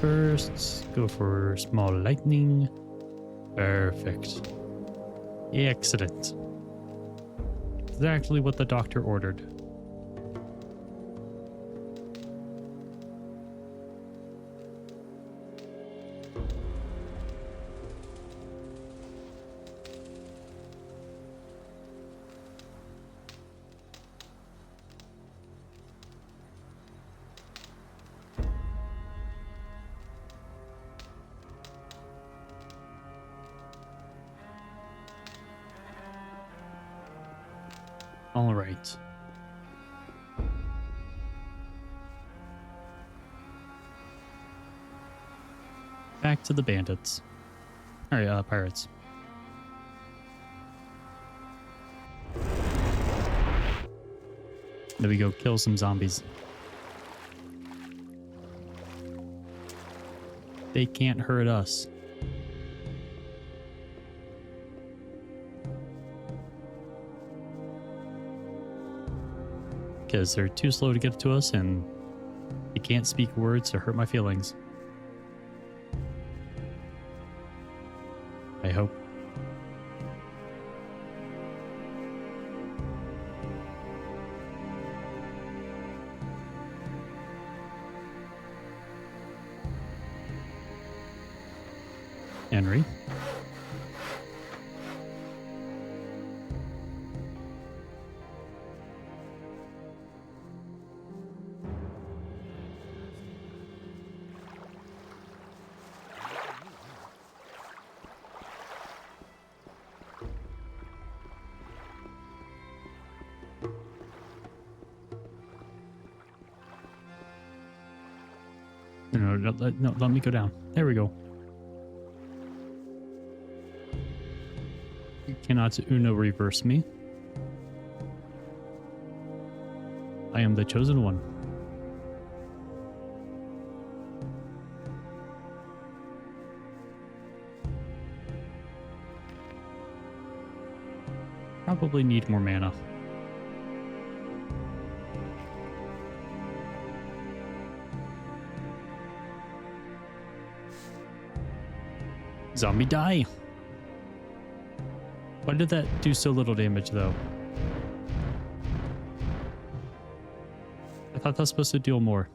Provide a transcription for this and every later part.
first. Go for small lightning. Perfect. Excellent. Exactly what the doctor ordered. All right. Back to the bandits. All right, pirates. There we go. Kill some zombies. They can't hurt us. Because they're too slow to get to us and they can't speak words to hurt my feelings. I hope. Henry. No, let me go down. There we go. You cannot Uno reverse me. I am the chosen one. Probably need more mana. Zombie die. Why did that do so little damage though? I thought that was supposed to deal more.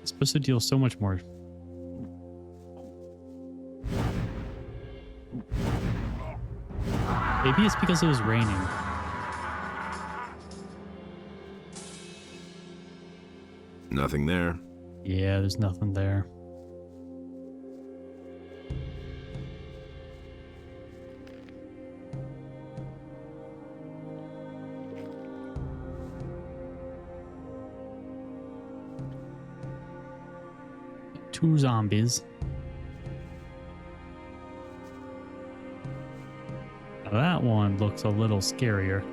It's supposed to deal so much more. Maybe it's because it was raining. Nothing there. Yeah, there's nothing there. Two zombies. Now that one looks a little scarier.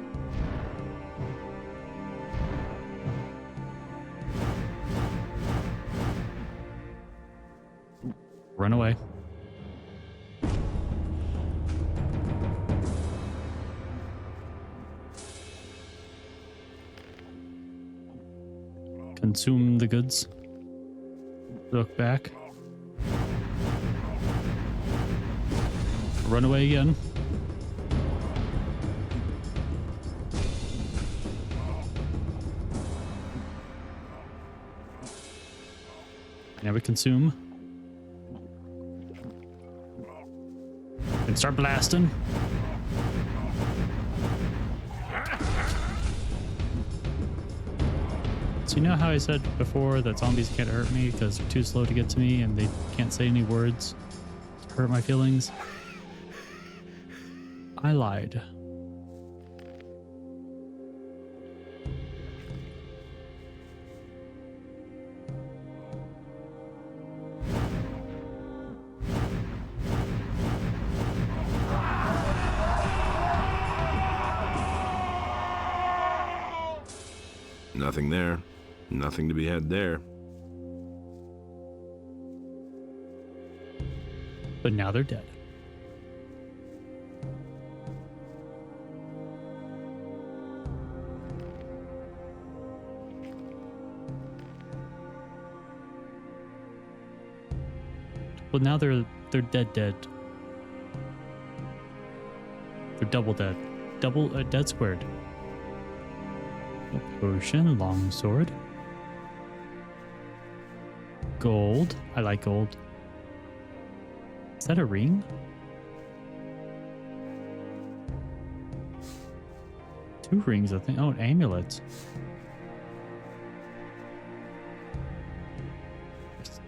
Run away. Consume the goods. Look back. Run away again. Now we consume. And start blasting. So you know how I said before that zombies can't hurt me because they're too slow to get to me and they can't say any words to hurt my feelings? I lied. Nothing there. Nothing to be had there. But now they're dead. Well, now they're dead. They're double dead. Double dead squared. A potion, longsword. Gold. I like gold. Is that a ring? Two rings, I think. Oh, an amulet.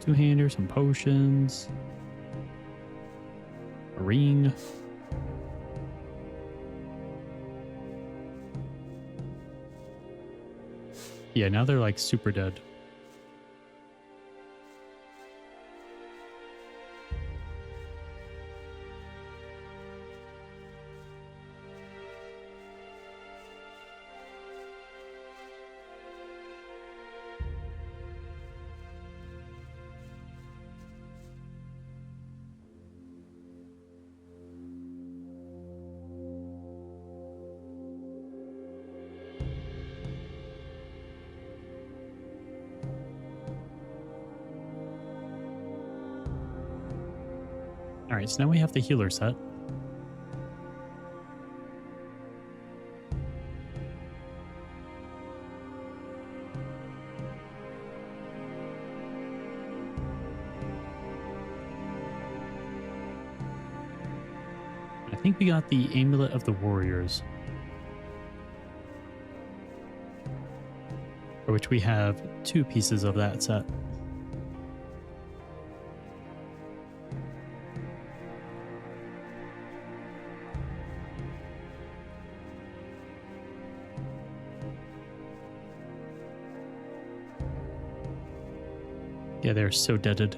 Two-hander, some potions. A ring. Yeah, now they're like super dead. All right, so now we have the healer set. I think we got the Amulet of the Warriors, for which we have 2 pieces of that set. Yeah, they're so deaded.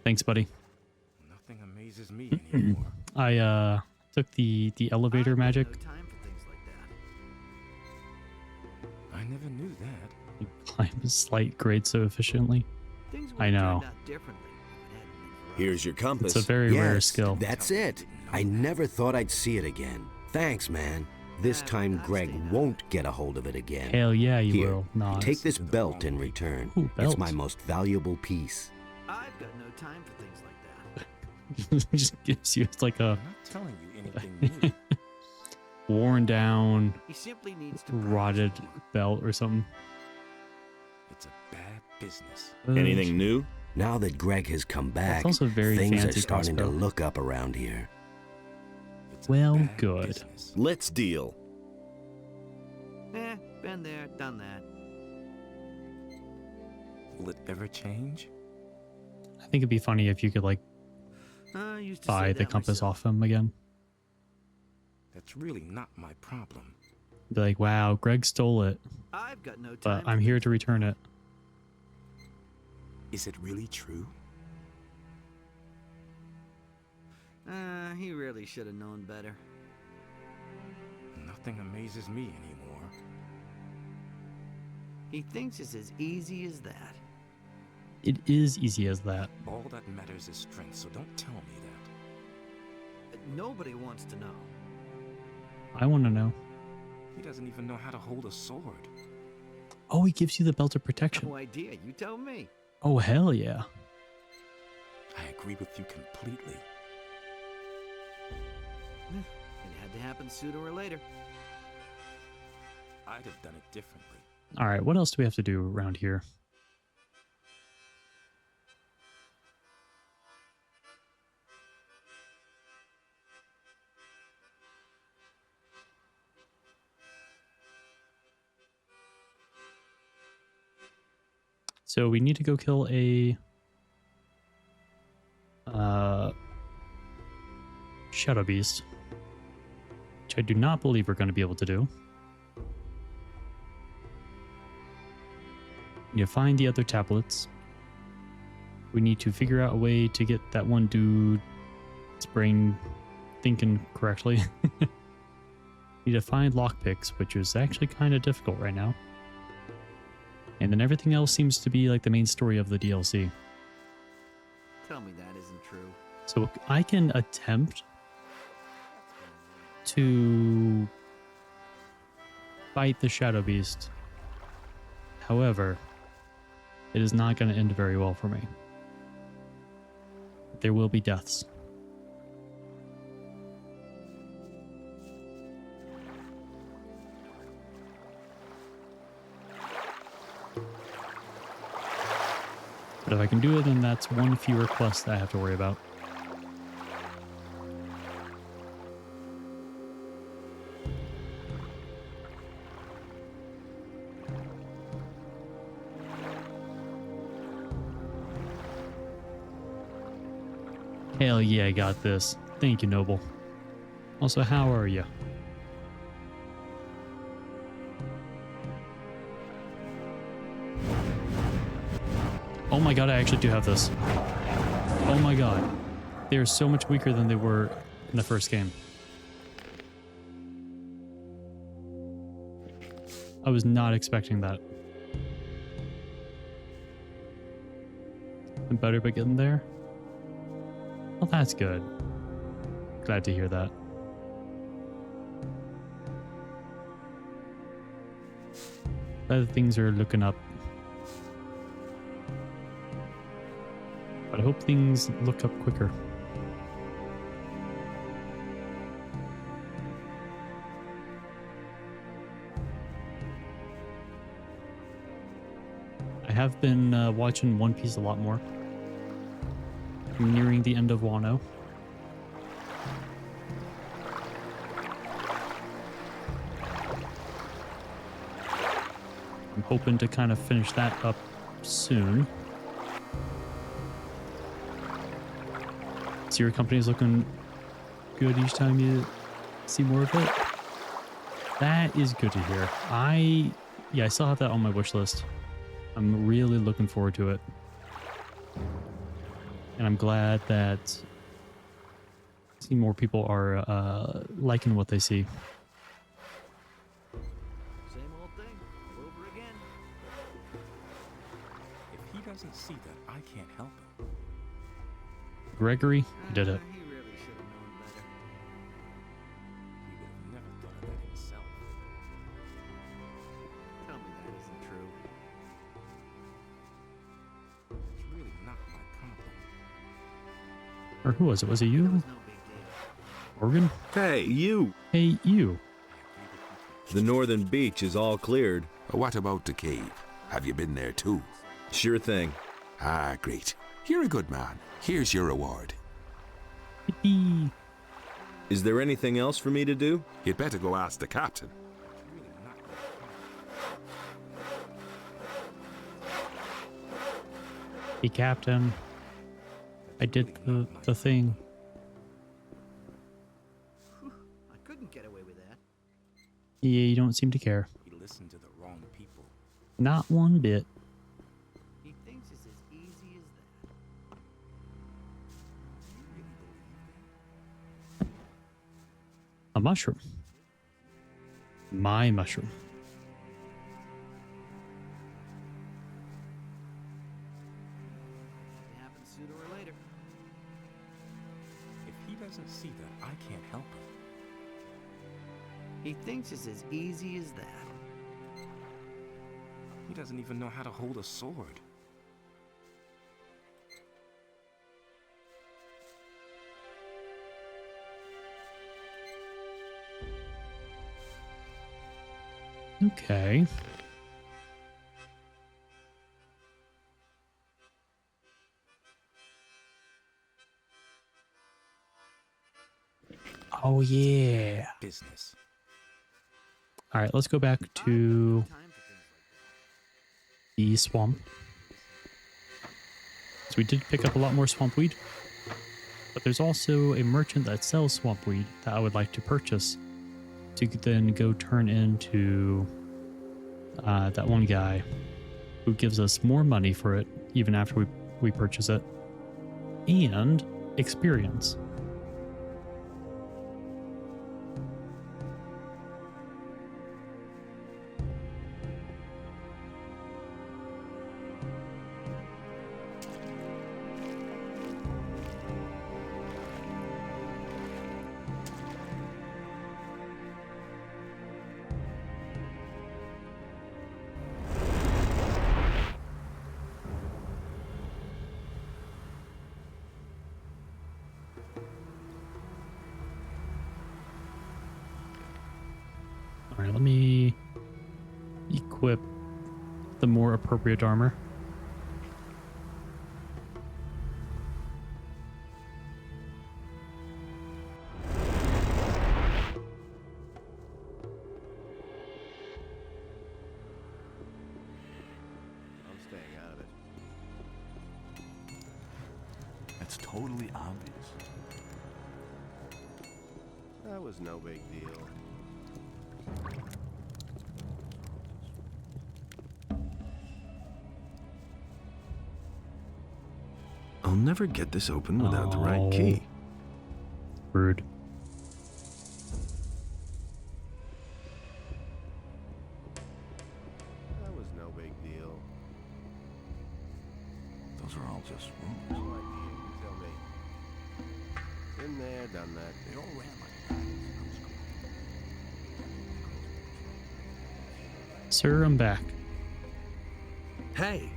Thanks, buddy. Nothing amazes me anymore. I took the elevator I've got magic. No time for things like that. I never knew that. You climb a slight grade so efficiently. Things would I have know. turned out differently if it hadn't been for us. Here's your compass. It's a very rare Yes, skill. That's it. I never thought I'd see it again. Thanks, man. This time Greg won't get a hold of it again. Hell yeah, you Here, will not. take this belt in return. Ooh, It's belt. my most valuable piece. I've got no time for things like that. It just gives you, it's like a I'm not telling you anything new. worn down, He simply needs to practice rotted more. belt or something. It's a bad business. Anything new? Now that Greg has come back, also a very things are fancy starting to crossbow. look up around here. It's a Well, bad good. business. Let's deal. Been there, done that. Will it ever change? I think it'd be funny if you could like I used to buy say the that compass myself. off him again. That's really not my problem. Be like, wow, Greg stole it, I've got no time. but for I'm here things to like return it. Is it really true? that. He really should have known better. Nothing amazes me anymore. He thinks it's as easy as that. It is easy as that. All that matters is strength, so don't tell me that. Nobody wants to know. I want to know. He doesn't even know how to hold a sword. Oh, he gives you the belt of protection. No idea. You tell me. Oh, hell yeah. I agree with you completely. It had to happen sooner or later. I'd have done it differently. All right, what else do we have to do around here? So we need to go kill a shadow beast, which I do not believe we're going to be able to do. We need to find the other tablets. We need to figure out a way to get that one dude's brain thinking correctly. Need to find lockpicks, which is actually kind of difficult right now. And then everything else seems to be like the main story of the DLC. Tell me that isn't true. So I can attempt to fight the Shadow Beast. However, it is not going to end very well for me. There will be deaths. But if I can do it, then that's one fewer quest that I have to worry about. Hell yeah, I got this. Thank you, Noble. Also, how are you? Oh my god, I actually do have this. Oh my god. They are so much weaker than they were in the first game. I was not expecting that. I'm better by getting there. Well, that's good. Glad to hear that. Glad things are looking up. But I hope things look up quicker. I have been watching One Piece a lot more. I'm nearing the end of Wano. I'm hoping to kind of finish that up soon. So your company is looking good each time you see more of it. That is good to hear. I still have that on my wish list. I'm really looking forward to it. And I'm glad that more people are liking what they see. Same old thing, all over again. If he doesn't see that, I can't help him. Gregory, you did it. He really should have known better. He would have never thought of that himself. Tell me that isn't true. It's really not my problem. Or who was it? Was it It you? was no big deal. Morgan? Hey, you! Hey, you. The northern beach is all cleared. What about the cave? Have you been there too? Sure thing. Ah, great. You're a good man. Here's your reward. Hee. Is there anything else for me to do? You'd better go ask the captain. It's really not my problem. Hey, Captain. I did the thing. I couldn't get away with that. Yeah, you don't seem to care. He listened to the wrong people. Not one bit. He thinks it's as easy as that. You really believe that? A mushroom. My mushroom. It happens sooner or later. If he doesn't see that, I can't help him. He thinks it's as easy as that. He doesn't even know how to hold a sword. Okay. Oh, yeah. Business. All right, let's go back to Time for things like that. the swamp. So we did pick up a lot more swamp weed. But there's also a merchant that sells swamp weed that I would like to purchase to then go turn into that one guy who gives us more money for it even after we purchase it. And experience. All right, let me equip the more appropriate armor. I'm staying out of it. That's totally obvious. That was no big deal. I'll never get this open without the right key. Rude. That was no big deal. Those are all just No rumors. idea, you tell me. Been there, done that. They all ran like rabbits. Sir, I'm back. Hey!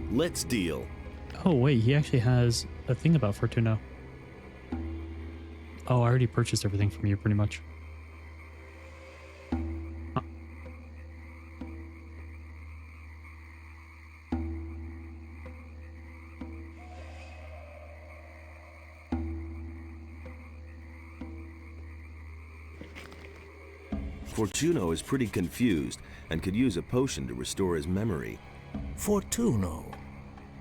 Let's deal. Oh, wait, he actually has a thing about Fortuna. Oh, I already purchased everything from you, pretty much. Huh. Fortuno is pretty confused and could use a potion to restore his memory. Fortuno.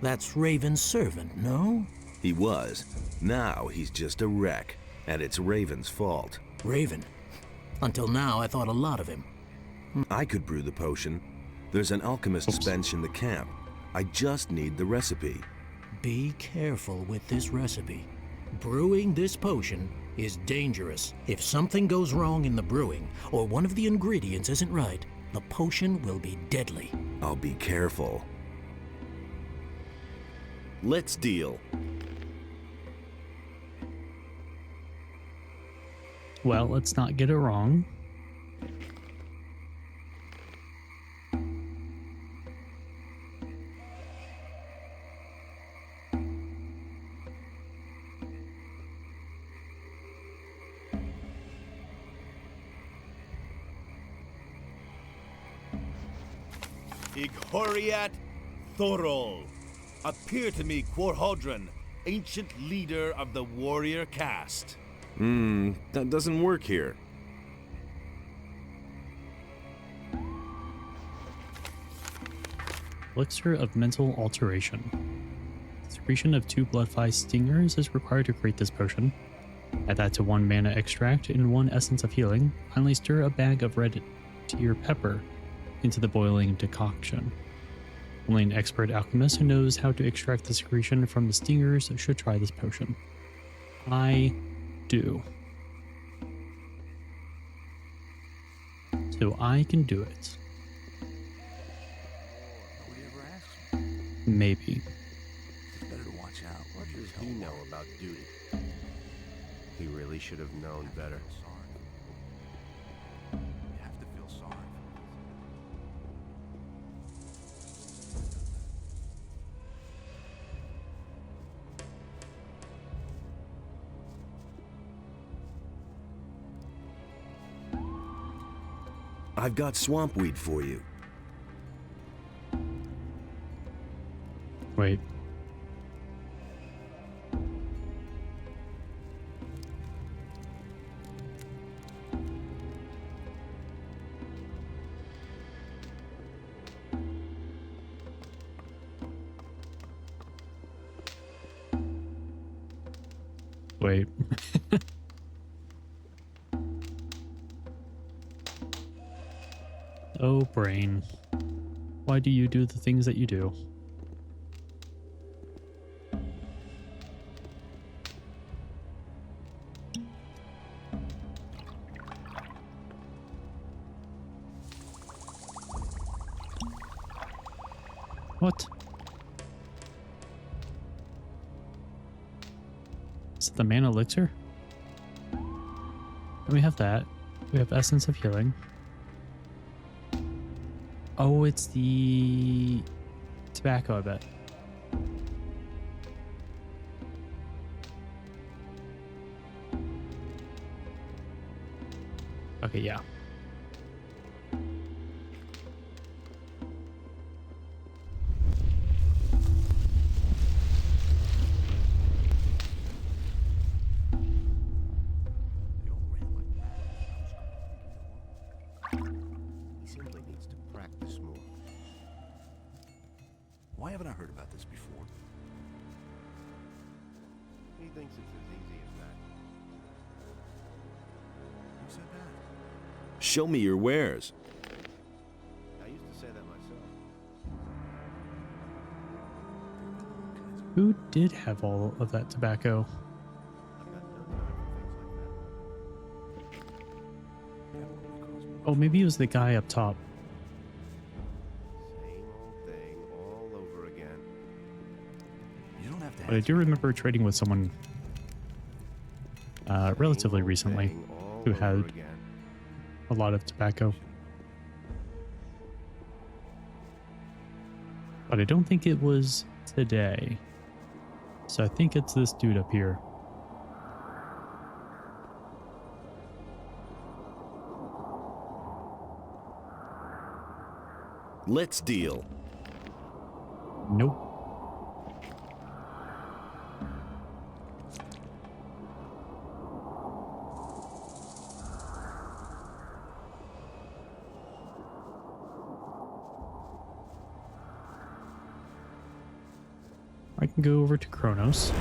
That's Raven's servant, no? He was. Now he's just a wreck, and it's Raven's fault. Raven. Until now, I thought a lot of him. I could brew the potion. There's an alchemist's Oops. bench in the camp. I just need the recipe. Be careful with this recipe. Brewing this potion is dangerous. If something goes wrong in the brewing, or one of the ingredients isn't right, the potion will be deadly. I'll be careful. Let's deal. Well, let's not get it wrong. Ighoriat Thorol. Appear to me, Quarhodron, ancient leader of the warrior caste. That doesn't work here. Elixir of Mental Alteration. Secretion of 2 bloodfly stingers is required to create this potion. Add that to 1 mana extract and 1 essence of healing. Finally, stir a bag of red tier pepper into the boiling decoction. Only an expert alchemist who knows how to extract the secretion from the stingers should try this potion. I do. So I can do it. Nobody ever asks me. Maybe. It's better to watch out. What does he know about duty? He really should have known better. Sorry. You have to feel sorry. I've got swampweed for you. Wait. Wait. Oh, brain. Why do you do the things that you do? What? Is it the mana elixir? And we have that. We have essence of healing. Oh, it's the tobacco, I bet. Okay, yeah. They all ran like that. He simply needs to practice more. Why haven't I heard about this before? He thinks it's as easy as that. Who said that? Show me your wares. I used to say that myself. Who did have all of that tobacco? I've got no time for things like that. Oh, maybe it was the guy up top. Same old thing all over again. You don't have to But I ask do me. remember trading with someone relatively Same old recently thing all who over had again. a lot of tobacco. But I don't think it was today. So I think it's this dude up here. Let's deal. Nope. I can go over to Kronos.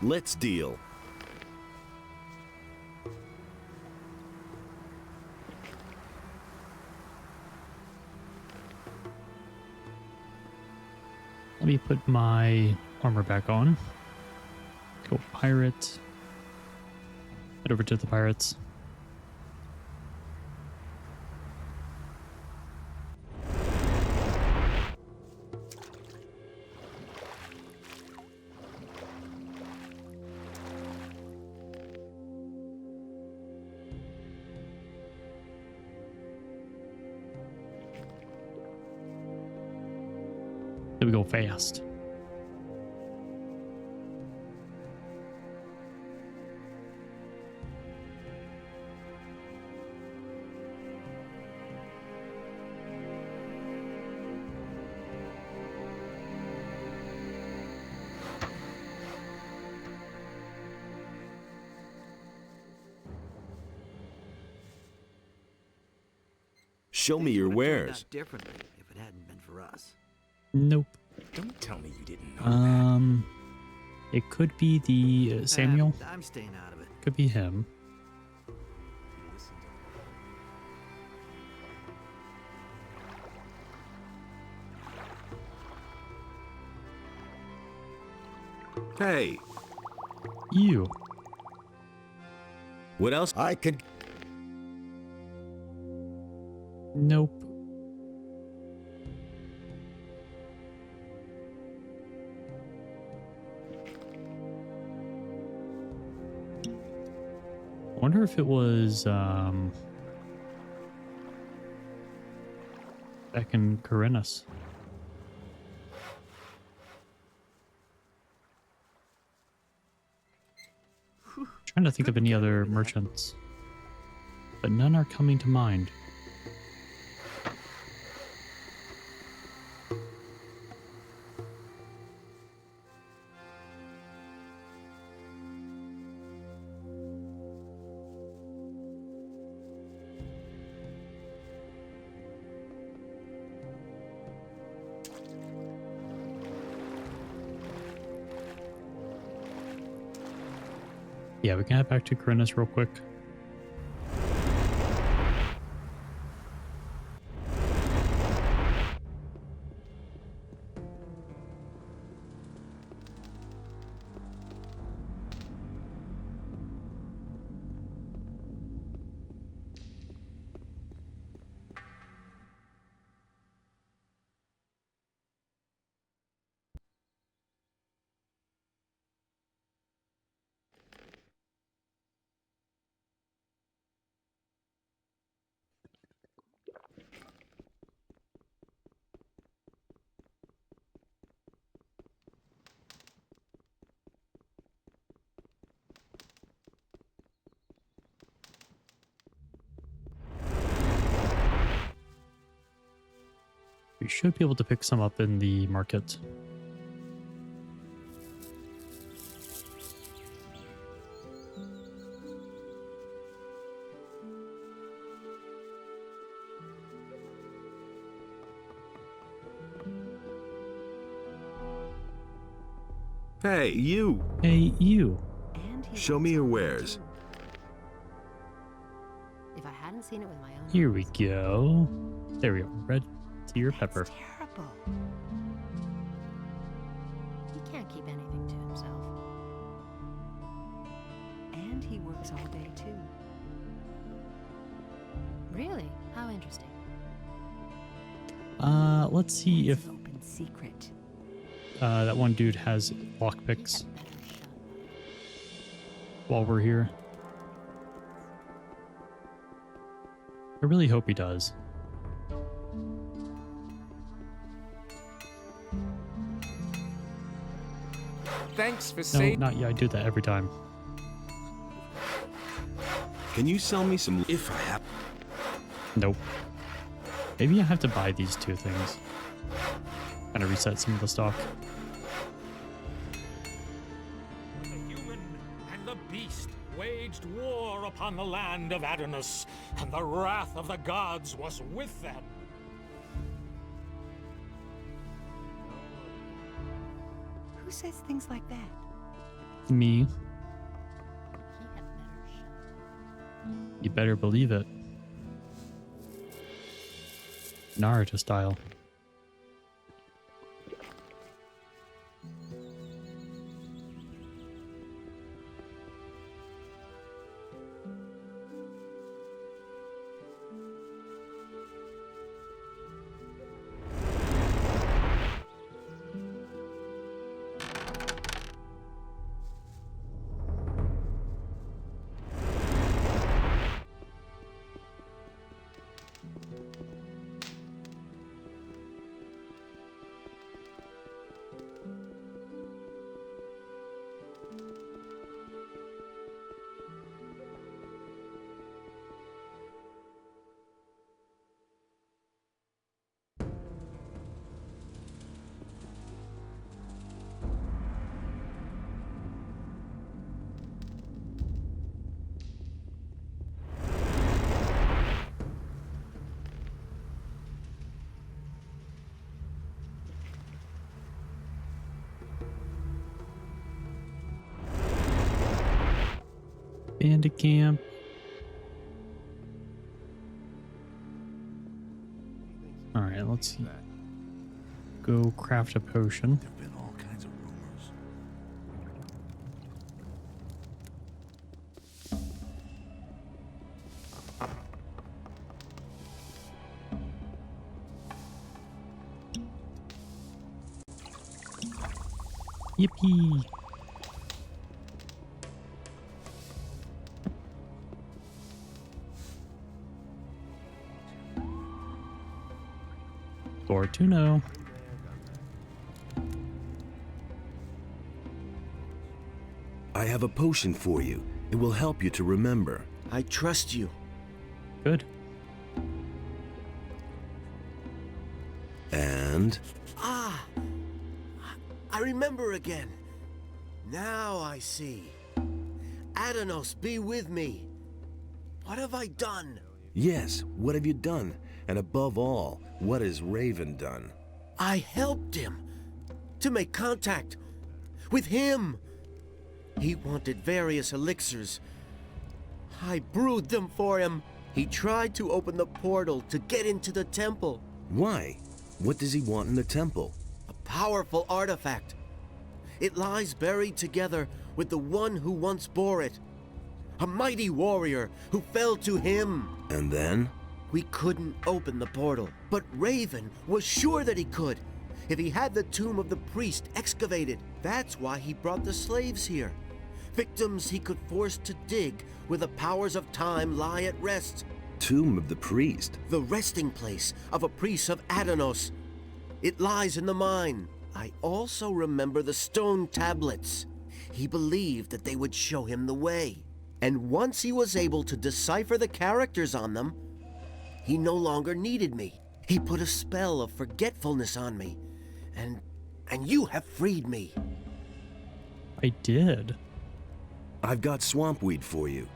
Let's deal. Let me put my armor back on. Go pirate. Head over to the pirates. There we go fast. Show me your Things would have turned wares. out differently if it hadn't been for us. Nope. Don't tell me you didn't know that. It could be the Samuel. I'm staying out of it. Could be him. You listened to Hey, You. what else? I could. Nope. I wonder if it was back in Corinus. Trying to think of any other merchants, but none are coming to mind. Yeah, we can head back to Corinus real quick. We should be able to pick some up in the market. Hey, you! Hey, you. And he Show works me your all day, wares. too. If I hadn't seen it with my own Here we eyes, go. There we go. Red deer that's pepper. terrible. He can't keep anything to himself. And he works all day too. Really? How interesting. Let's see It's if an open secret. that one dude has He lockpicks had better shut up. while we're here. I really hope he does. Thanks for No, saying. not yet. I do that every time. Can you sell me some if I have? Nope. Maybe I have to buy these two things. Kind of reset some of the stock. The human and the beast waged war upon the land of Adonis, and the wrath of the gods was with them. Who says things like that? Me. He had better shut up. You better believe it. Naruto style. Bandit camp. Alright, let's see. Go craft a potion. There've been all kinds of rumors. Yippee! Fortuno. I have a potion for you. It will help you to remember. I trust you. Good. And Ah! I remember again. Now I see. Adanos, be with me. What have I done? yes, what have you done? And above all, what has Raven done? I helped him to make contact with him. He wanted various elixirs. I brewed them for him. He tried to open the portal to get into the temple. Why? What does he want in the temple? A powerful artifact. It lies buried together with the one who once bore it. A mighty warrior who fell to him. And then? We couldn't open the portal, but Raven was sure that he could, if he had the tomb of the priest excavated. That's why he brought the slaves here. Victims he could force to dig where the powers of time lie at rest. Tomb of the priest. The resting place of a priest of Adanos. It lies in the mine. I also remember the stone tablets. He believed that they would show him the way. And once he was able to decipher the characters on them, he no longer needed me. He put a spell of forgetfulness on me, and you have freed me. I did. I've got swampweed for you.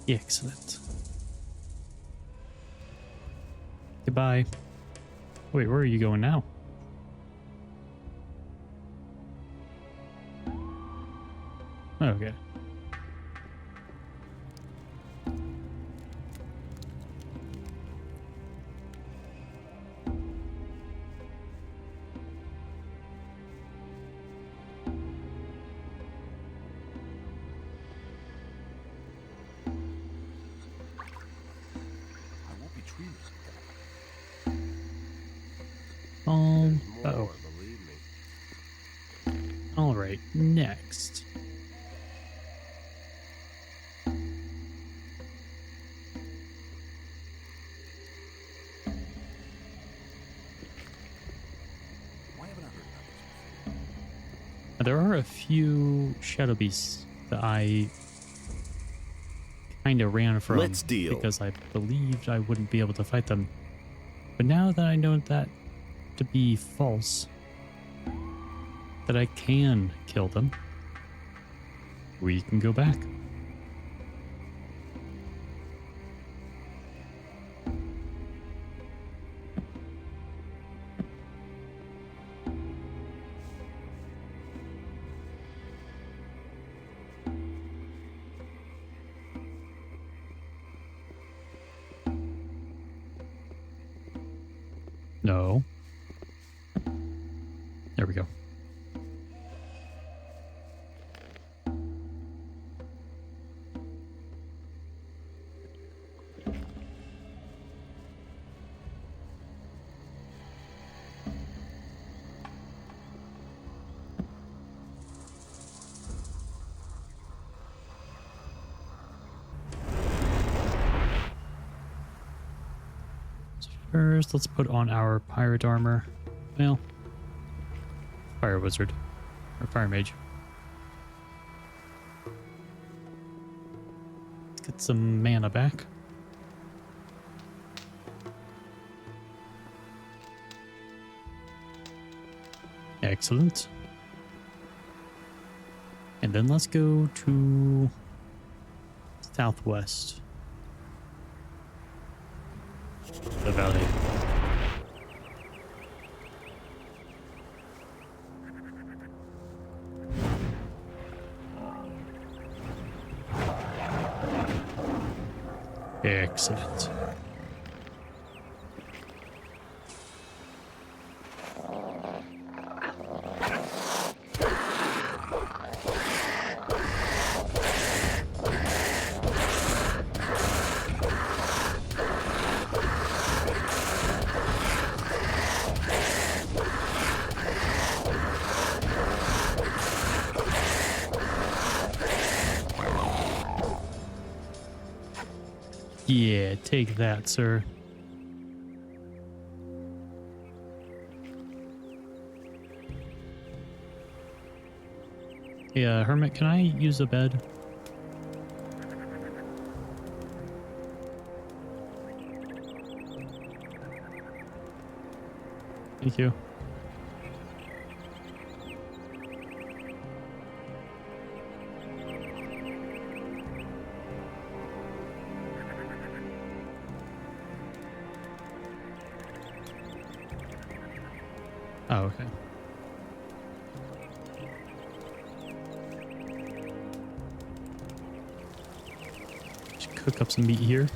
Excellent. Goodbye. Wait, where are you going now? Okay. I won't be treated like that. Oh. There's Uh-oh. more, believe me. All right. Next. Why haven't I heard about this before? There are a few shadow beasts that I kind of ran from. Let's deal. Because I believed I wouldn't be able to fight them. But now that I know that to be false, that I can kill them, we can go back. No. There we go. First, let's put on our pirate armor. Well, fire wizard or fire mage. Let's get some mana back. Excellent. And then let's go to southwest. The valley. Excellent. Yeah, take that, sir. Yeah, Hermit, can I use a bed? Thank you. Oh, okay. Just cook up some meat here.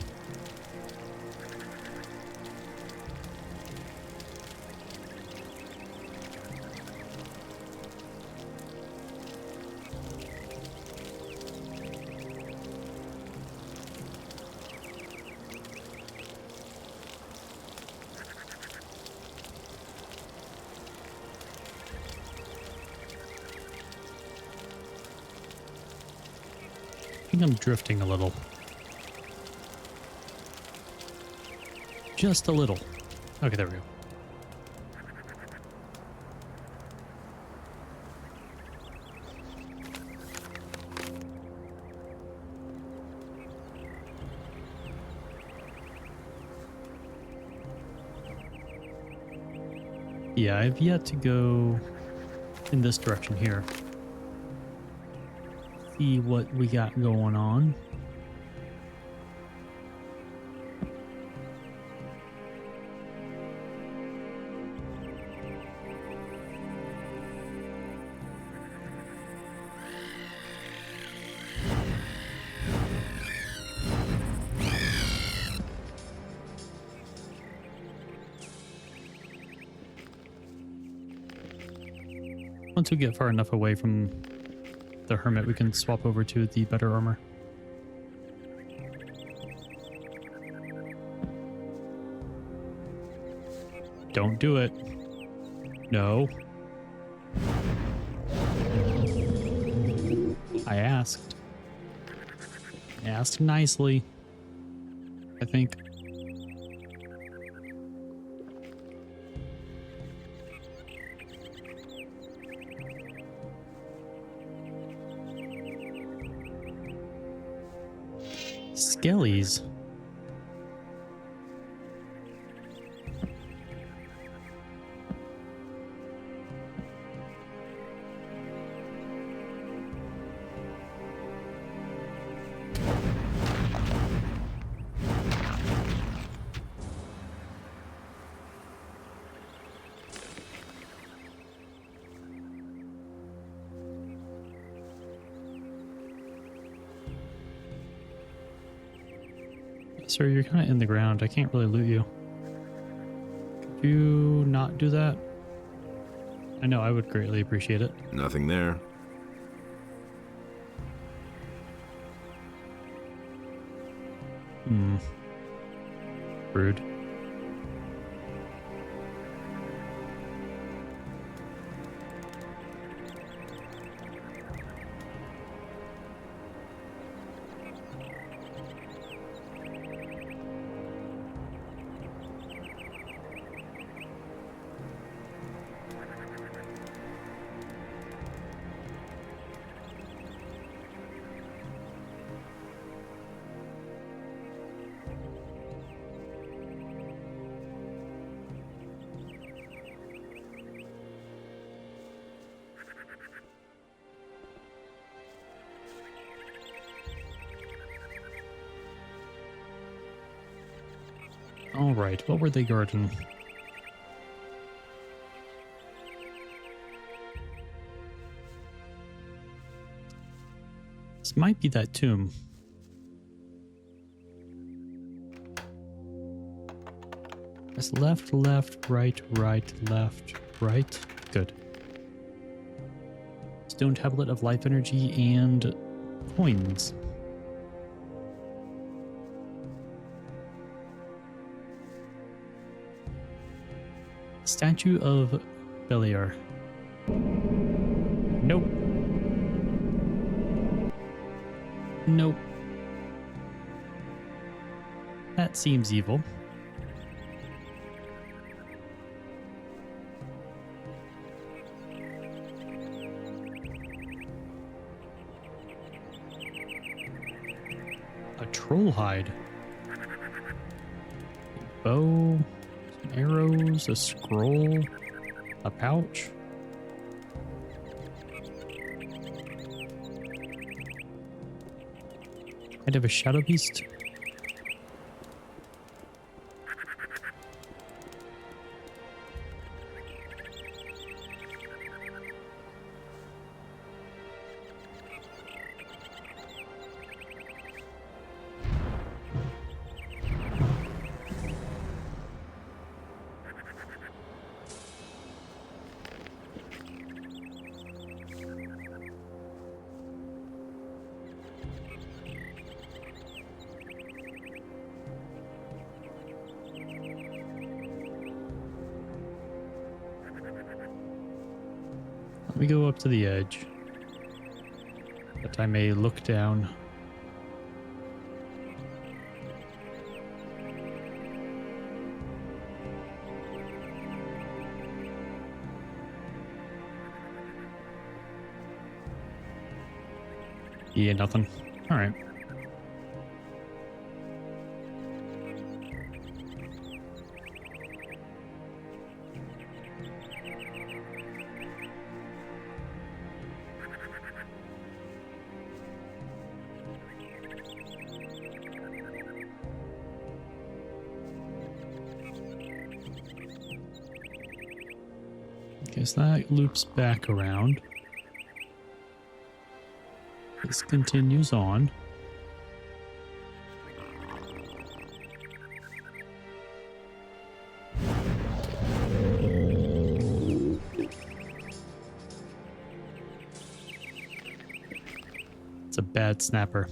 I think I'm drifting a little. Just a little. Okay, there we go. Yeah, I've yet to go in this direction here. See what we got going on. Once we get far enough away from the hermit, we can swap over to the better armor. Don't do it. No. I asked. I asked nicely, I think. Skellies. Sir, you're kind of in the ground. I can't really loot you. Could you not do that? I know, I would greatly appreciate it. Nothing there. Rude. All right, what were they guarding? This might be that tomb. It's left, left, right, right, left, right. Good. Stone tablet of life energy and coins. Statue of Beliar. Nope. Nope. That seems evil. A troll hide. Bow. Arrows, a scroll, a pouch. I'd have a shadow beast. Let me go up to the edge, that I may look down. Yeah, nothing. All right. Okay, so that loops back around. This continues on. It's a bad snapper.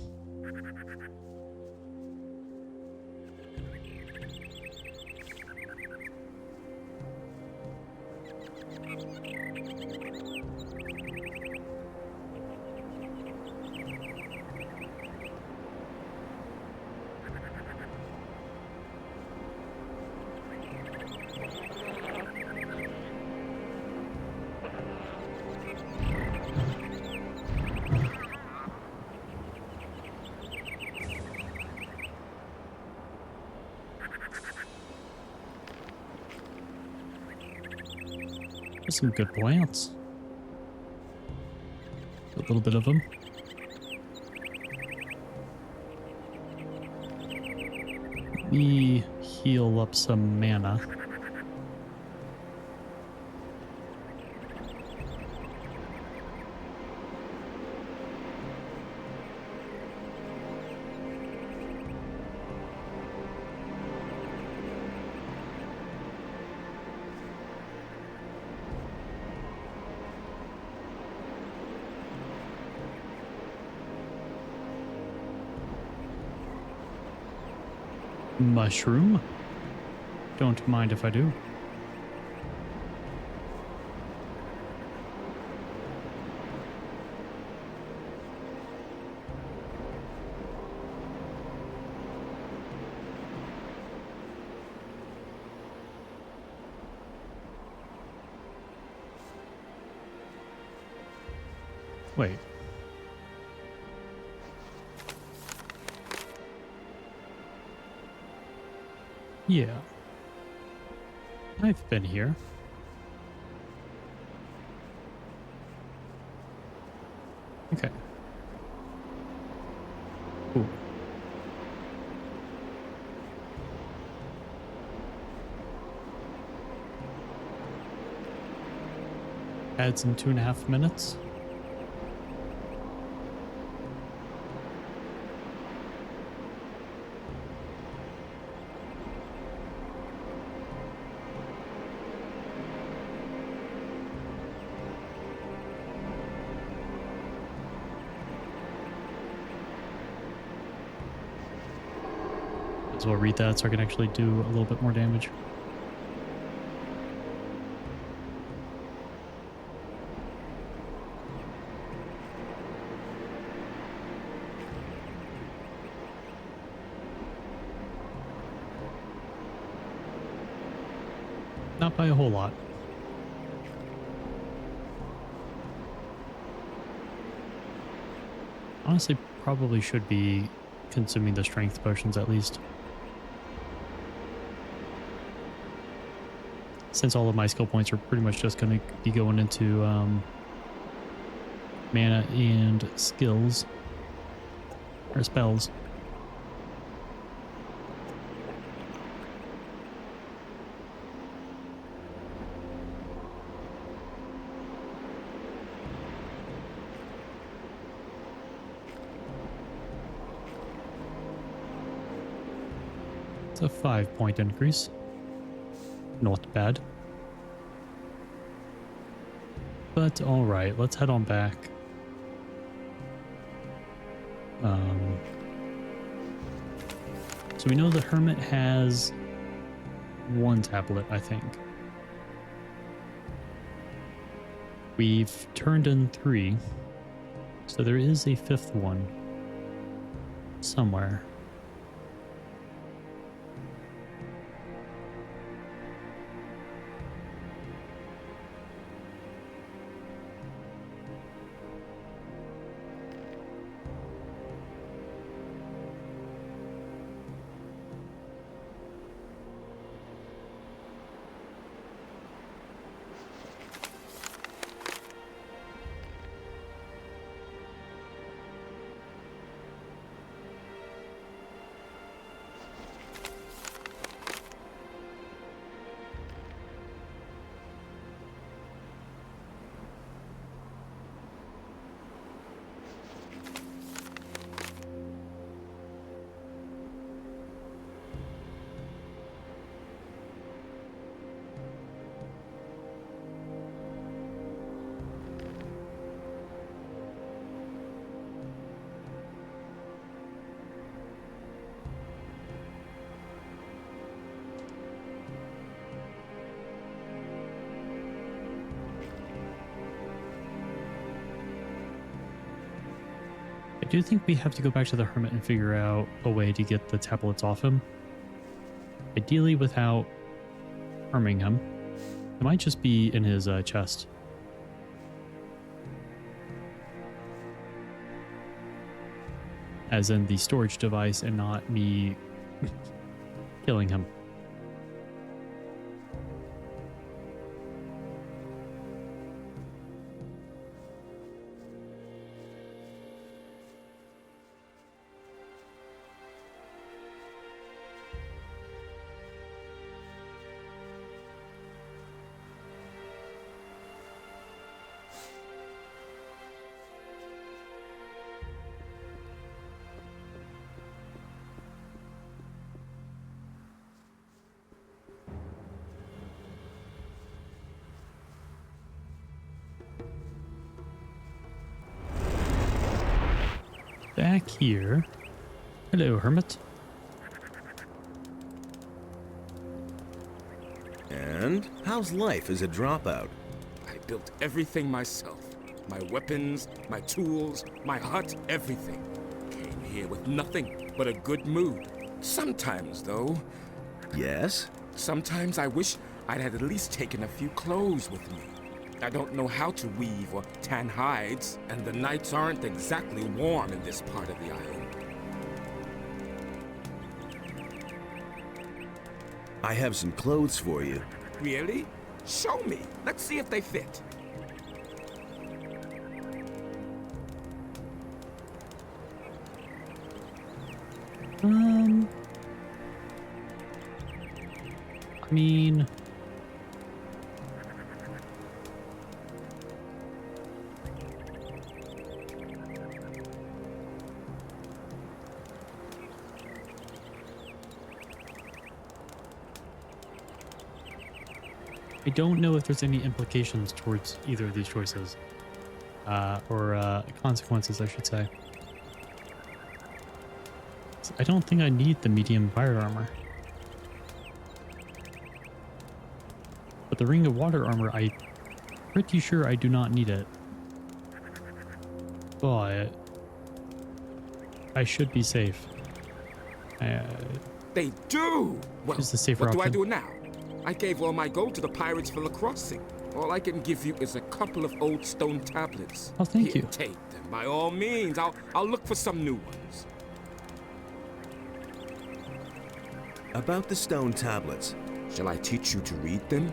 There's some good plants. A little bit of them. Let me heal up some mana. Mushroom? Don't mind if I do. Wait. Yeah. I've been here. Okay. Cool. Adds in 2.5 minutes. As well read that so I can actually do a little bit more damage. Not by a whole lot. Honestly, probably should be consuming the strength potions at least. Since all of my skill points are pretty much just going to be going into mana and skills. Or spells. It's a 5-point increase. Not bad. But alright, let's head on back. So we know the Hermit has 1 tablet, I think. We've turned in 3. So there is a 5th one. Somewhere. do think we have to go back to the hermit and figure out a way to get the tablets off him. Ideally without harming him. It might just be in his chest. As in the storage device and not me killing him. Back here. Hello, hermit. And how's life as a dropout? I built everything myself. My weapons, my tools, my hut, everything. Came here with nothing but a good mood. Sometimes, though. Yes? Sometimes I wish I'd had at least taken a few clothes with me. I don't know how to weave or tan hides, and the nights aren't exactly warm in this part of the island. I have some clothes for you. Really? Show me. Let's see if they fit. I mean... I don't know if there's any implications towards either of these choices. Or consequences, I should say. I don't think I need the medium fire armor. But the ring of water armor, I'm pretty sure I do not need it. But I should be safe. They do! Well, Is the safer what do I option? do now? I gave all my gold to the pirates for the crossing. All I can give you is a couple of old stone tablets. Oh, thank Here, you. Take them, by all means. I'll look for some new ones. About the stone tablets. Shall I teach you to read them?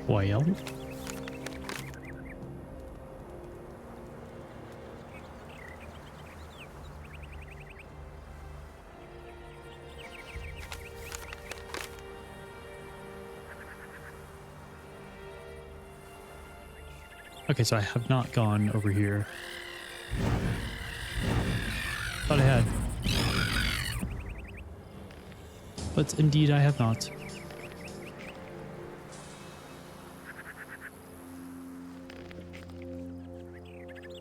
Well. Okay, so I have not gone over here. Thought I had. But indeed I have not.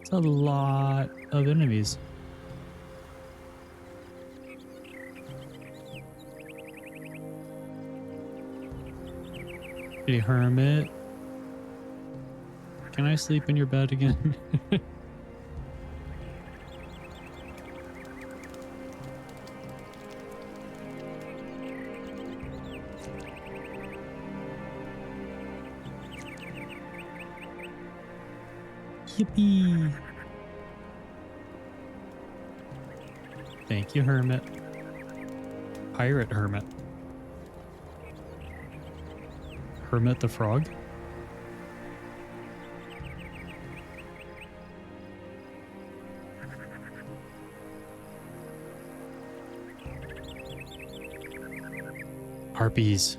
It's a lot of enemies. Hey, hermit. Can I sleep in your bed again? Yippee! Thank you, hermit. Pirate hermit. Hermit the frog? Harpies.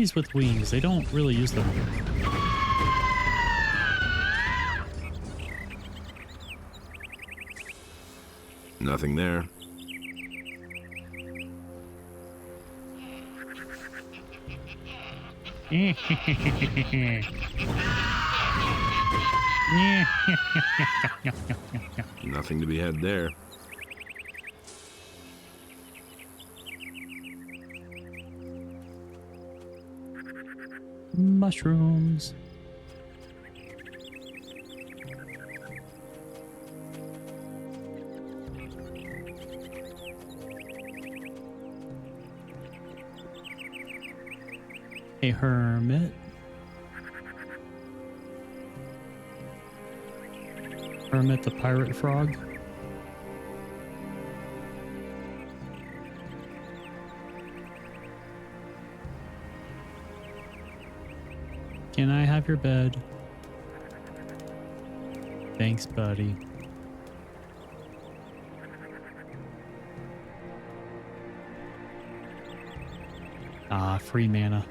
bees with wings. They don't really use them. Nothing there. Nothing to be had there. Mushrooms. A hermit. Hermit the pirate frog. Can I have your bed? Thanks, buddy. Ah, free mana.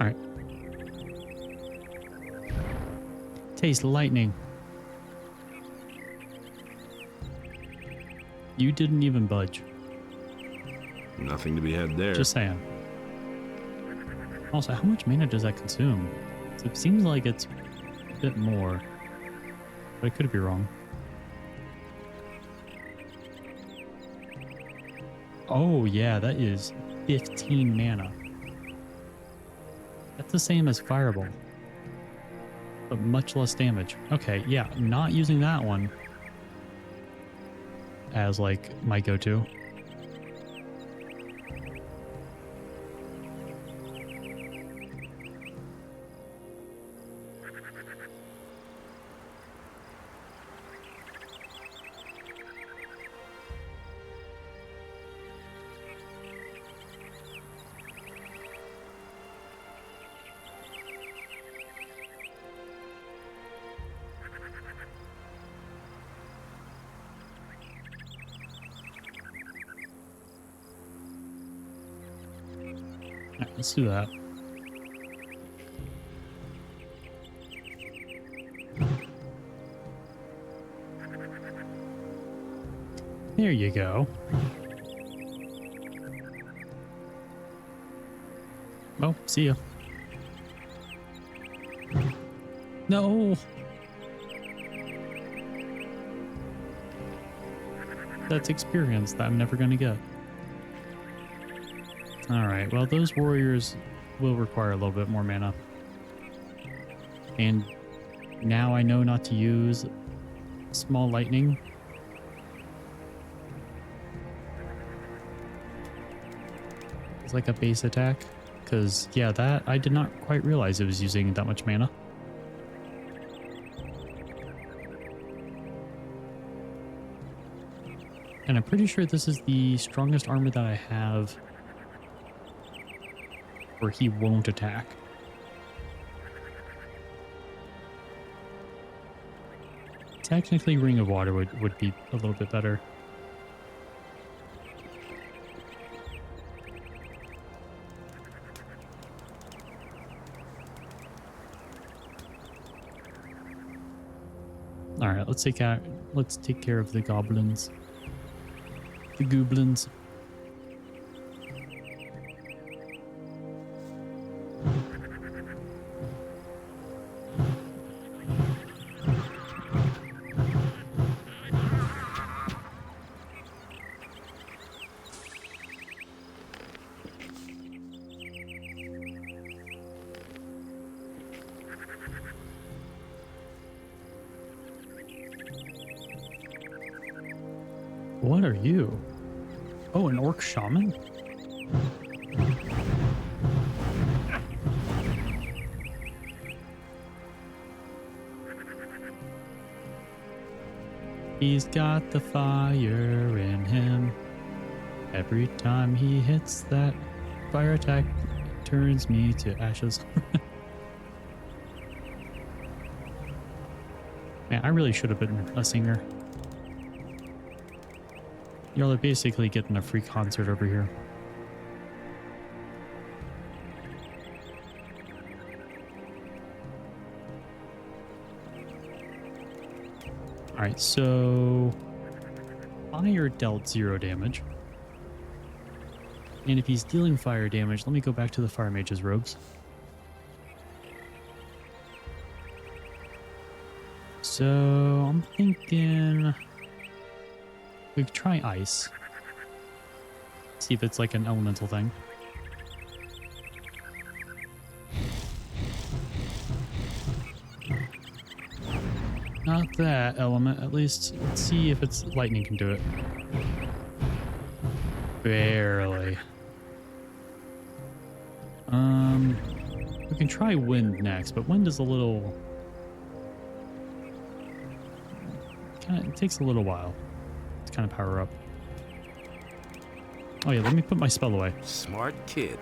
Alright. Taste lightning. You didn't even budge. Nothing to be had there. Just saying. Also, how much mana does that consume? So it seems like it's a bit more, but I could be wrong. Oh yeah, that is 15 mana. That's the same as Fireball, but much less damage. Okay, yeah, not using that one as like my go-to. Alright, let's do that. There you go. Well, see ya. No! That's experience that I'm never gonna get. Alright, well those warriors will require a little bit more mana. And now I know not to use small lightning. It's like a base attack. Because, yeah, that I did not quite realize it was using that much mana. And I'm pretty sure this is the strongest armor that I have where he won't attack. Technically, Ring of Water would be a little bit better. All right, let's take care of the goblins. The goblins. What are you? Oh, an orc shaman? He's got the fire in him. Every time he hits that fire attack, it turns me to ashes. Man, I really should have been a singer. Y'all are basically getting a free concert over here. Alright, so fire dealt 0 damage. And if he's dealing fire damage, let me go back to the fire mage's robes. So I'm thinking we could try ice. See if it's like an elemental thing. Not that element, at least. Let's see if it's lightning can do it. Barely. We can try wind next, but wind is a little... it takes a little while to kind of power up. Oh yeah, let me put my spell away. Smart kid.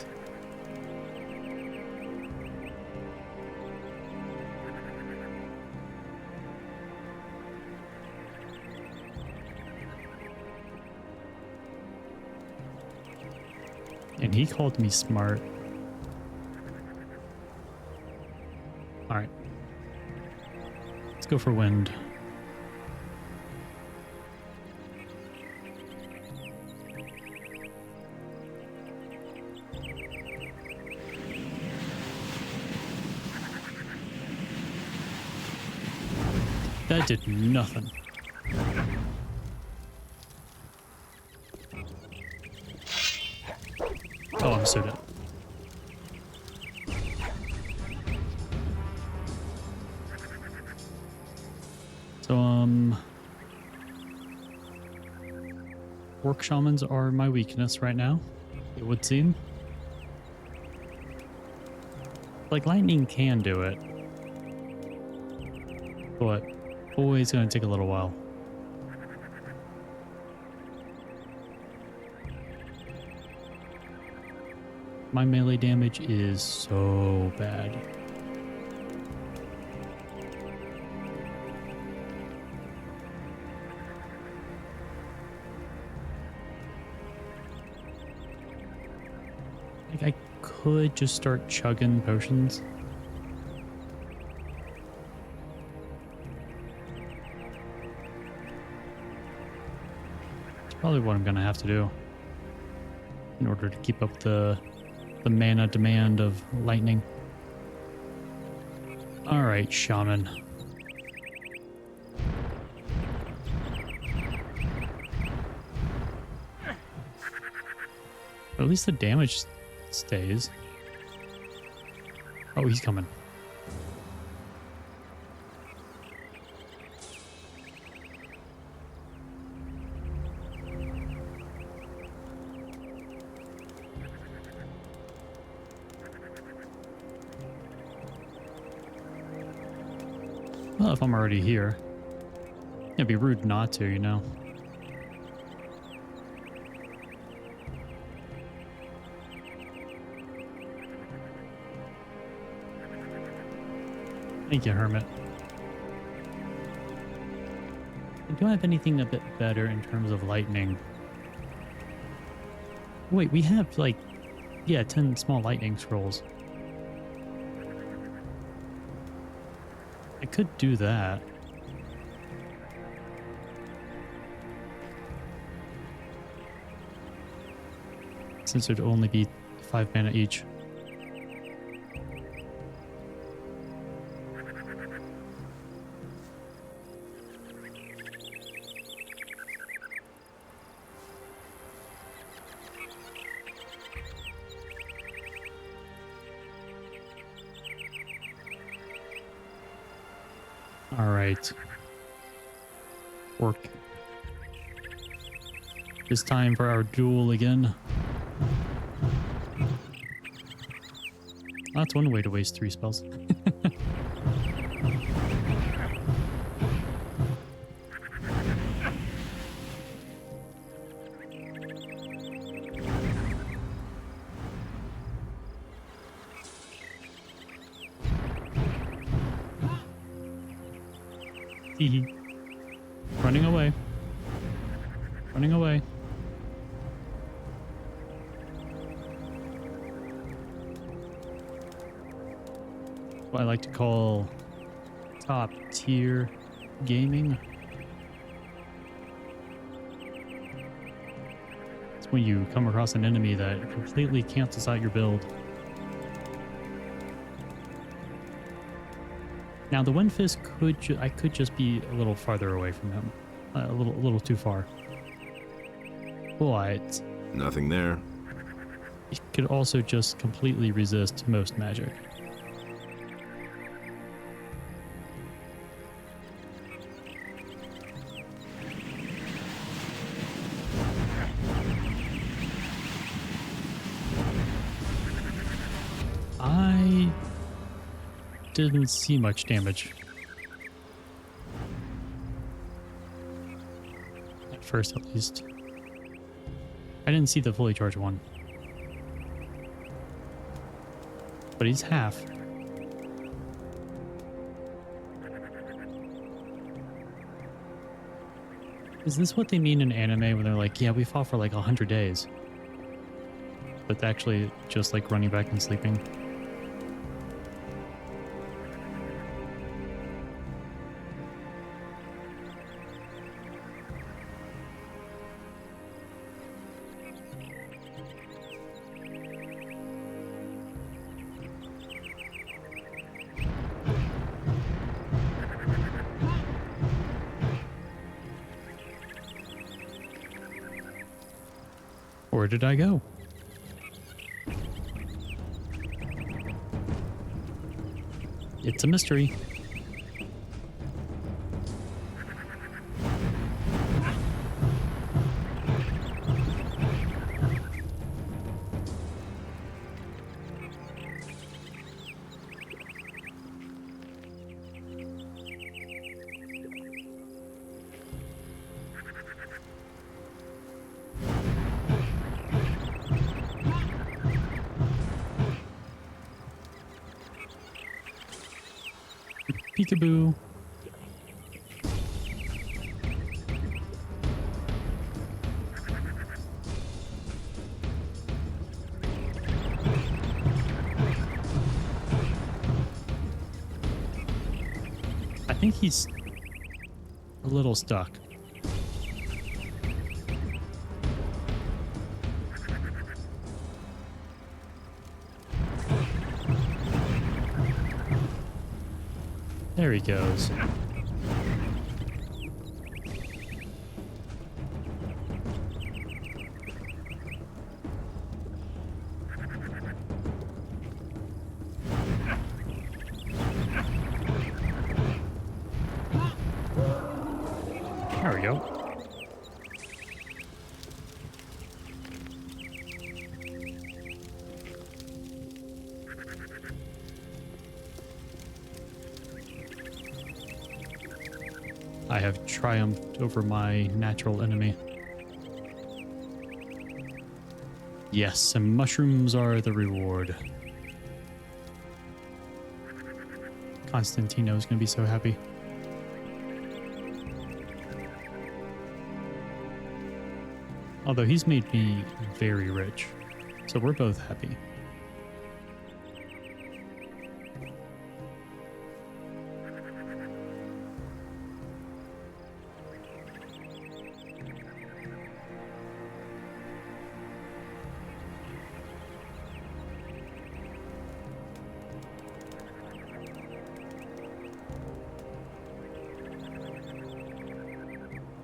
And he called me smart. Alright. Let's go for wind. That did nothing. Oh, I'm so dead. So, orc shamans are my weakness right now, it would seem. Like, lightning can do it. But always gonna take a little while. My melee damage is so bad. Like, I could just start chugging potions. It's probably what I'm gonna have to do in order to keep up the mana demand of lightning. All right, shaman. At least the damage stays. Oh, he's coming. Well, if I'm already here, it'd be rude not to, you know. Thank you, Hermit. Do I have anything a bit better in terms of lightning? Wait, we have like, yeah, 10 small lightning scrolls. I could do that. Since it'd only be 5 mana each. All right. Orc. It's time for our duel again. That's one way to waste 3 spells. Hee. Running away. Running away. What I like to call top tier gaming. It's when you come across an enemy that completely cancels out your build. Now the Wind Fist I could just be a little farther away from him, a little too far. But Nothing there. it could also just completely resist most magic. I didn't see much damage. At first, at least. I didn't see the fully charged one. But he's half. Is this what they mean in anime when they're like, yeah, we fought for like 100 days? But actually just like running back and sleeping? Where did I go? It's a mystery. Peekaboo. I think he's a little stuck. There he goes. There we go. I have triumphed over my natural enemy. Yes, and mushrooms are the reward. Constantino is going to be so happy. Although he's made me very rich, so we're both happy.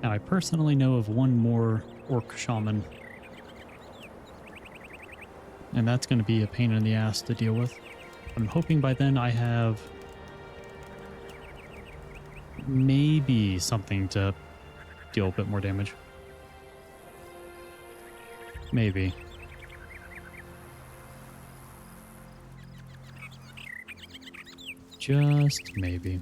Now, I personally know of one more orc shaman, and that's going to be a pain in the ass to deal with. I'm hoping by then I have maybe something to deal a bit more damage. Maybe. Just maybe.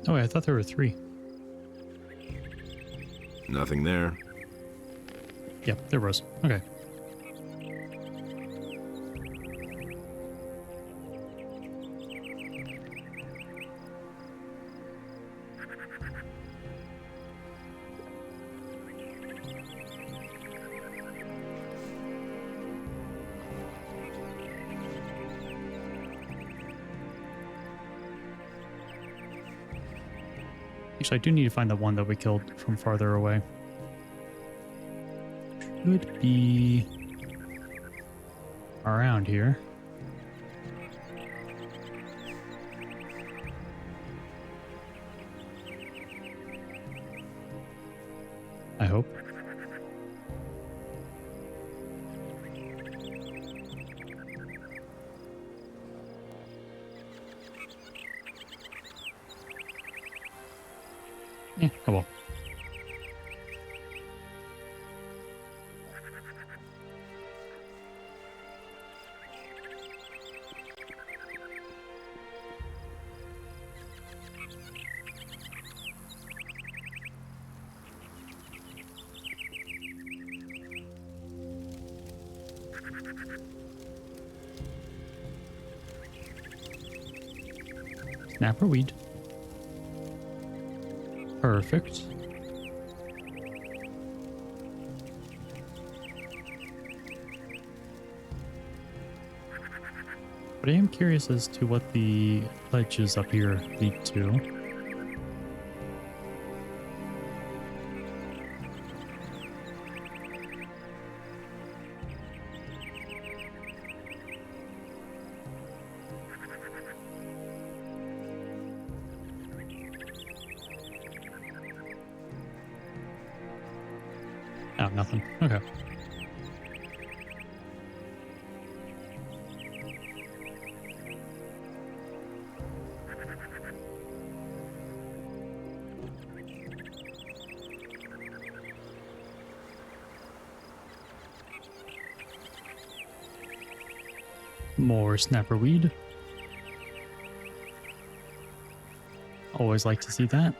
Oh, wait, I thought there were 3. Nothing there. Yep, there was. Okay. Actually, I do need to find the one that we killed from farther away. Should be around here. I hope. Oh well. Snapper weed. Perfect. But I am curious as to what the ledges up here lead to. Oh, nothing. Okay. More snapper weed. Always like to see that.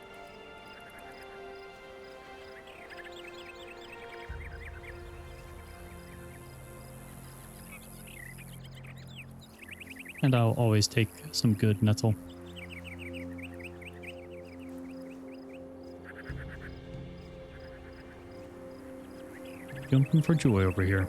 And I'll always take some good nettle. Jumping for joy over here.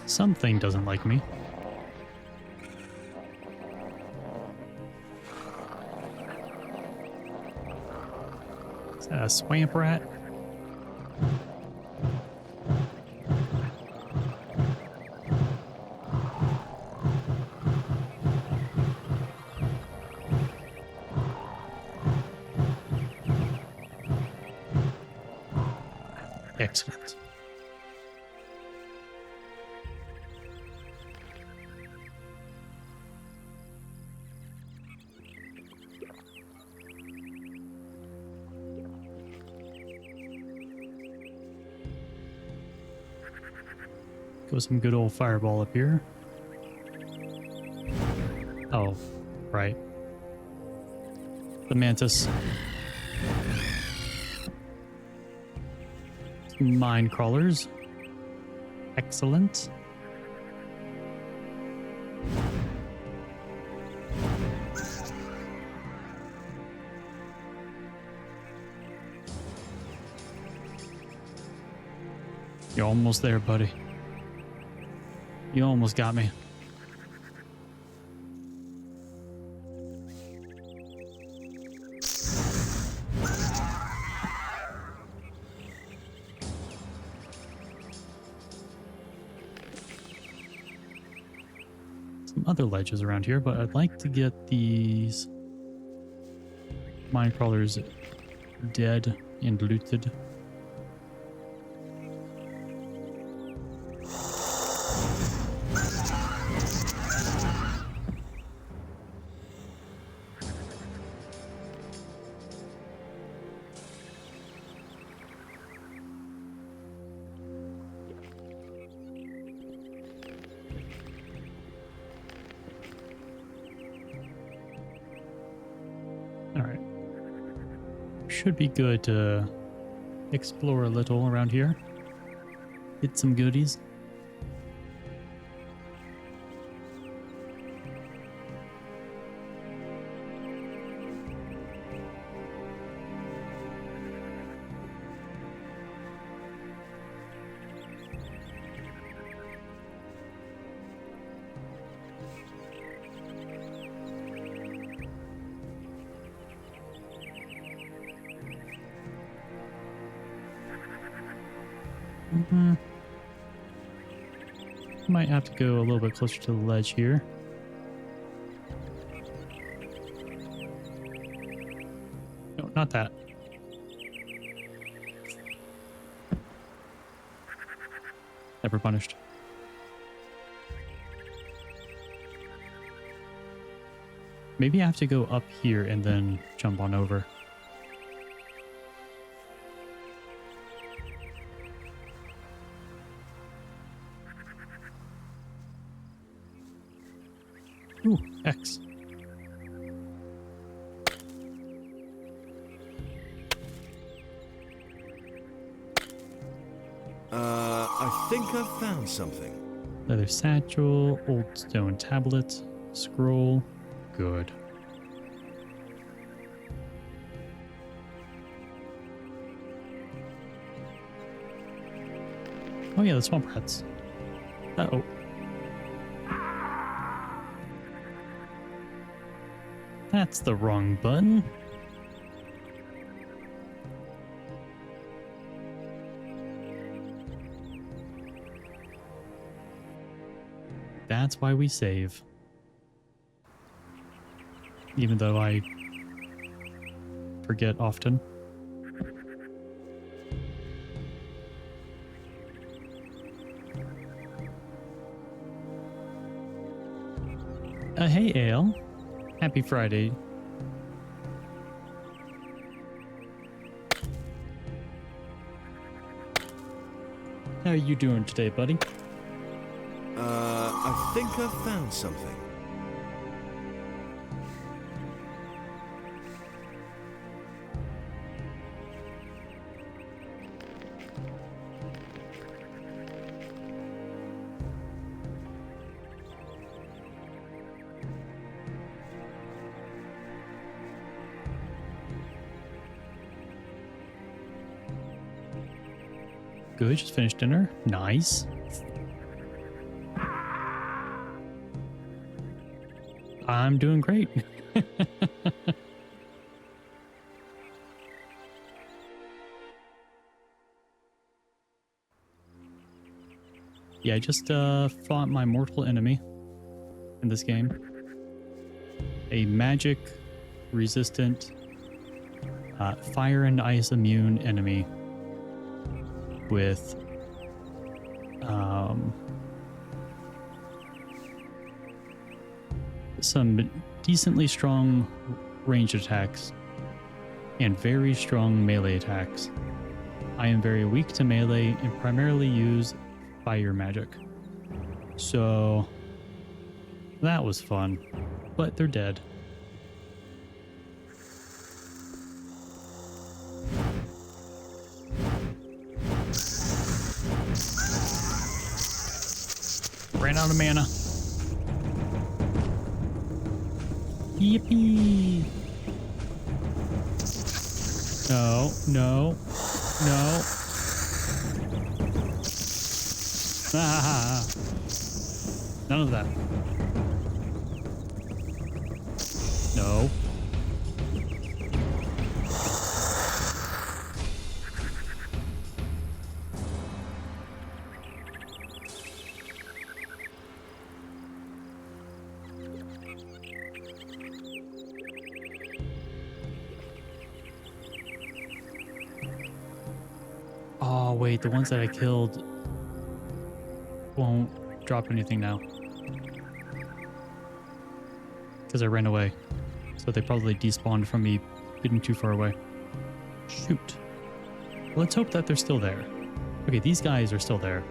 Something doesn't like me. Is that a swamp rat? Excellent. Go some good old fireball up here. Oh, right. The mantis. Mine crawlers. Excellent. You're almost there, buddy. You almost got me. Some other ledges around here, but I'd like to get these mine crawlers dead and looted. Should be good to explore a little around here. Get some goodies. Might have to go a little bit closer to the ledge here. No, not that. Never punished. Maybe I have to go up here and then jump on over. Ooh, X. I think I've found something. Leather satchel, old stone tablet, scroll. Good. Oh yeah, the swamp rats. Uh-oh. That's the wrong button. That's why we save. Even though I forget often. Hey, Ale. Happy Friday. How are you doing today, buddy? I think I've found something. Good, just finished dinner. Nice. I'm doing great. Yeah, I just fought my mortal enemy in this game. A magic resistant fire and ice immune enemy with some decently strong ranged attacks and very strong melee attacks. I am very weak to melee and primarily use fire magic. So that was fun, but they're dead. Ran out of mana. Yippee! No, no, no. Ah, none of that. No. Oh, wait, the ones that I killed won't drop anything now. Because I ran away. So they probably despawned from me getting too far away. Shoot. Let's hope that they're still there. Okay, these guys are still there.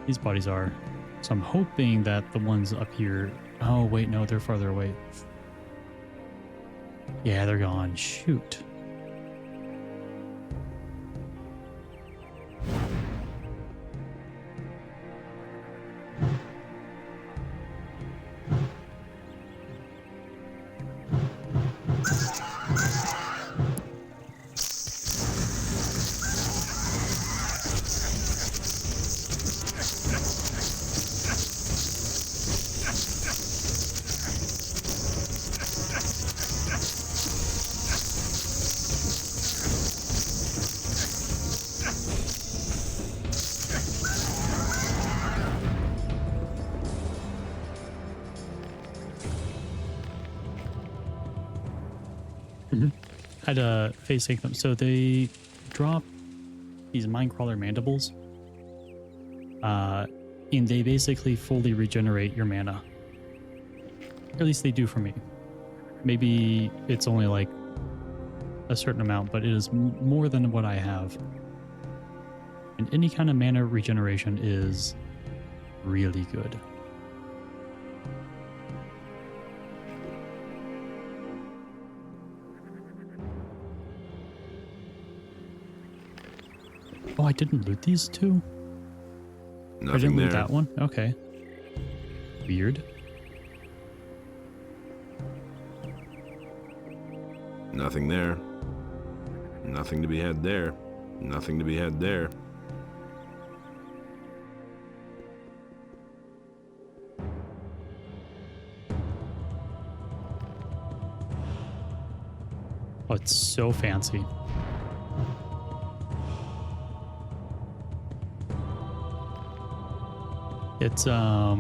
These bodies are. So I'm hoping that the ones up here... Oh, wait, no, they're farther away. Yeah, they're gone. Shoot. Had to face sync them. So they drop these Minecrawler mandibles. And they basically fully regenerate your mana. Or at least they do for me. Maybe it's only like a certain amount, but it is more than what I have. And any kind of mana regeneration is really good. Oh, I didn't loot these two? Nothing I didn't loot there. that one? Okay. Weird. Nothing there. Nothing to be had there. Nothing to be had there. Oh, it's so fancy. It's a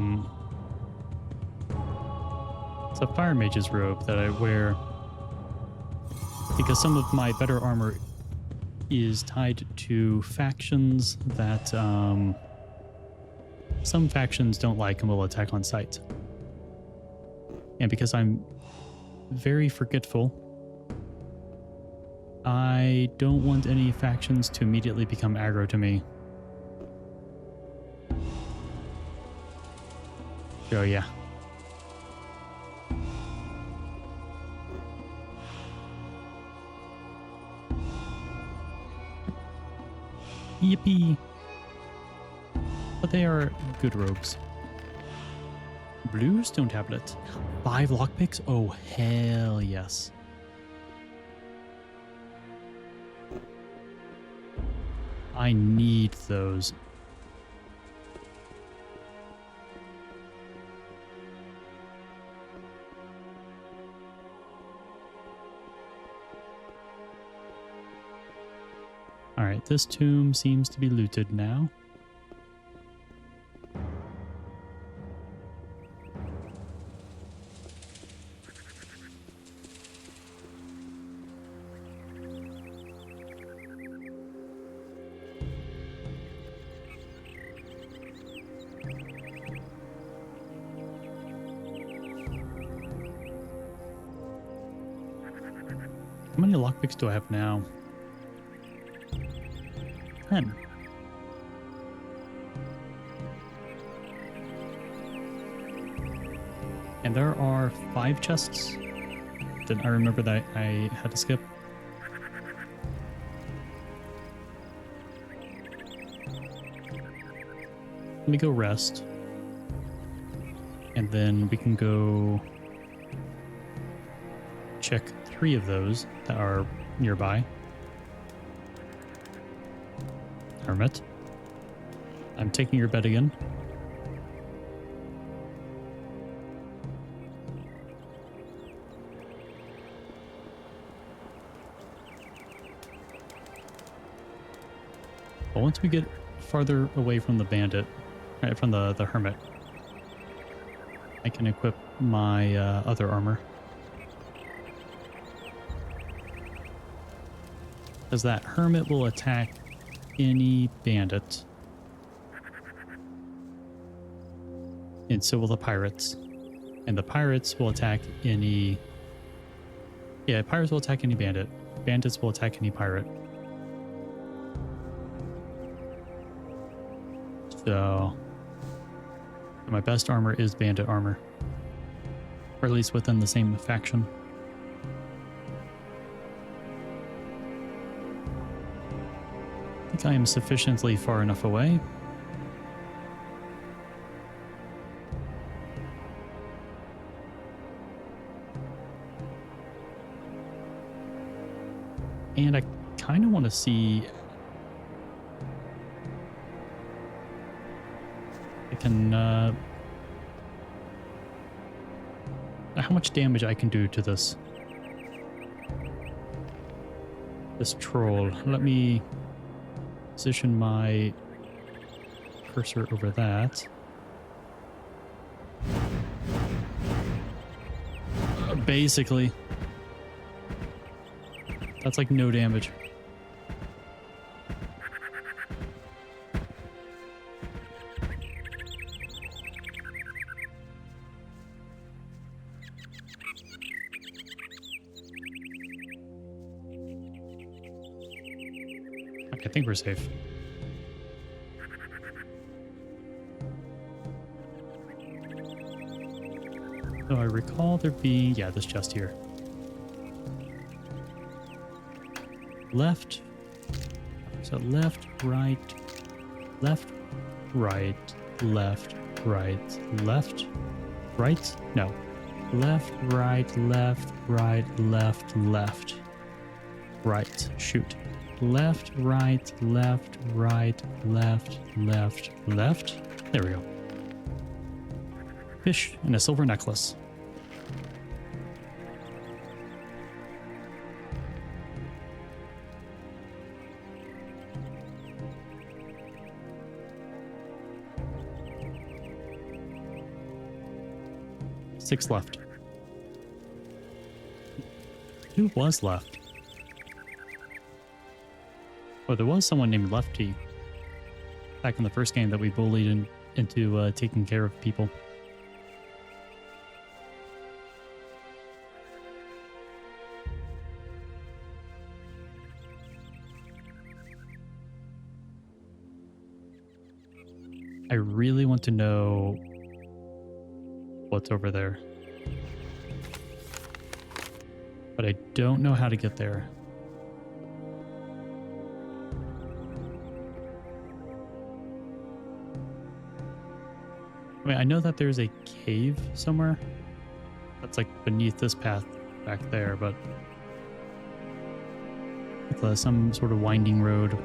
fire mage's robe that I wear because some of my better armor is tied to factions that some factions don't like and will attack on sight. And because I'm very forgetful, I don't want any factions to immediately become aggro to me. So yeah. Yippee. But they are good robes. Bluestone tablet. 5 lockpicks? Oh, hell yes. I need those. Alright, this tomb seems to be looted now. How many lockpicks do I have now? 10. And there are 5 chests that I remember that I had to skip. Let me go rest. And then we can go check 3 of those that are nearby. Hermit. I'm taking your bed again. But once we get farther away from the bandit, right, from the hermit, I can equip my other armor. Because that hermit will attack any bandit. And so will the pirates. And the pirates will attack any... Yeah, pirates will attack any bandit. Bandits will attack any pirate. So... my best armor is bandit armor. Or at least within the same faction. I think I am sufficiently far enough away. And I kind of want to see... I can... how much damage I can do to this troll. Let me position my cursor over that. Basically, that's like no damage. I think we're safe. So I recall there being, yeah, this chest here. Left. So left, right, left, right, left, right, left, right? No. Left, right, left, right, left, left. Right. Shoot. Left, right, left, right, left, left, left. There we go. Fish and a silver necklace. Six left. Who was left? Oh, there was someone named Lefty back in the first game that we bullied into taking care of people. I really want to know what's over there, but I don't know how to get there. I mean, I know that there's a cave somewhere that's like beneath this path back there, but with some sort of winding road.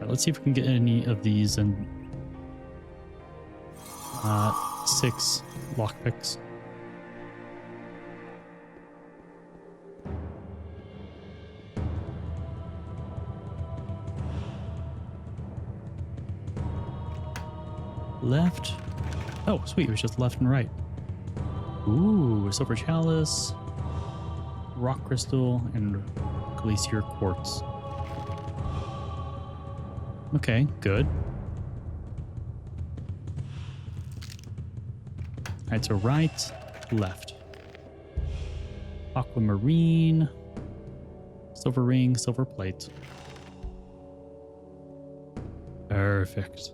Let's see if we can get any of these and 6 lockpicks. Left. Oh, sweet. It was just left and right. Ooh, silver chalice, rock crystal, and glacier quartz. Okay, good. Alright, so right, left. Aquamarine, Silver ring, silver plate. Perfect.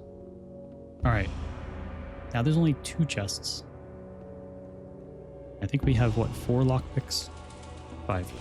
Alright. Now there's only 2 chests. I think we have, what, 4 lockpicks? 5.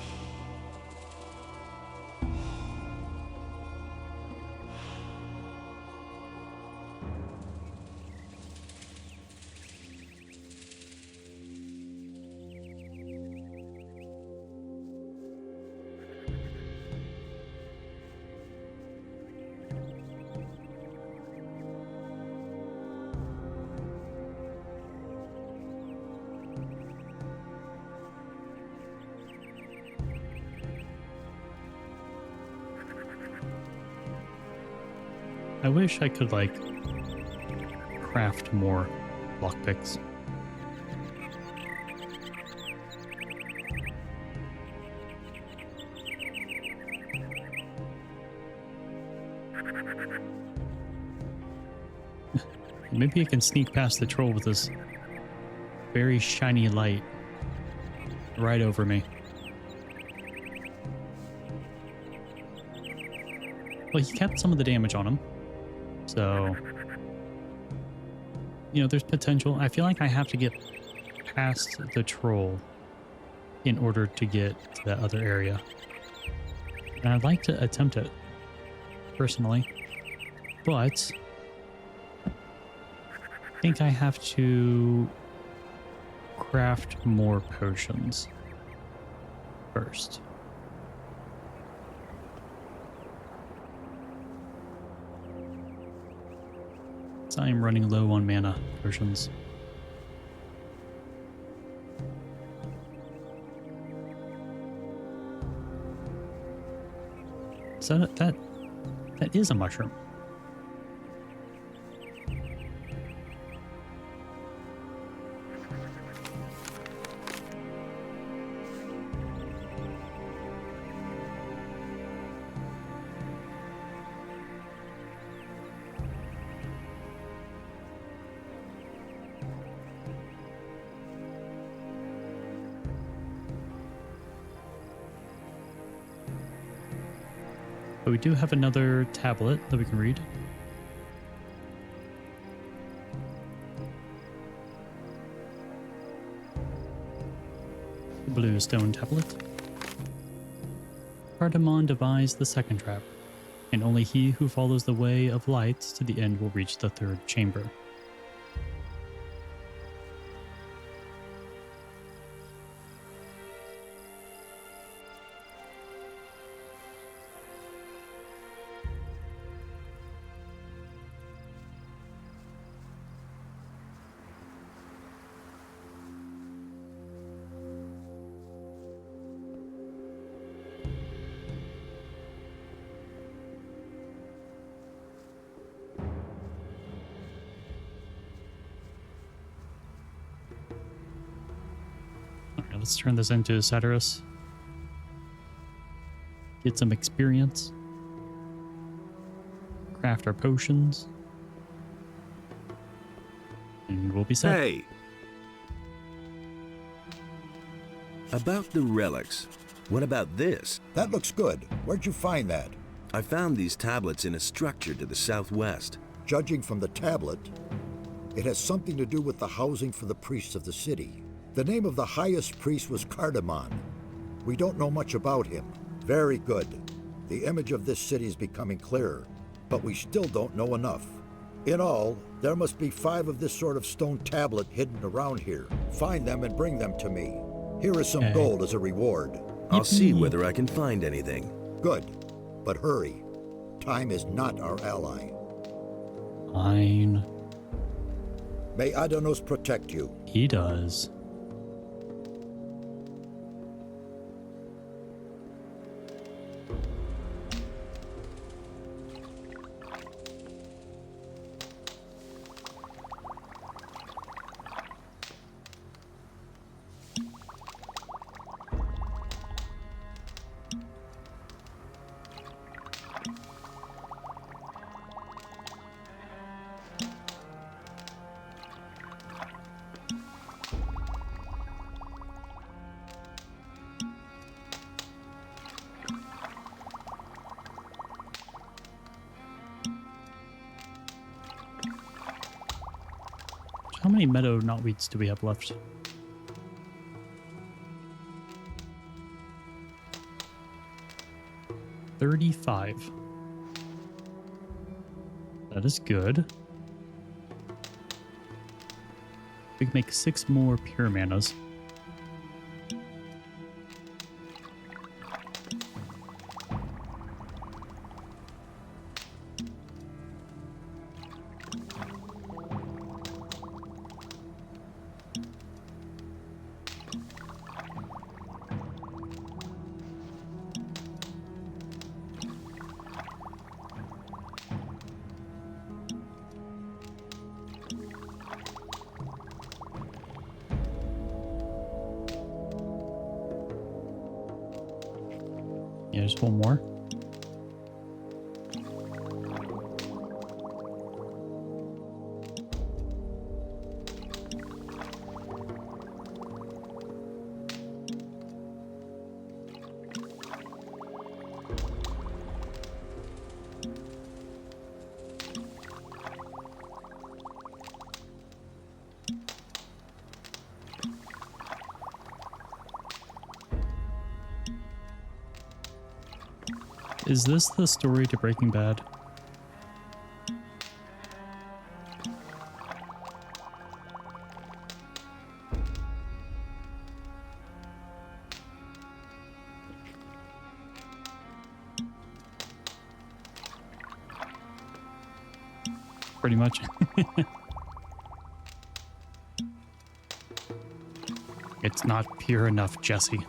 I wish I could, like, craft more lockpicks. Maybe I can sneak past the troll with this very shiny light right over me. Well, he kept some of the damage on him. So, you know, there's potential. I feel like I have to get past the troll in order to get to that other area. And I'd like to attempt it, personally. But I think I have to craft more potions first. I am running low on mana potions. So that is a mushroom. But we do have another tablet that we can read. The blue stone tablet. Cardamon devised the second trap, and only he who follows the way of light to the end will reach the third chamber. Alright, let's turn this into Satyrus. Get some experience. Craft our potions. And we'll be set. Hey! About the relics. What about this? That looks good. Where'd you find that? I found these tablets in a structure to the southwest. Judging from the tablet, it has something to do with the housing for the priests of the city. The name of the highest priest was Cardamon. We don't know much about him. Very good. The image of this city is becoming clearer, but we still don't know enough. In all, there must be 5 of this sort of stone tablet hidden around here. Find them and bring them to me. Here is some gold as a reward. I'll see whether I can find anything. Good, but hurry. Time is not our ally. Fine. May Adanos protect you. He does. How many meadow knotweeds do we have left? $35. That is good. We can make 6 more pure manas. Yeah, just one more. Is this the story to Breaking Bad? Pretty much. It's not pure enough, Jesse.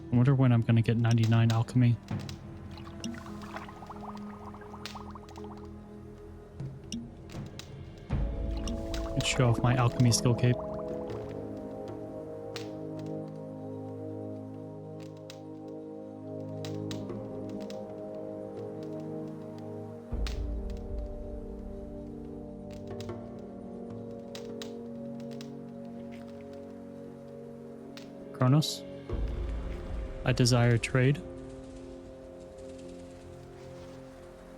I wonder when I'm going to get 99 alchemy. Let's show off my alchemy skill cape. Kronos? I desire trade.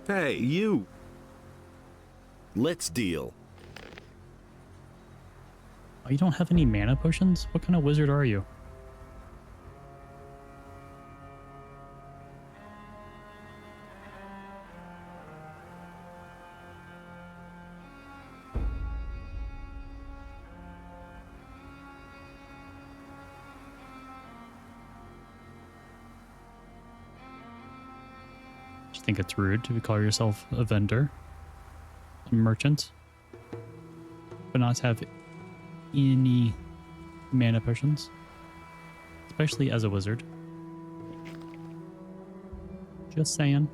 Hey, you! Let's deal. Oh, you don't have any mana potions? What kind of wizard are you? Do you think it's rude to call yourself a vendor, a merchant, but not have any mana potions, especially as a wizard? Just saying.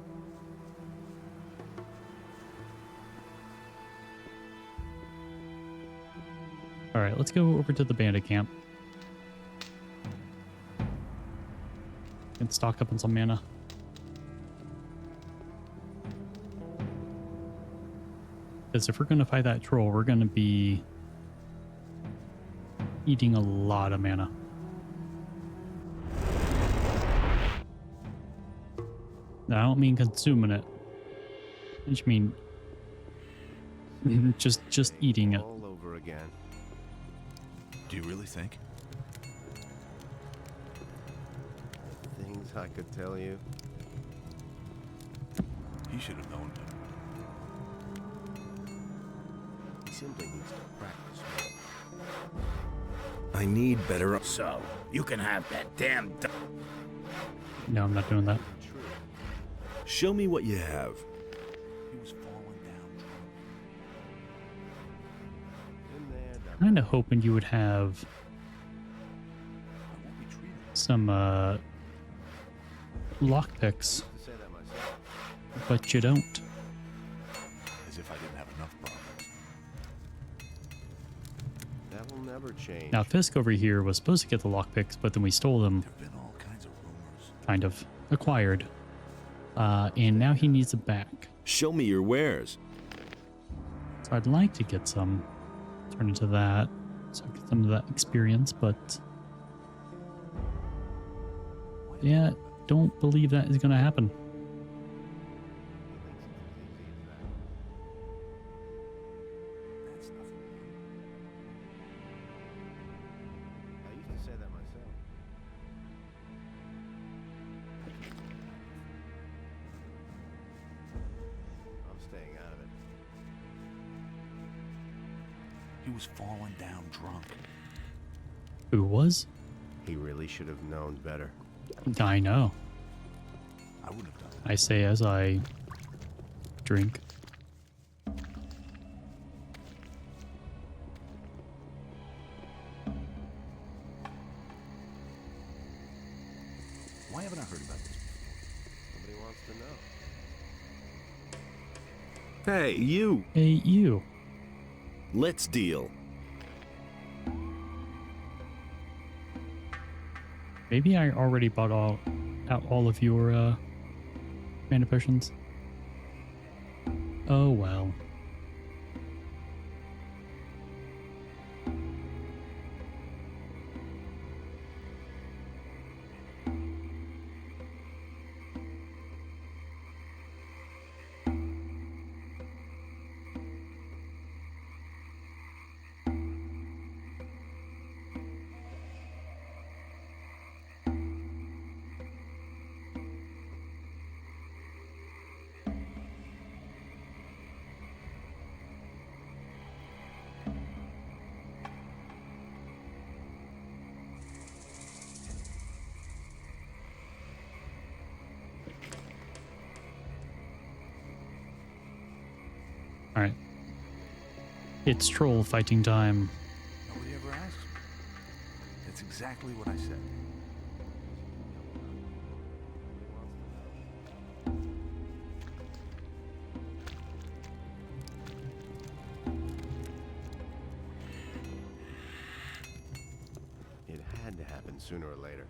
All right, let's go over to the bandit camp and stock up on some mana. Because if we're going to fight that troll, we're going to be eating a lot of mana. Now, I don't mean consuming it. I just mean just eating it. All over again. Do you really think? Things I could tell you. He should have known better. He simply needs to practice more. I need better. So, you can have that damn. No, I'm not doing that. Show me what you have. He was falling down. Kind of hoping you would have some lockpicks, but you don't. As if never change. Now, Fisk over here was supposed to get the lockpicks, but then we stole them. Kind of. Acquired. And now he needs them back. Show me your wares. So I'd like to get some. Turn into that. So I get some of that experience, but... yeah, don't believe that is going to happen. I used to say that myself. I'm staying out of it. He was falling down drunk. Who was? He really should have known better. I know. I wouldn't have done it. I say as I drink. Why haven't I heard about this before? Nobody wants to know. Hey, you. Hey, you. Let's deal. Maybe I already bought out all of your mana potions. Oh well. Alright. It's troll fighting time. Nobody ever asked me. That's exactly what I said. It had to happen sooner or later.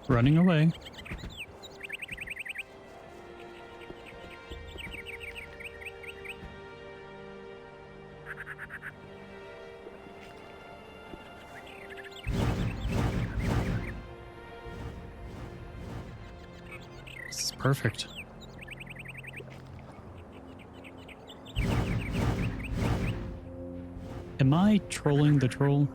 Running away. This is perfect. Am I trolling the troll?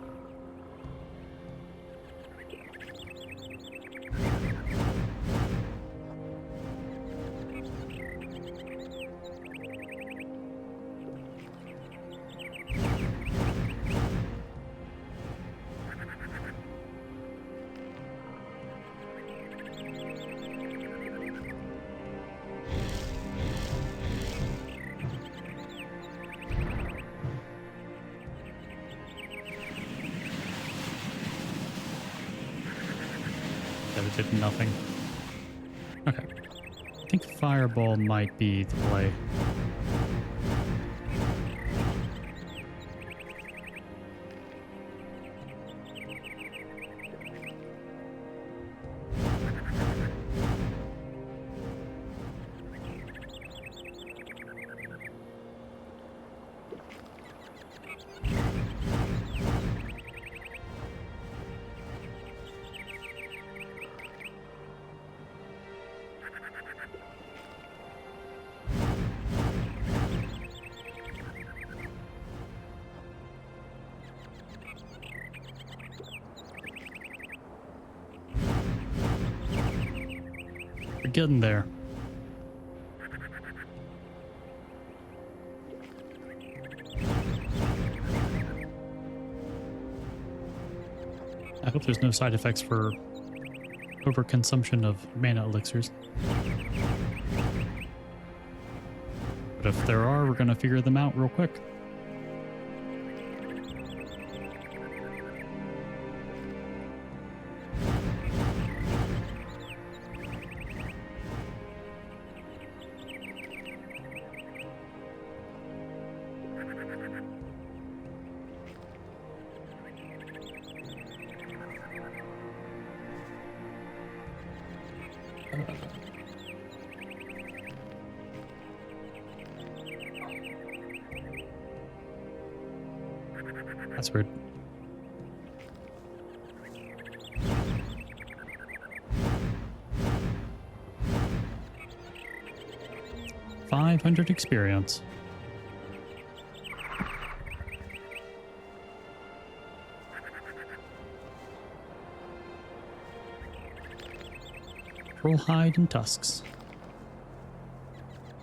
That it did nothing. Okay. I think Fireball might be the play. We're getting there. I hope there's no side effects for overconsumption of mana elixirs. But if there are, we're gonna figure them out real quick. That's weird. $500 experience. Troll hide and tusks.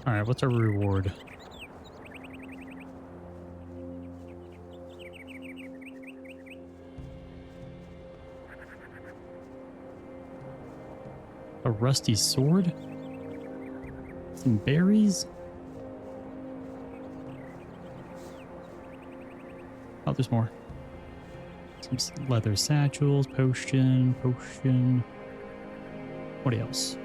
All right, what's our reward? A rusty sword? Some berries? Oh, there's more. Some leather satchels, potion. What else?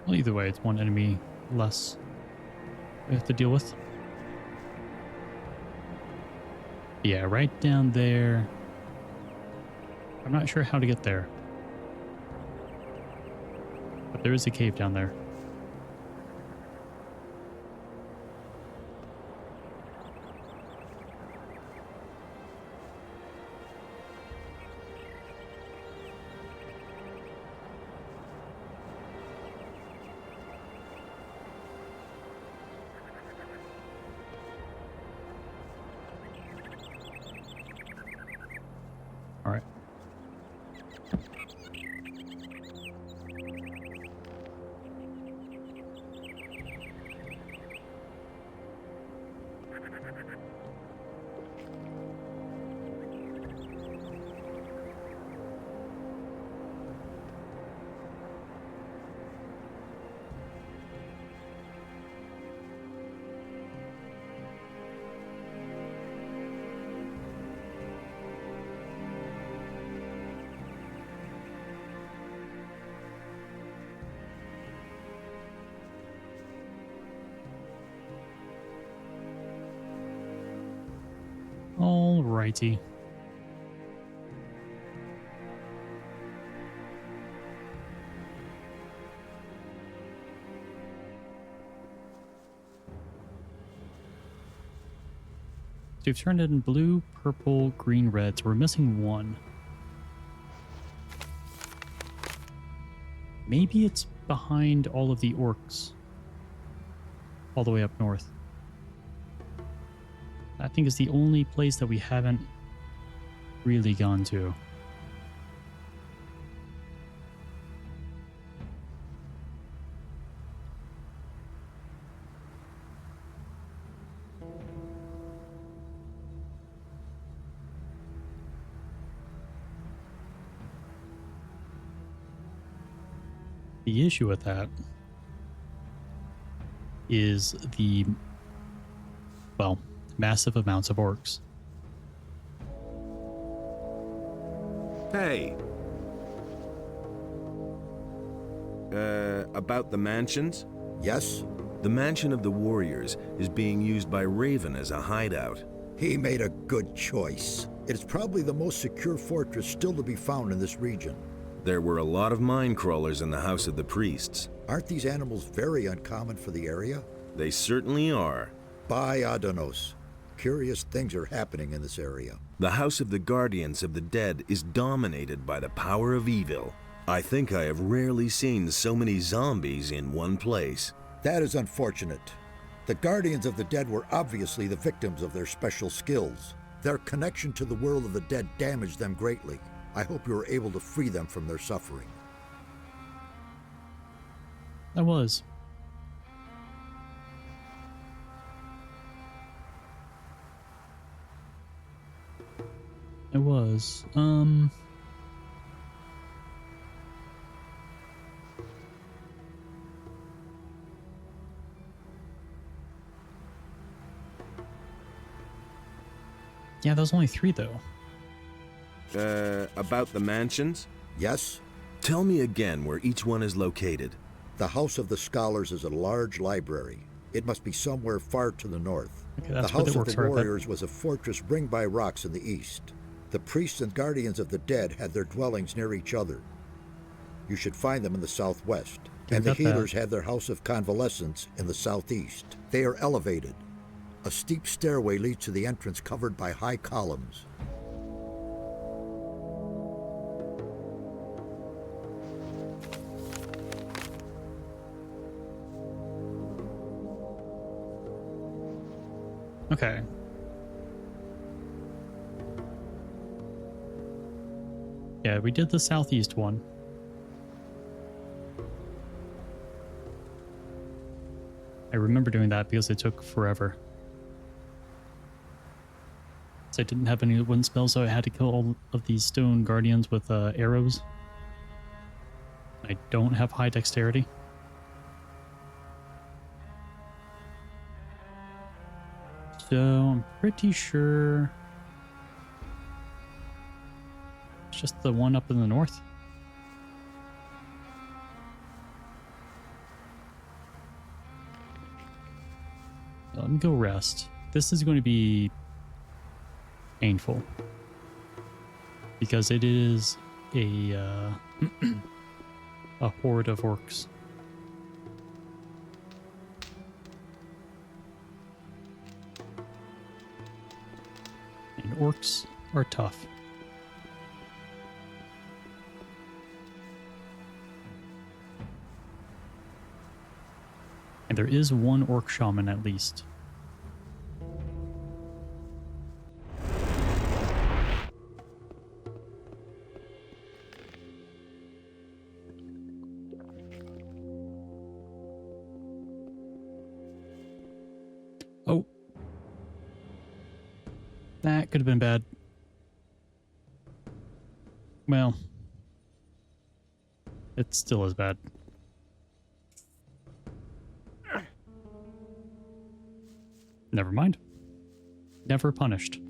Well, either way, it's one enemy less we have to deal with. Yeah, right down there. I'm not sure how to get there. But there is a cave down there. All right. Alrighty. So you've turned it in blue, purple, green, red, so we're missing one. Maybe it's behind all of the orcs. All the way up north. I think it's the only place that we haven't really gone to. The issue with that is the, well, massive amounts of orcs. Hey. About the mansions? Yes? The mansion of the warriors is being used by Raven as a hideout. He made a good choice. It is probably the most secure fortress still to be found in this region. There were a lot of mine crawlers in the House of the Priests. Aren't these animals very uncommon for the area? They certainly are. By Adanos. Curious things are happening in this area. The House of the Guardians of the Dead is dominated by the power of evil. I think I have rarely seen so many zombies in one place. That is unfortunate. The Guardians of the Dead were obviously the victims of their special skills. Their connection to the world of the dead damaged them greatly. I hope you were able to free them from their suffering. I was. Yeah, there's only 3 though. About the mansions? Yes? Tell me again where each one is located. The House of the Scholars is a large library. It must be somewhere far to the north. Okay, The that's where House the of orcs the are, but- Warriors was a fortress ringed by rocks in the east. The priests and guardians of the dead had their dwellings near each other. You should find them in the southwest. Yeah, And the got that. healers had their House of Convalescence in the southeast. They are elevated. A steep stairway leads to the entrance covered by high columns. Okay. Yeah, we did the southeast one. I remember doing that because it took forever. So I didn't have any wind spells, so I had to kill all of these stone guardians with arrows. I don't have high dexterity. So I'm pretty sure it's just the one up in the north. Let me go rest. This is going to be painful because it is a a horde of orcs. And orcs are tough. And there is one orc shaman at least. Oh. That could have been bad. Well, it still is bad. Never mind. Never punished.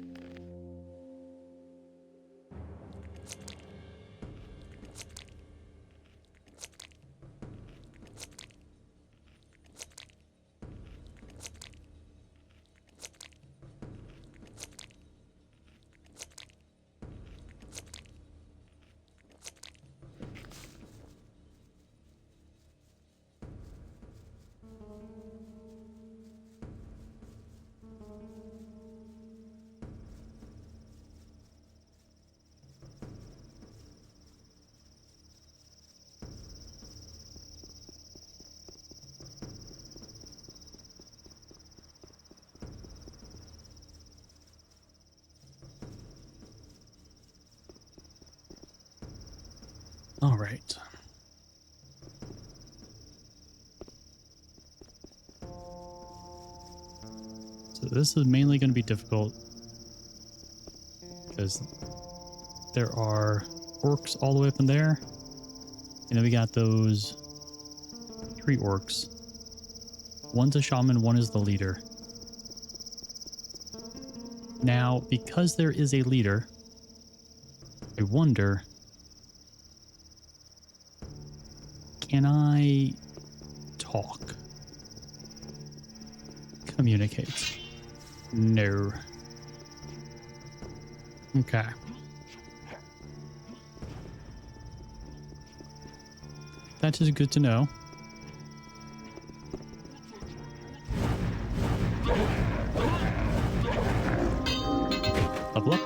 All right. So this is mainly going to be difficult because there are orcs all the way up in there. And then we got those 3 orcs. One's a shaman, one is the leader. Now, because there is a leader, I wonder, can I talk? Communicate? No. Okay. That is good to know. Level up.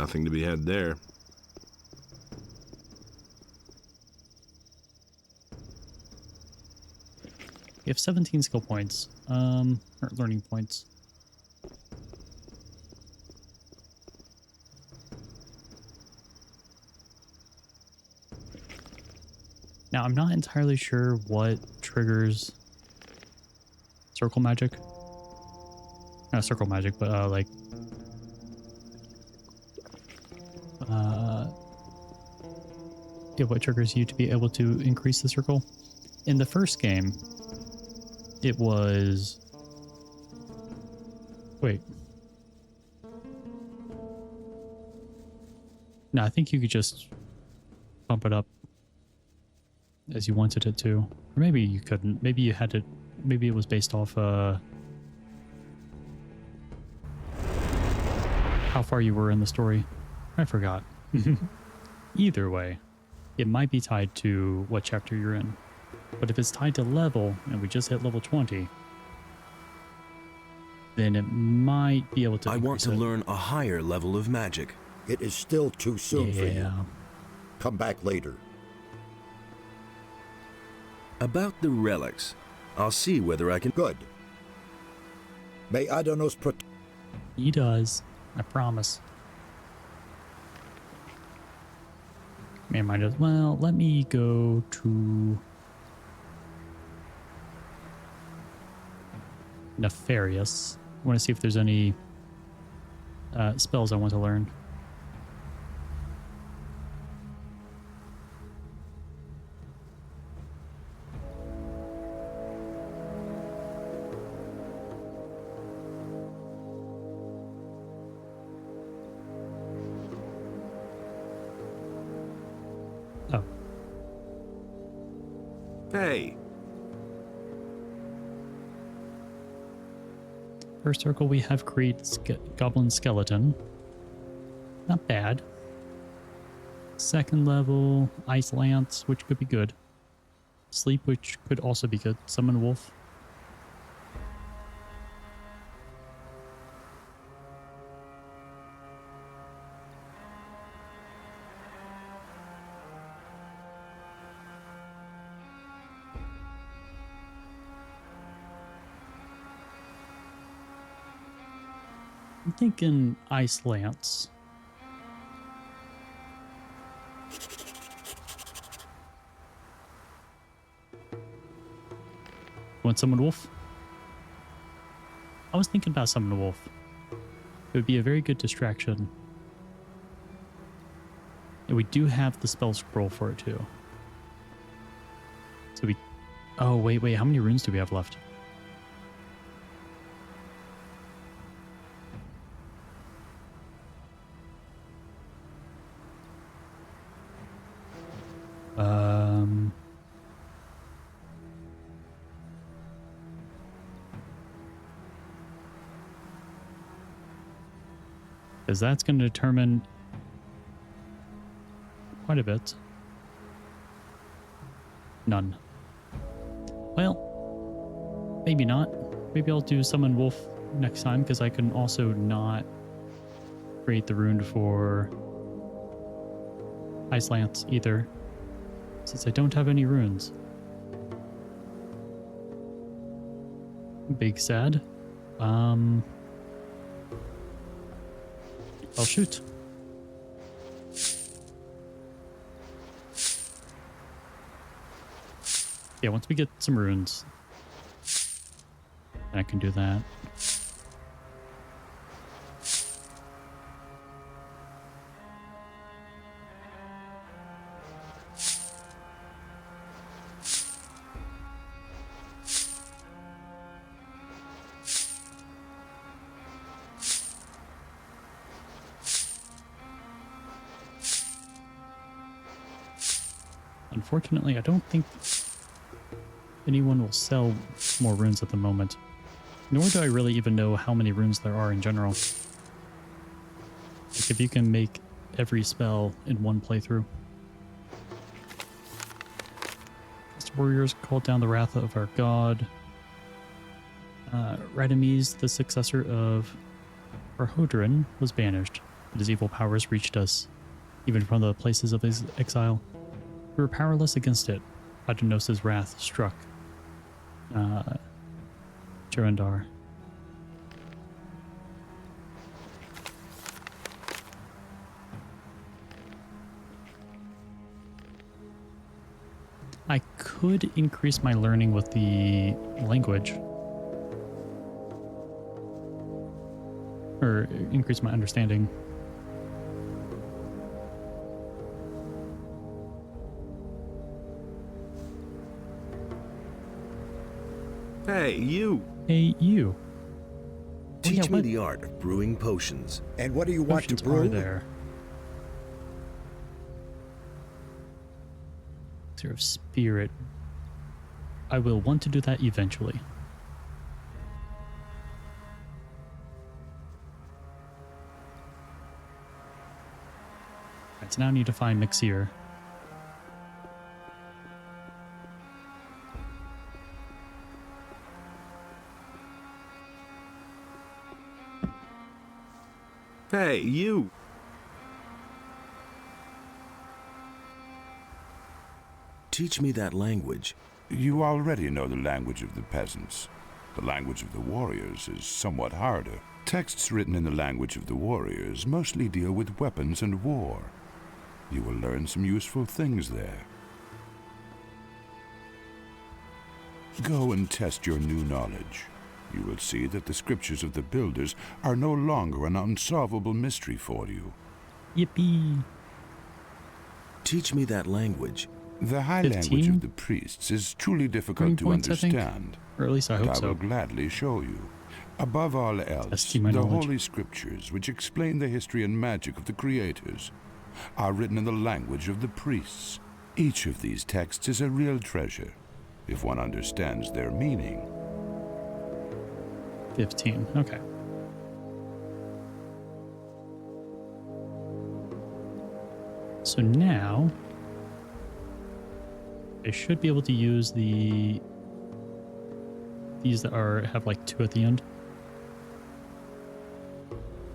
Nothing to be had there. You have 17 skill points, or learning points. Now, I'm not entirely sure what triggers circle magic. Not circle magic, but yeah, what triggers you to be able to increase the circle. In the first game, it was... Wait. No, I think you could just bump it up as you wanted it to. Or maybe you couldn't. Maybe you had to... Maybe it was based off how far you were in the story. I forgot. Either way, it might be tied to what chapter you're in. But if it's tied to level, and we just hit level 20, then it might be able to... I want to learn a higher level of magic. It is still too soon for you. Come back later. About the relics, I'll see whether I can... Good. May Adonos protect... He does. I promise. Man, might as well. Let me go to... Nefarious. I want to see if there's any spells I want to learn. Oh. Hey. First circle, we have create goblin skeleton. Not bad. Second level, ice lance, which could be good. Sleep, which could also be good. Summon wolf. I'm thinking ice lance. Want summon wolf? I was thinking about summon wolf. It would be a very good distraction. And we do have the spell scroll for it too. So we... Oh, wait. How many runes do we have left? Because that's going to determine quite a bit. None. Well, maybe not. Maybe I'll do summon wolf next time, because I can also not create the rune for ice lance either, since I don't have any runes. Big sad. I'll shoot. Yeah, once we get some runes, I can do that. Unfortunately, I don't think anyone will sell more runes at the moment. Nor do I really even know how many runes there are in general. Like if you can make every spell in one playthrough. First warriors called down the wrath of our god. Radames, the successor of Arhodrin, was banished. But his evil powers reached us, even from the places of his exile. We were powerless against it. Adonos' wrath struck Durandar. I could increase my learning with the language. Or increase my understanding. Hey, you! Hey, you! Teach me the art of brewing potions. And what do you want to Potions brew? are there. Sort of spirit. I will want to do that eventually. Right, so now I need to find Mixir. Hey, you! Teach me that language. You already know the language of the peasants. The language of the warriors is somewhat harder. Texts written in the language of the warriors mostly deal with weapons and war. You will learn some useful things there. Go and test your new knowledge. You will see that the scriptures of the builders are no longer an unsolvable mystery for you. Yippee! Teach me that language. The high 15? language of the priests is truly difficult to points, I think. understand. Or at least I hope but I so. will gladly show you. Above all else, Testing my the knowledge. Holy Scriptures, which explain the history and magic of the creators, are written in the language of the priests. Each of these texts is a real treasure, if one understands their meaning. 15. Okay. So now I should be able to use these that have like 2 at the end.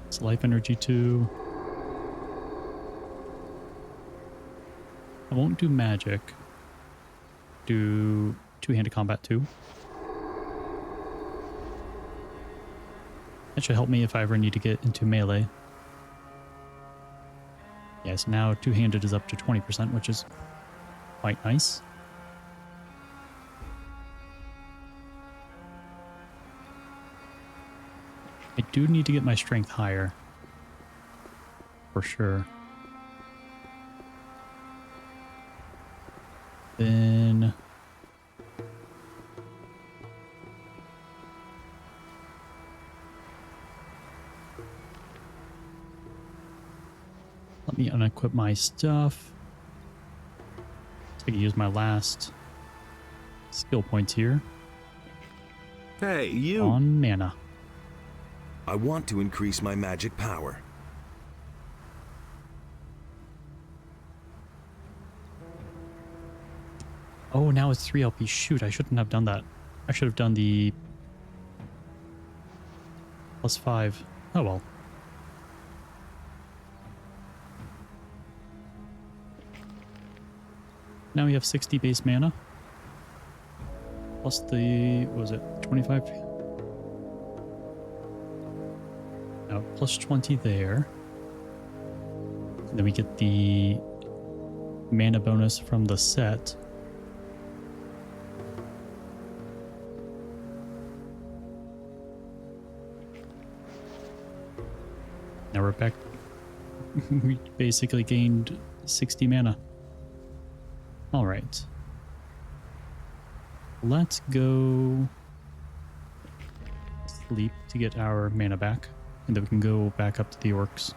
It's life energy 2. I won't do magic. Do two-handed combat 2. That should help me if I ever need to get into melee. Yeah, so now two-handed is up to 20%, which is quite nice. I do need to get my strength higher. For sure. Then... let me unequip my stuff. So I can use my last skill points here. Hey, you! On mana. I want to increase my magic power. Oh, now it's 3 LP. Shoot, I shouldn't have done that. I should have done the +5. Oh well. Now we have 60 base mana. Plus the, what was it, 25? No, plus 20 there. And then we get the mana bonus from the set. Now we're back. We basically gained 60 mana. All right. Let's go sleep to get our mana back, and then we can go back up to the orcs.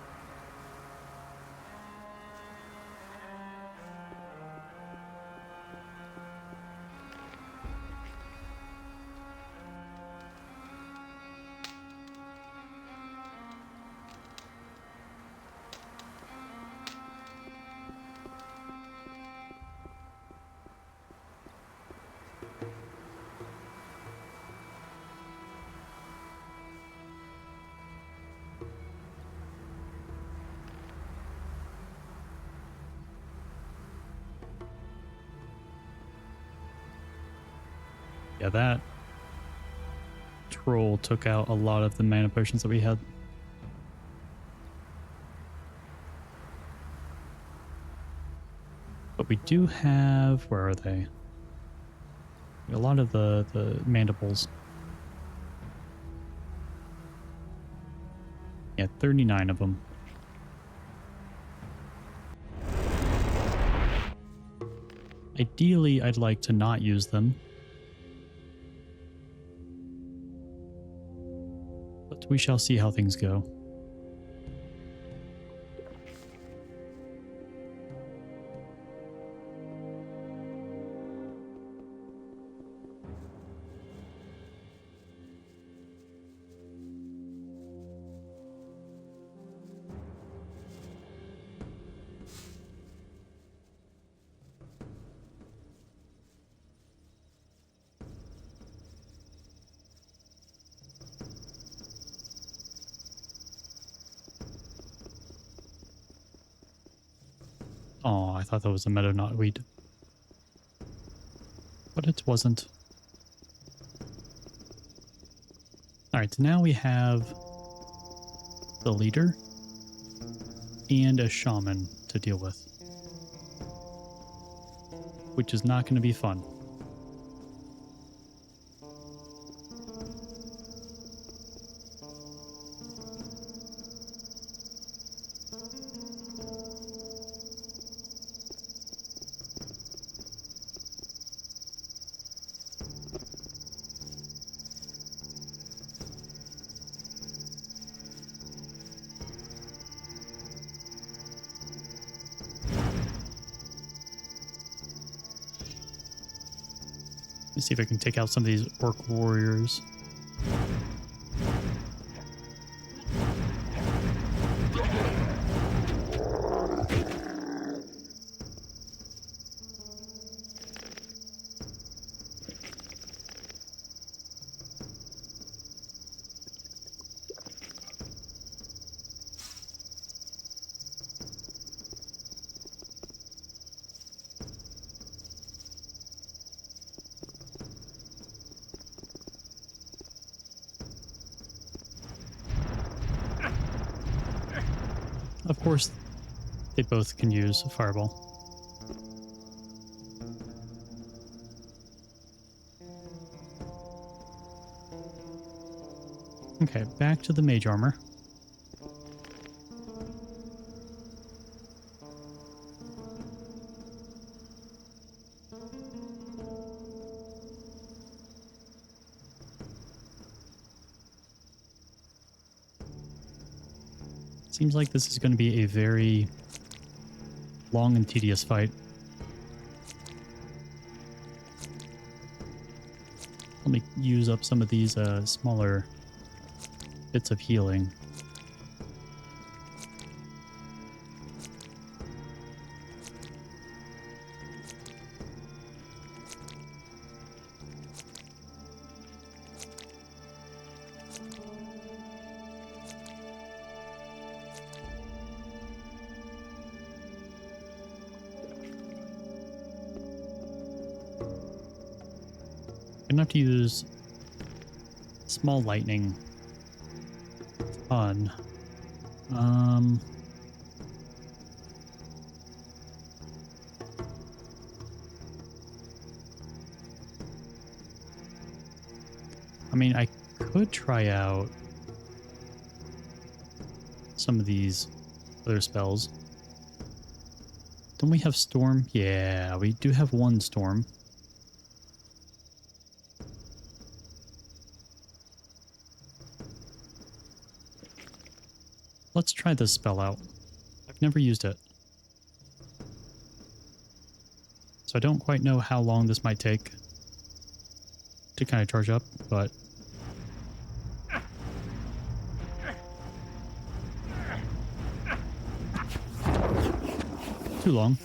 Yeah, that troll took out a lot of the mana potions that we had. But we do have, where are they? A lot of the mandibles. Yeah, 39 of them. Ideally, I'd like to not use them. But we shall see how things go. Oh, I thought that was a meadow knotweed. But it wasn't. Alright, so now we have the leader and a shaman to deal with. Which is not going to be fun. Let's see if I can take out some of these orc warriors. Of course, they both can use a fireball. Okay, back to the mage armor. Seems like this is going to be a very long and tedious fight. Let me use up some of these smaller bits of healing. I'm gonna have to use small lightning on. I mean, I could try out some of these other spells. Don't we have storm? Yeah, we do have one storm. Let's try this spell out. I've never used it. So I don't quite know how long this might take to kind of charge up, but too long.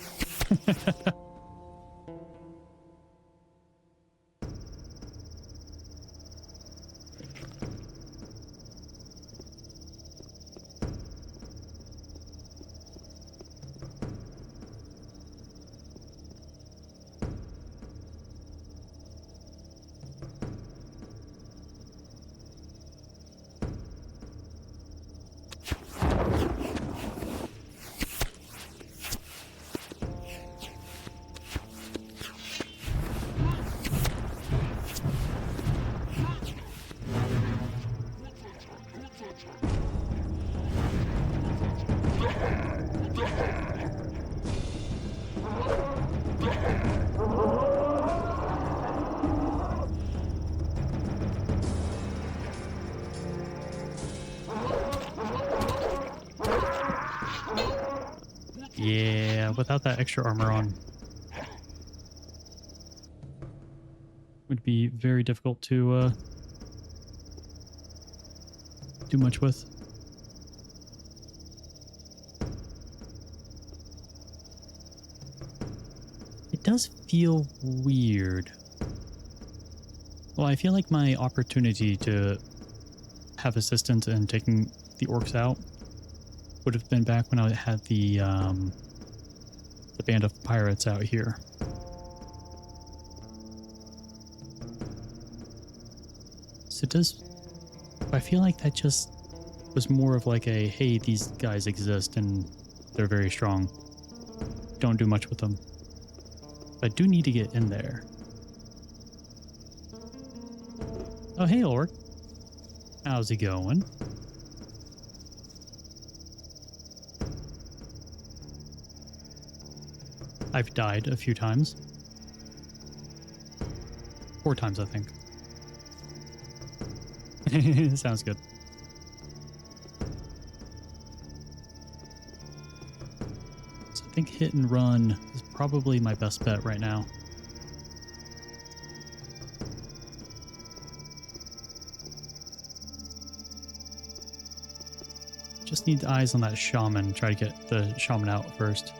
Yeah, without that extra armor on, would be very difficult to do much with. It does feel weird. Well, I feel like my opportunity to have assistance in taking the orcs out would have been back when I had the band of pirates out here. So it does, I feel like that just was more of like a, hey, these guys exist and they're very strong. Don't do much with them. But I do need to get in there. Oh, hey, orc. How's it going? I've died a few times. 4 times, I think. Sounds good. So I think hit and run is probably my best bet right now. Just need eyes on that shaman. Try to get the shaman out first.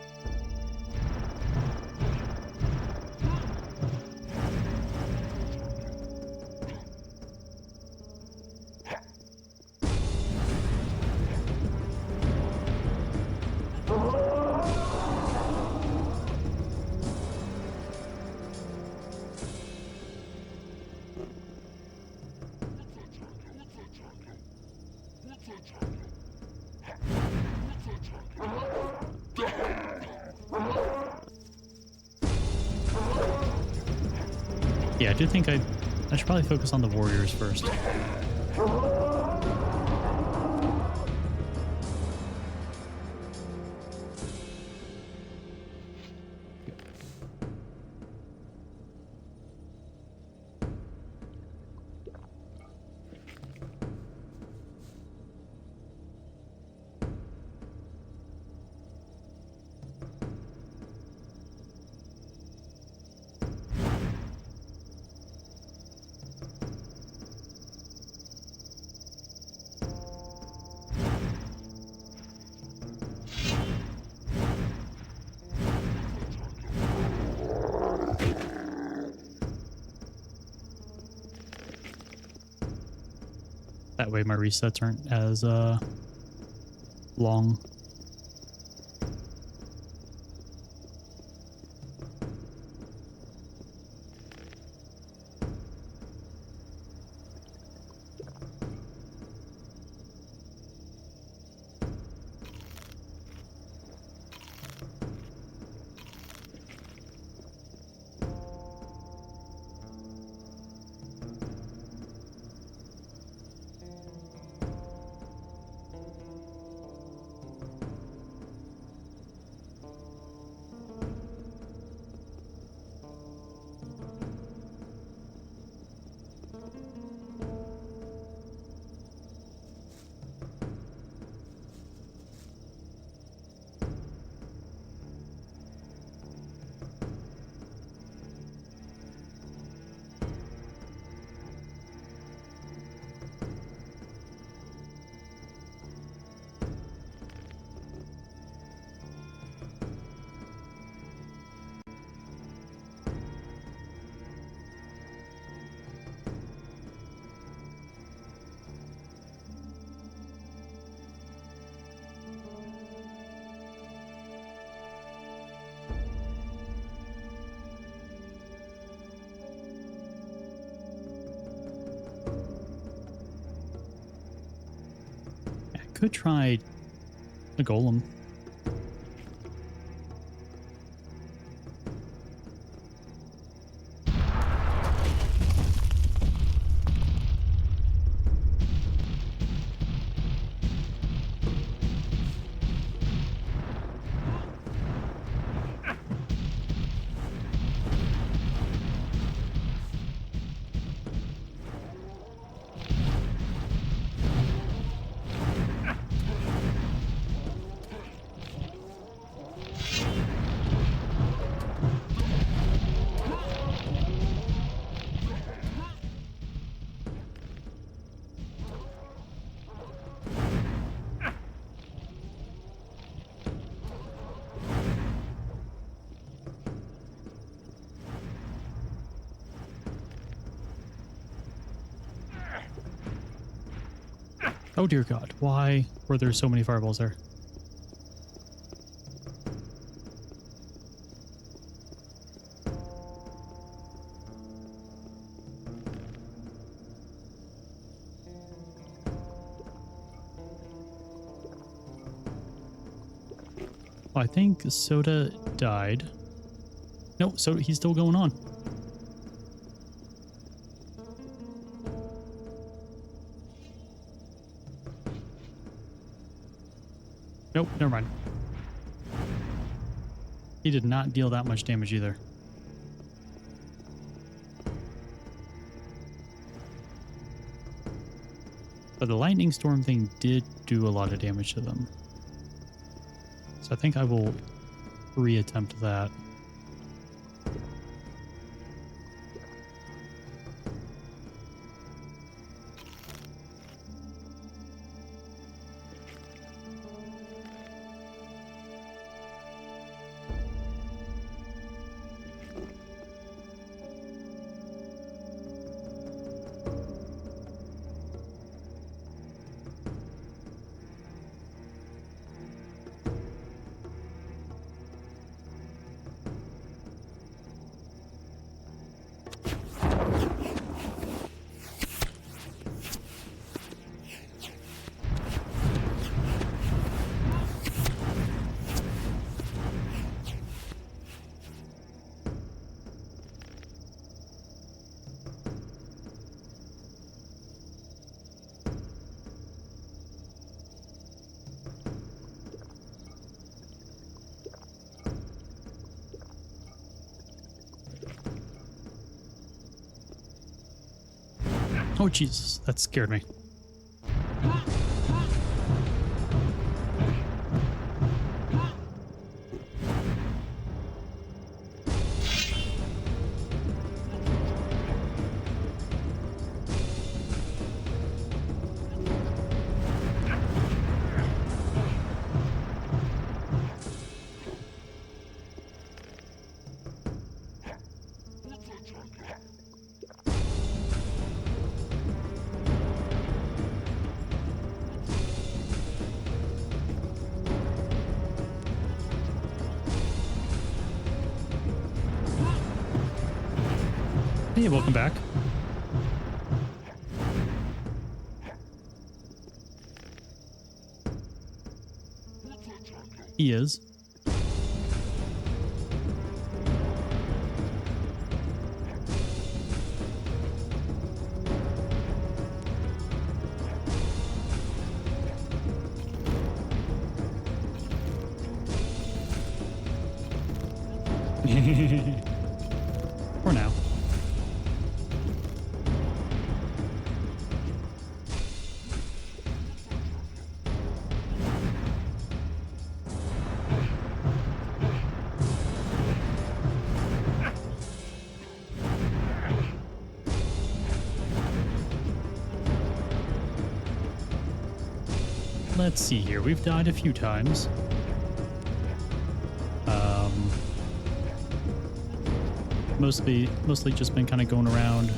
Yeah, I do think I should probably focus on the warriors first. That way my resets aren't as long. Could try a golem. Oh dear God, why were there so many fireballs there? I think Soda died. No, so he's still going on. Nope, never mind. He did not deal that much damage either. But the lightning storm thing did do a lot of damage to them. So I think I will reattempt that. Oh, Jesus, that scared me. Hey, welcome back. He is. For now. Let's see here. We've died a few times. Mostly just been kind of going around,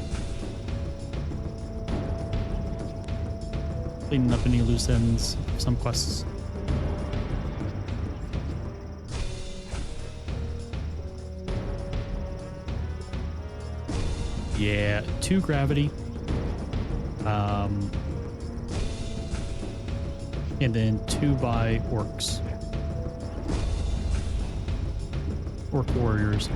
cleaning up any loose ends of some quests. Yeah, 2 gravity. And then 2 by orcs. Orc warriors.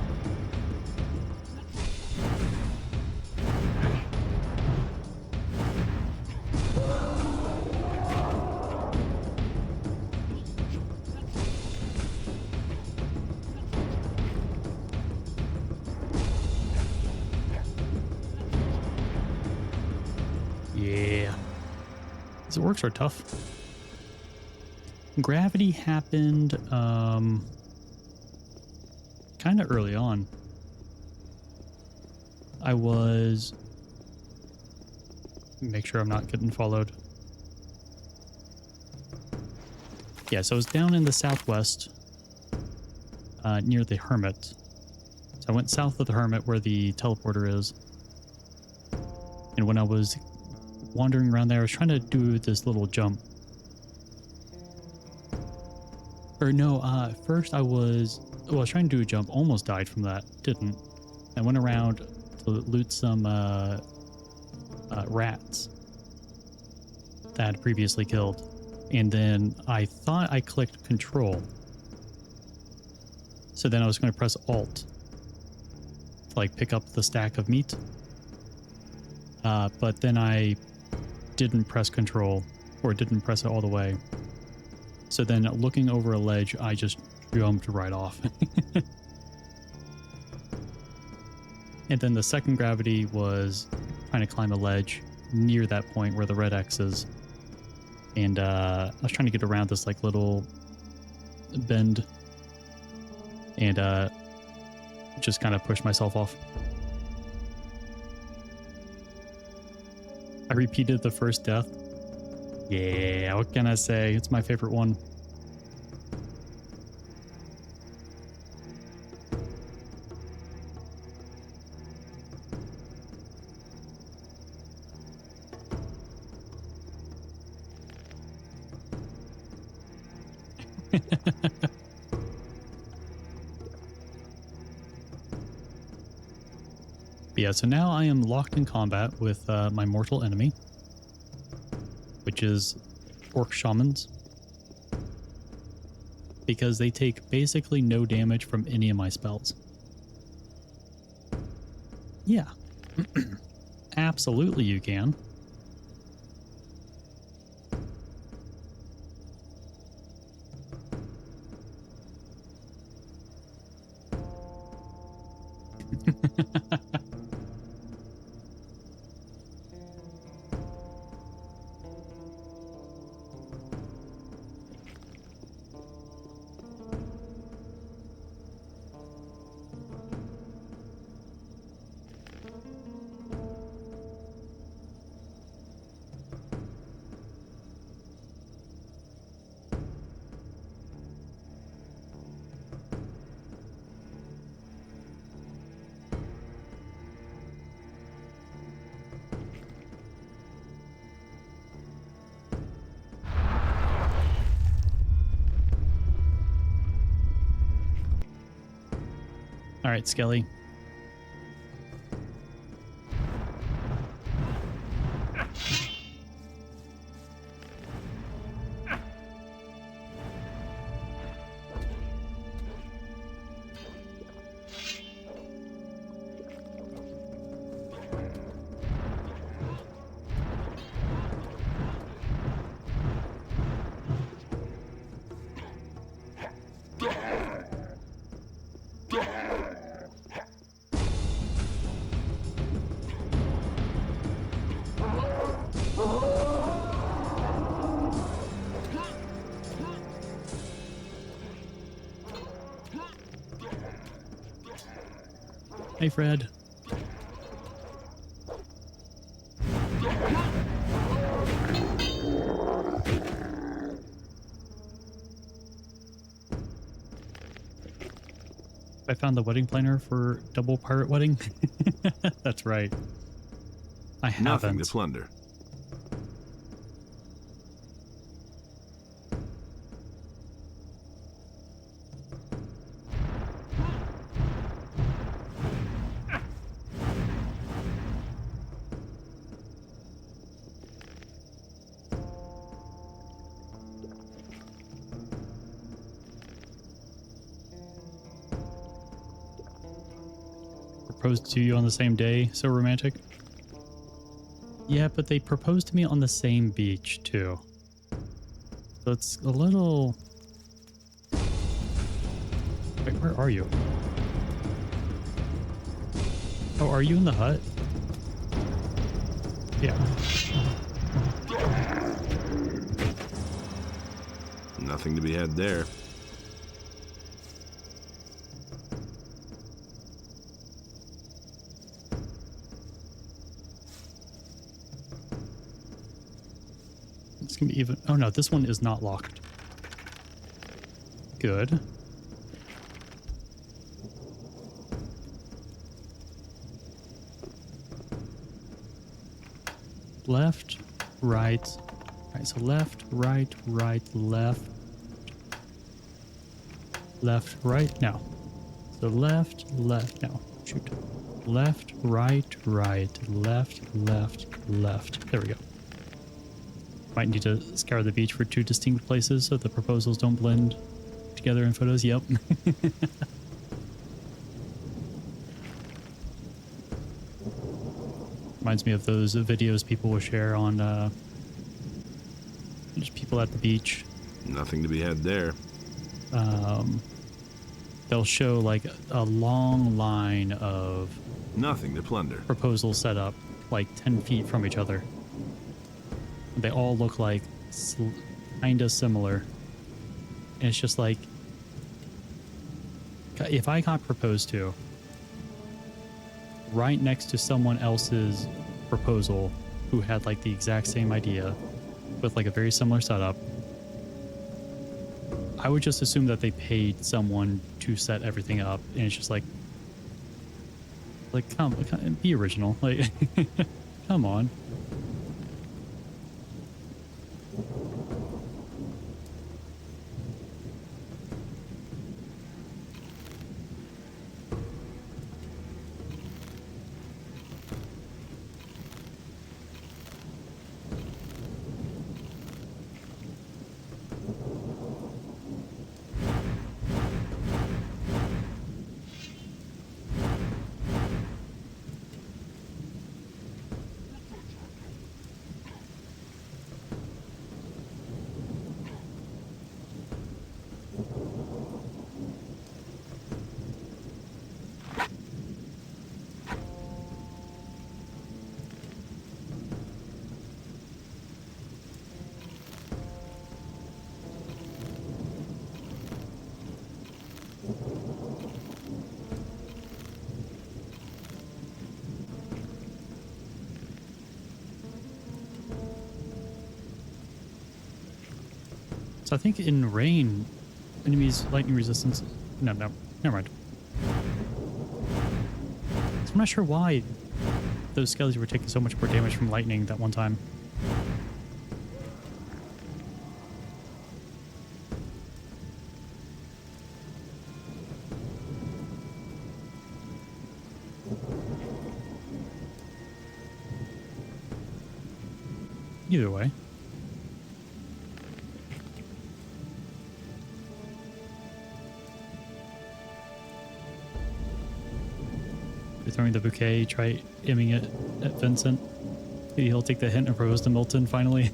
Yeah. These orcs are tough. Gravity happened kind of early on. I was... Make sure I'm not getting followed. Yeah, so I was down in the southwest near the Hermit. So I went south of the Hermit where the teleporter is. And when I was wandering around there. I was trying to do this little jump. Or no, first I was trying to do a jump, almost died from that, didn't. I went around to loot some rats that I had previously killed. And then I thought I clicked control. So then I was going to press alt to like pick up the stack of meat. But then I didn't press control, or didn't press it all the way. So then looking over a ledge, I just jumped right off. And then the second gravity was trying to climb a ledge near that point where the red X is. And I was trying to get around this like little bend. And just kind of pushed myself off. I repeated the first death. Yeah, what can I say? It's my favorite one. Yeah, so now I am locked in combat with my mortal enemy, which is orc shamans, because they take basically no damage from any of my spells. Yeah, absolutely you can. All right, Skelly. Hey, Fred. I found the wedding planner for double pirate wedding. That's right. I haven't. Nothing to plunder. Proposed to you on the same day, so romantic. Yeah, but they proposed to me on the same beach too. So it's a little... Wait, where are you? Oh, are you in the hut? Yeah. Nothing to be had there. It's gonna be even... Oh no, this one is not locked. Good. left, right. Right, so left, right, right, left. Left, right, no. So left, left, no. Shoot. Left, right, right, left, left, left. There we go. Might need to scour the beach for 2 distinct places so the proposals don't blend together in photos. Yep. Reminds me of those videos people will share on just people at the beach. Nothing to be had there. They'll show like a long line of Nothing to plunder. proposals set up like 10 feet from each other. They all look like kind of similar. And it's just like, if I got proposed to right next to someone else's proposal who had like the exact same idea with like a very similar setup, I would just assume that they paid someone to set everything up, and it's just like come be original, like come on. So I think in rain, enemies lightning resistance. No, never mind. So I'm not sure why those skellies were taking so much more damage from lightning that one time. Either way. You're throwing the bouquet, try aiming it at Vincent. Maybe he'll take the hint and propose to Milton finally.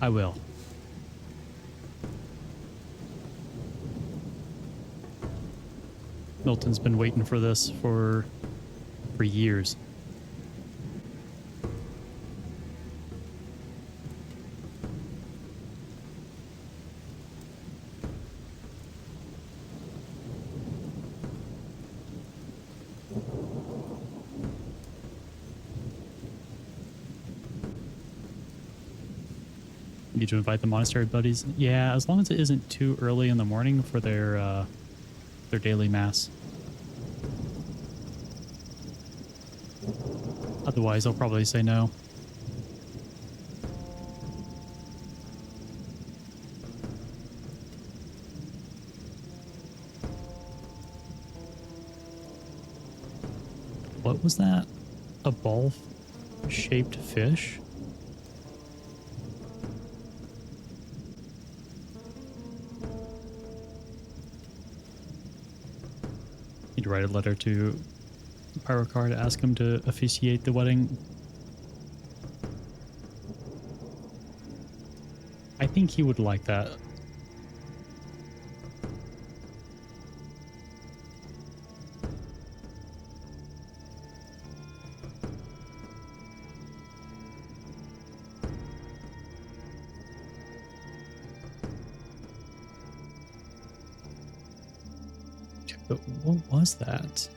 I will. Milton's been waiting for this for years. Need to invite the monastery buddies. Yeah, as long as it isn't too early in the morning for their daily mass. Otherwise, I'll probably say no. What was that? A ball-shaped fish? Need to write a letter to Pyrocar to ask him to officiate the wedding. I think he would like that. But what was that?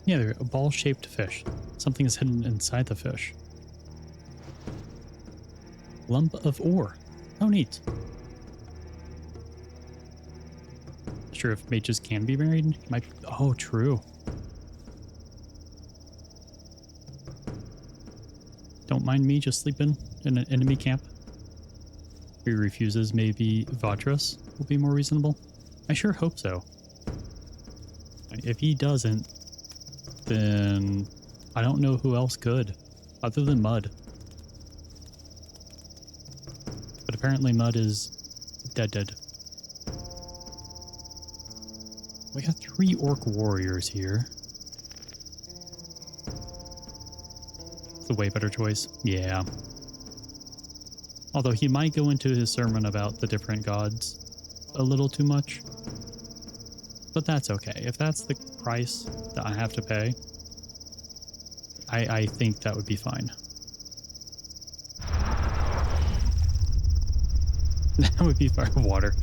Yeah, they're a ball-shaped fish. Something is hidden inside the fish. Lump of ore. Oh, neat. Not sure if mages can be married. He might. Oh, true. Don't mind me just sleeping in an enemy camp. If he refuses, maybe Vadras will be more reasonable. I sure hope so. If he doesn't, then I don't know who else could, other than Mud. But apparently Mud is dead. We have 3 orc warriors here. It's a way better choice. Yeah. Although he might go into his sermon about the different gods a little too much. But that's okay. If that's the price that I have to pay, I think that would be fine. That would be fire water.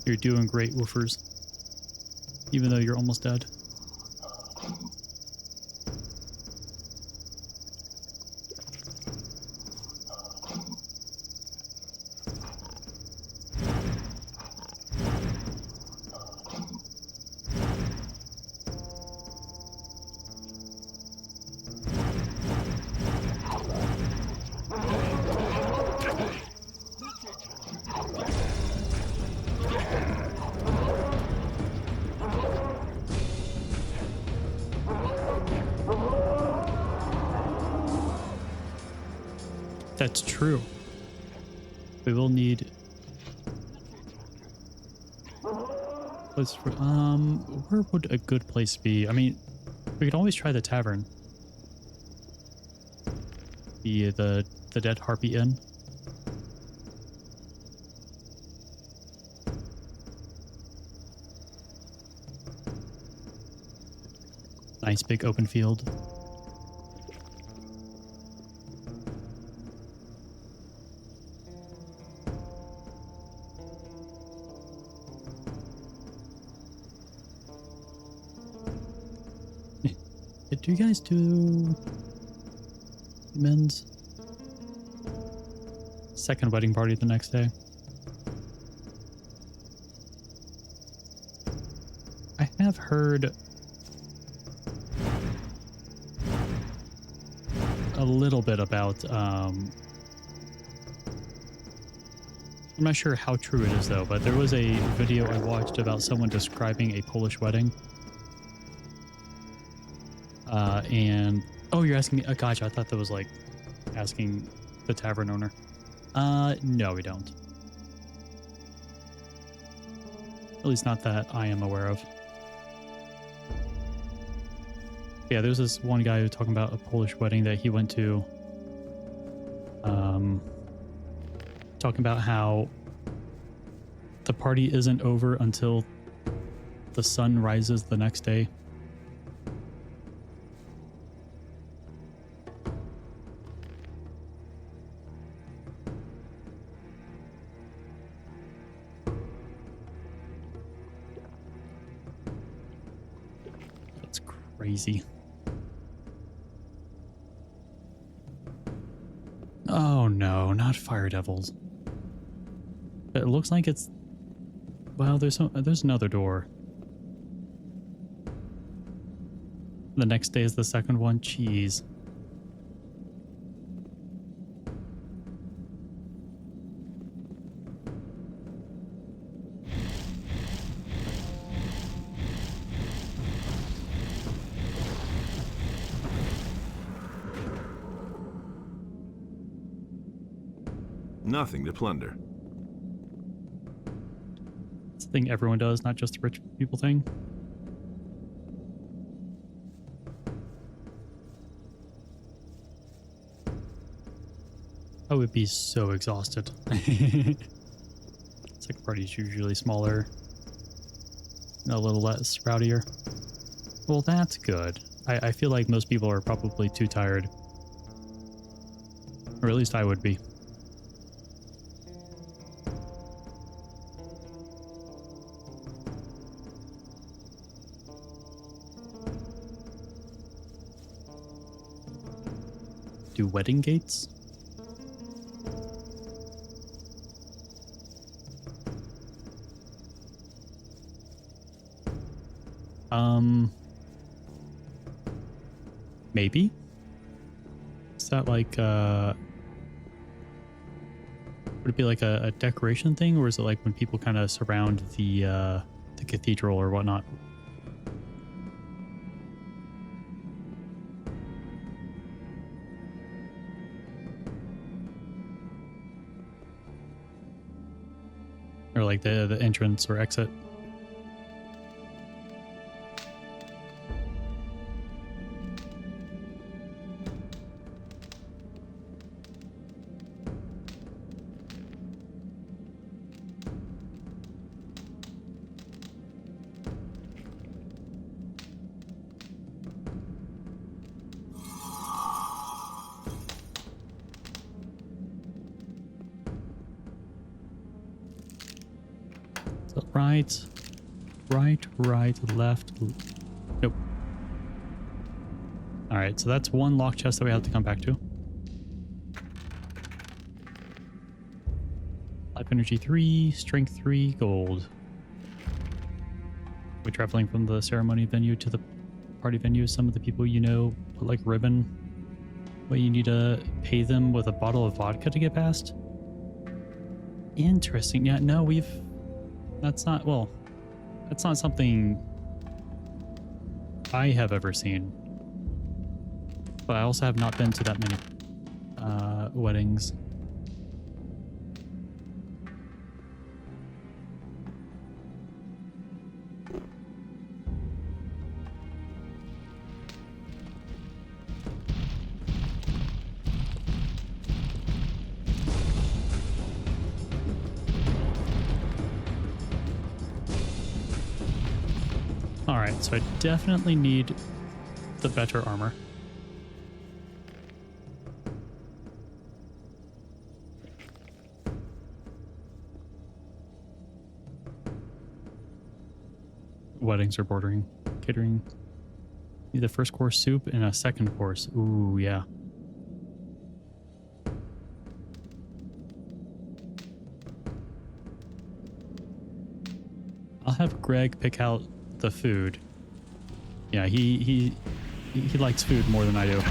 You're doing great, Woofers. Even though you're almost dead. That's true. We will need place for where would a good place be? I mean, we could always try the tavern. The Dead Harpy Inn. Nice big open field. Do you guys do men's second wedding party the next day? I have heard a little bit about I'm not sure how true it is though, but there was a video I watched about someone describing a Polish wedding. And oh, you're asking me? Gotcha. I thought that was like asking the tavern owner. No, we don't. At least not that I am aware of. Yeah, there's this one guy who was talking about a Polish wedding that he went to. Talking about how the party isn't over until the sun rises the next day. That's crazy. Oh no, not fire devils. It looks like it's... Well, there's another door. The next day is the second one. Jeez. Nothing to plunder. It's a thing everyone does, not just the rich people thing. would be so exhausted. Second party is usually smaller, and a little less rowdier. Well, that's good. I feel like most people are probably too tired. Or at least I would be. Do wedding gates? Maybe? Is that like, would it be like a decoration thing, or is it like when people kind of surround the cathedral or whatnot? Or like the entrance or exit? Right, left. Nope. All right, so that's one lock chest that we have to come back to. Life energy 3, strength 3, gold. We're traveling from the ceremony venue to the party venue. Some of the people you know put like ribbon, but you need to pay them with a bottle of vodka to get past. Interesting. Yeah, no, that's not something I have ever seen. But I also have not been to that many weddings. Alright, so I definitely need the better armor. Weddings are bordering. Catering. Need the first course soup and a second course. Ooh, yeah. I'll have Greg pick out the food. Yeah, he likes food more than I do.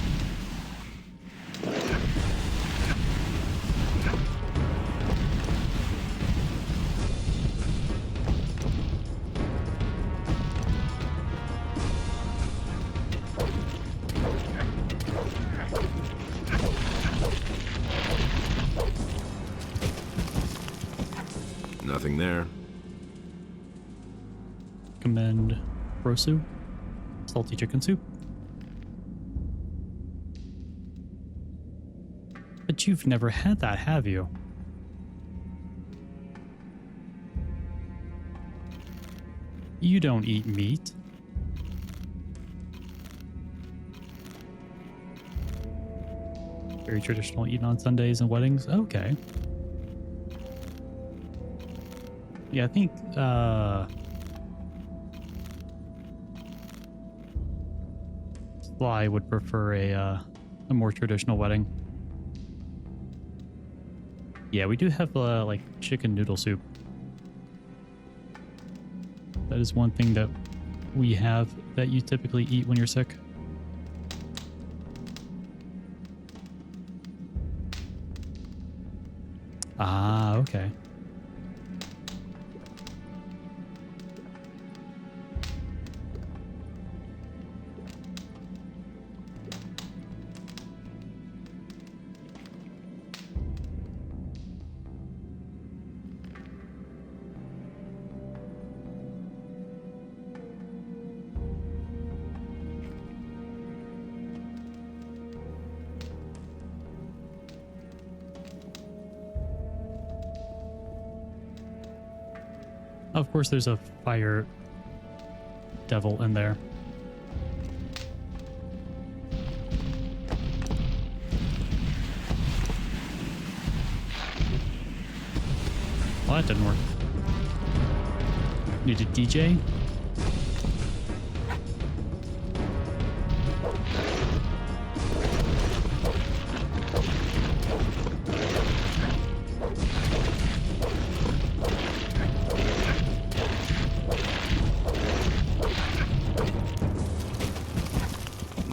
Nothing there. Recommend rosu, salty chicken soup. But you've never had that, have you? You don't eat meat. Very traditional, eaten on Sundays and weddings. Okay. Yeah, I think Sly would prefer a more traditional wedding. Yeah, we do have like chicken noodle soup. That is one thing that we have that you typically eat when you're sick. Ah, okay. Of course, there's a fire devil in there. Well, that didn't work. Need a DJ?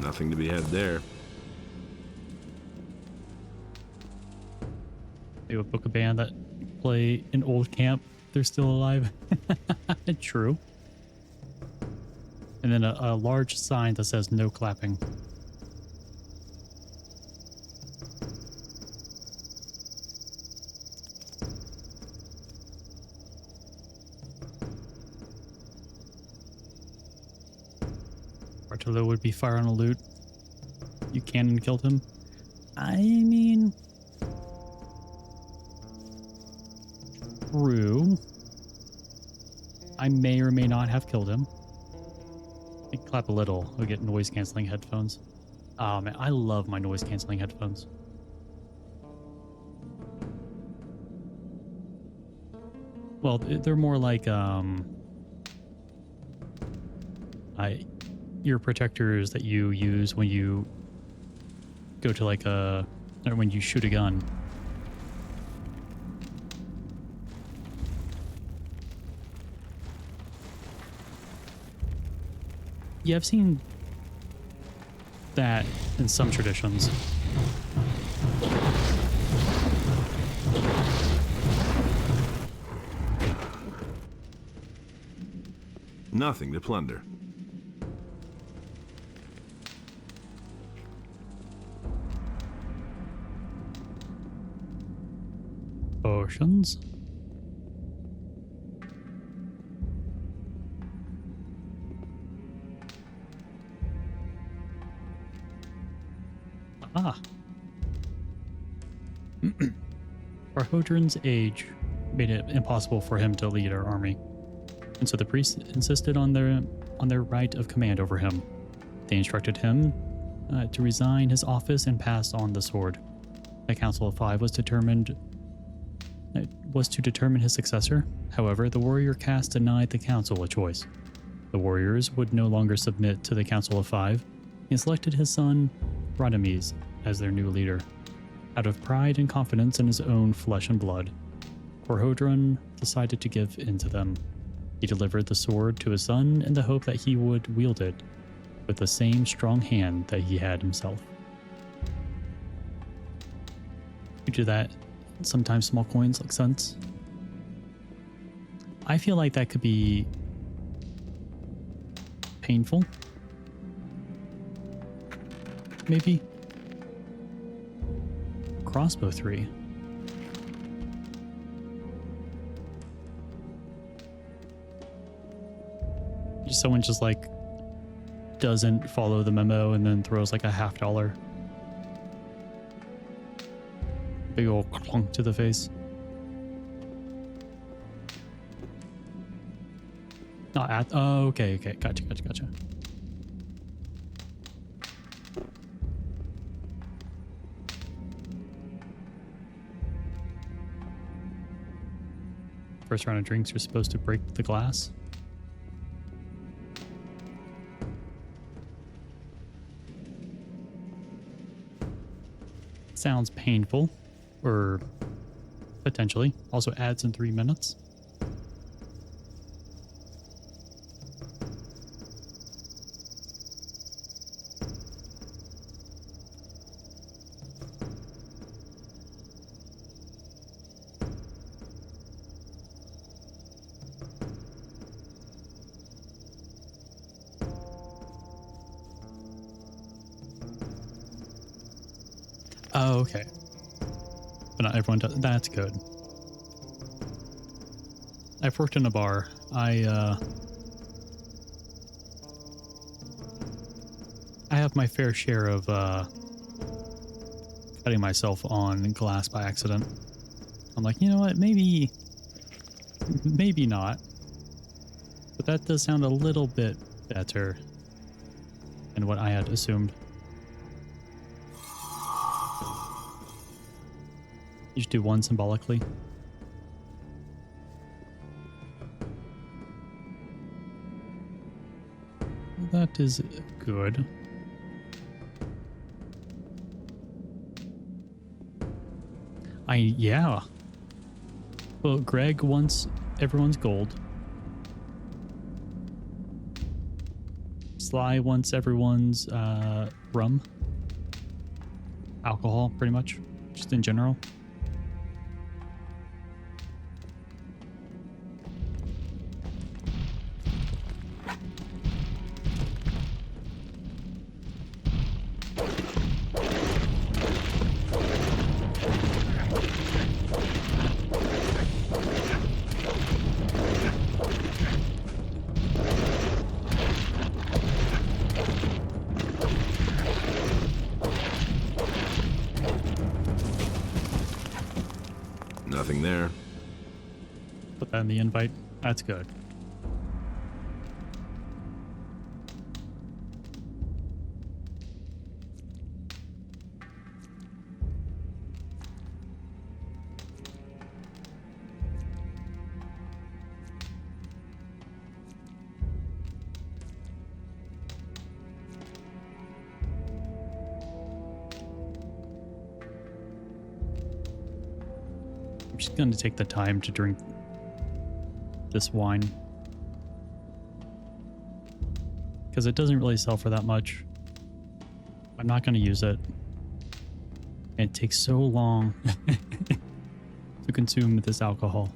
Nothing to be had there. They would book a band that play an old camp. They're still alive. True. And then a large sign that says no clapping. Bartolo would be fire on a loot. You cannon killed him. I mean, true. I may or may not have killed him. I clap a little. I'll get noise canceling headphones. Oh man, I love my noise canceling headphones. Well, they're more like ear protectors that you use when you go to like or when you shoot a gun. Yeah, I've seen that in some traditions. Nothing to plunder. Potions. Ah. Arhodran's age made it impossible for him to lead our army, and so the priests insisted on their right of command over him. They instructed him to resign his office and pass on the sword. A council of 5 was to determine his successor. However, the warrior caste denied the council a choice. The warriors would no longer submit to the council of 5 and selected his son Radames as their new leader. Out of pride and confidence in his own flesh and blood, Arhodran decided to give in to them. He delivered the sword to his son in the hope that he would wield it with the same strong hand that he had himself. You do that. Sometimes small coins look cents. I feel like that could be painful. Maybe. Crossbow 3. Someone just like doesn't follow the memo and then throws like a $50. Big old clunk to the face. Not at. Oh, okay. Gotcha. First round of drinks, you're supposed to break the glass. Sounds painful, or potentially. Also adds in 3 minutes. Oh, okay. But not everyone does. That's good. I've worked in a bar. I have my fair share of cutting myself on glass by accident. I'm like, you know what? Maybe not. But that does sound a little bit better than what I had assumed. You should do one symbolically. That is good. Yeah. Well, Greg wants everyone's gold. Sly wants everyone's rum. Alcohol, pretty much. Just in general. Nothing there. Put that in the invite. That's good. I'm just going to take the time to drink this wine because it doesn't really sell for that much. I'm not going to use it. And it takes so long to consume this alcohol.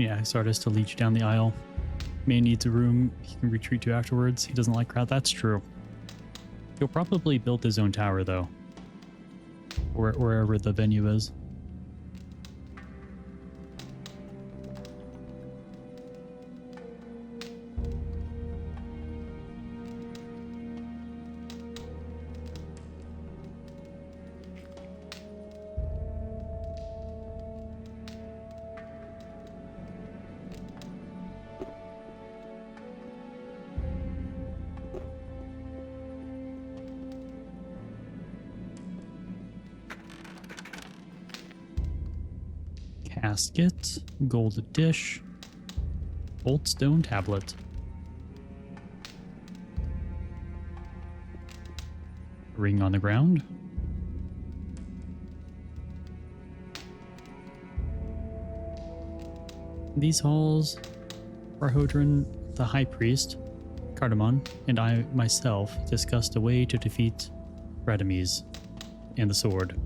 Yeah, Sardis to leech down the aisle. Man needs a room he can retreat to afterwards. He doesn't like crowd. That's true. He'll probably build his own tower, though. Wherever the venue is. Casket, gold dish, old stone tablet. Ring on the ground. In these halls, Barhodran, the high priest, Cardamon, and I myself discussed a way to defeat Radames and the sword.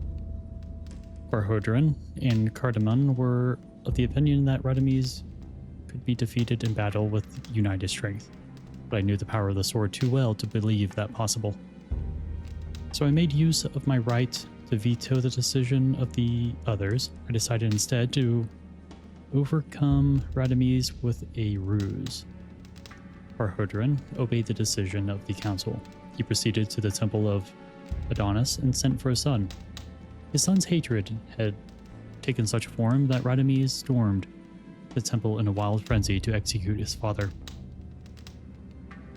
Barhodran and Cardamon were of the opinion that Radames could be defeated in battle with united strength, but I knew the power of the sword too well to believe that possible. So I made use of my right to veto the decision of the others. I decided instead to overcome Radames with a ruse. Barhodran obeyed the decision of the council. He proceeded to the temple of Adonis and sent for a son. His son's hatred had taken such form that Radames stormed the temple in a wild frenzy to execute his father.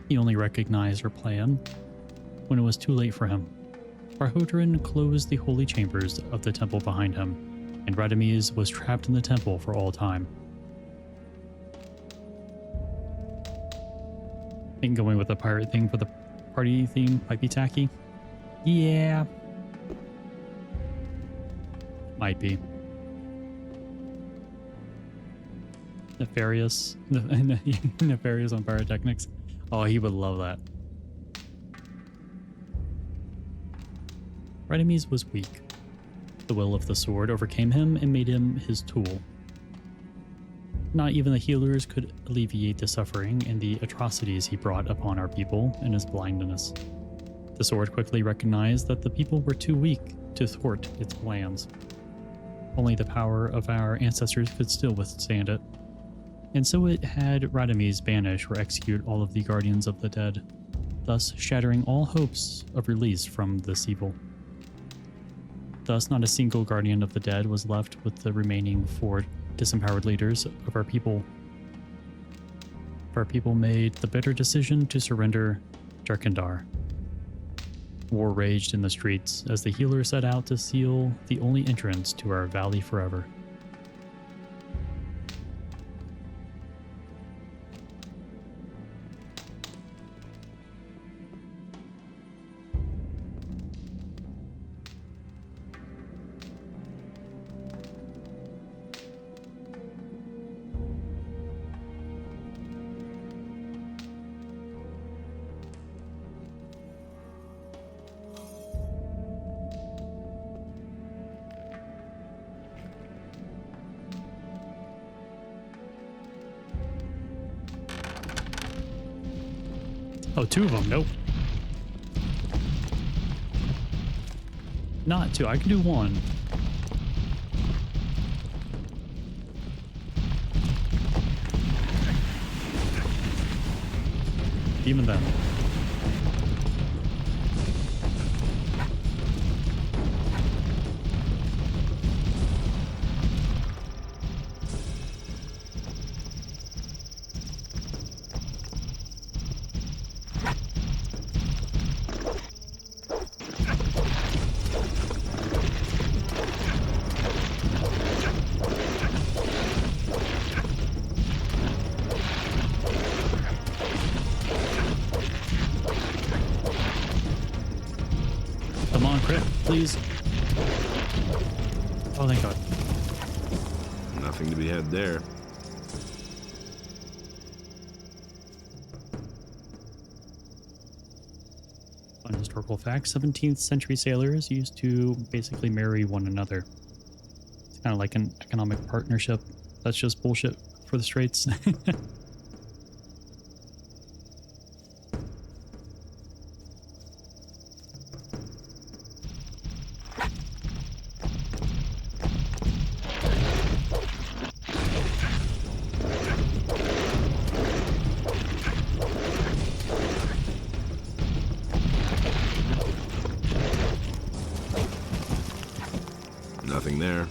He only recognized her plan when it was too late for him. Barhodran closed the holy chambers of the temple behind him, and Radames was trapped in the temple for all time. I think going with the pirate thing for the party theme might be tacky. Yeah. Might be. Nefarious. Nefarious on pyrotechnics. Oh, he would love that. Radames was weak. The will of the sword overcame him and made him his tool. Not even the healers could alleviate the suffering and the atrocities he brought upon our people in his blindness. The sword quickly recognized that the people were too weak to thwart its plans. Only the power of our ancestors could still withstand it. And so it had Radames banish or execute all of the Guardians of the Dead, thus shattering all hopes of release from this evil. Thus, not a single Guardian of the Dead was left with the remaining 4 disempowered leaders of our people. Our people made the bitter decision to surrender Darkandar. War raged in the streets as the healers set out to seal the only entrance to our valley forever. Oh, 2 of them. Nope. Not 2. I can do 1. Even then. Come on, crit, please. Oh, thank God. Nothing to be had there. Fun historical fact, 17th century sailors used to basically marry one another. It's kind of like an economic partnership. That's just bullshit for the Straits. Nothing there.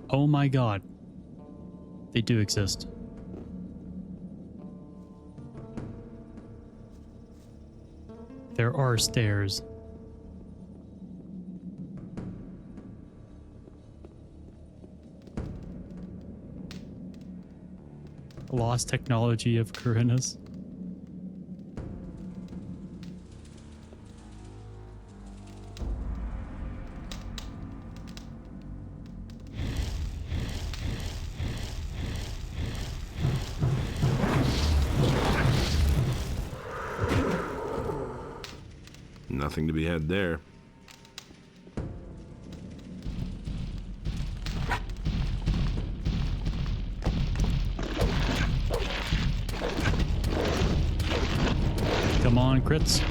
Oh my God. They do exist. There are stairs. Lost technology of Corinnas. Nothing to be had there. Come on, crits.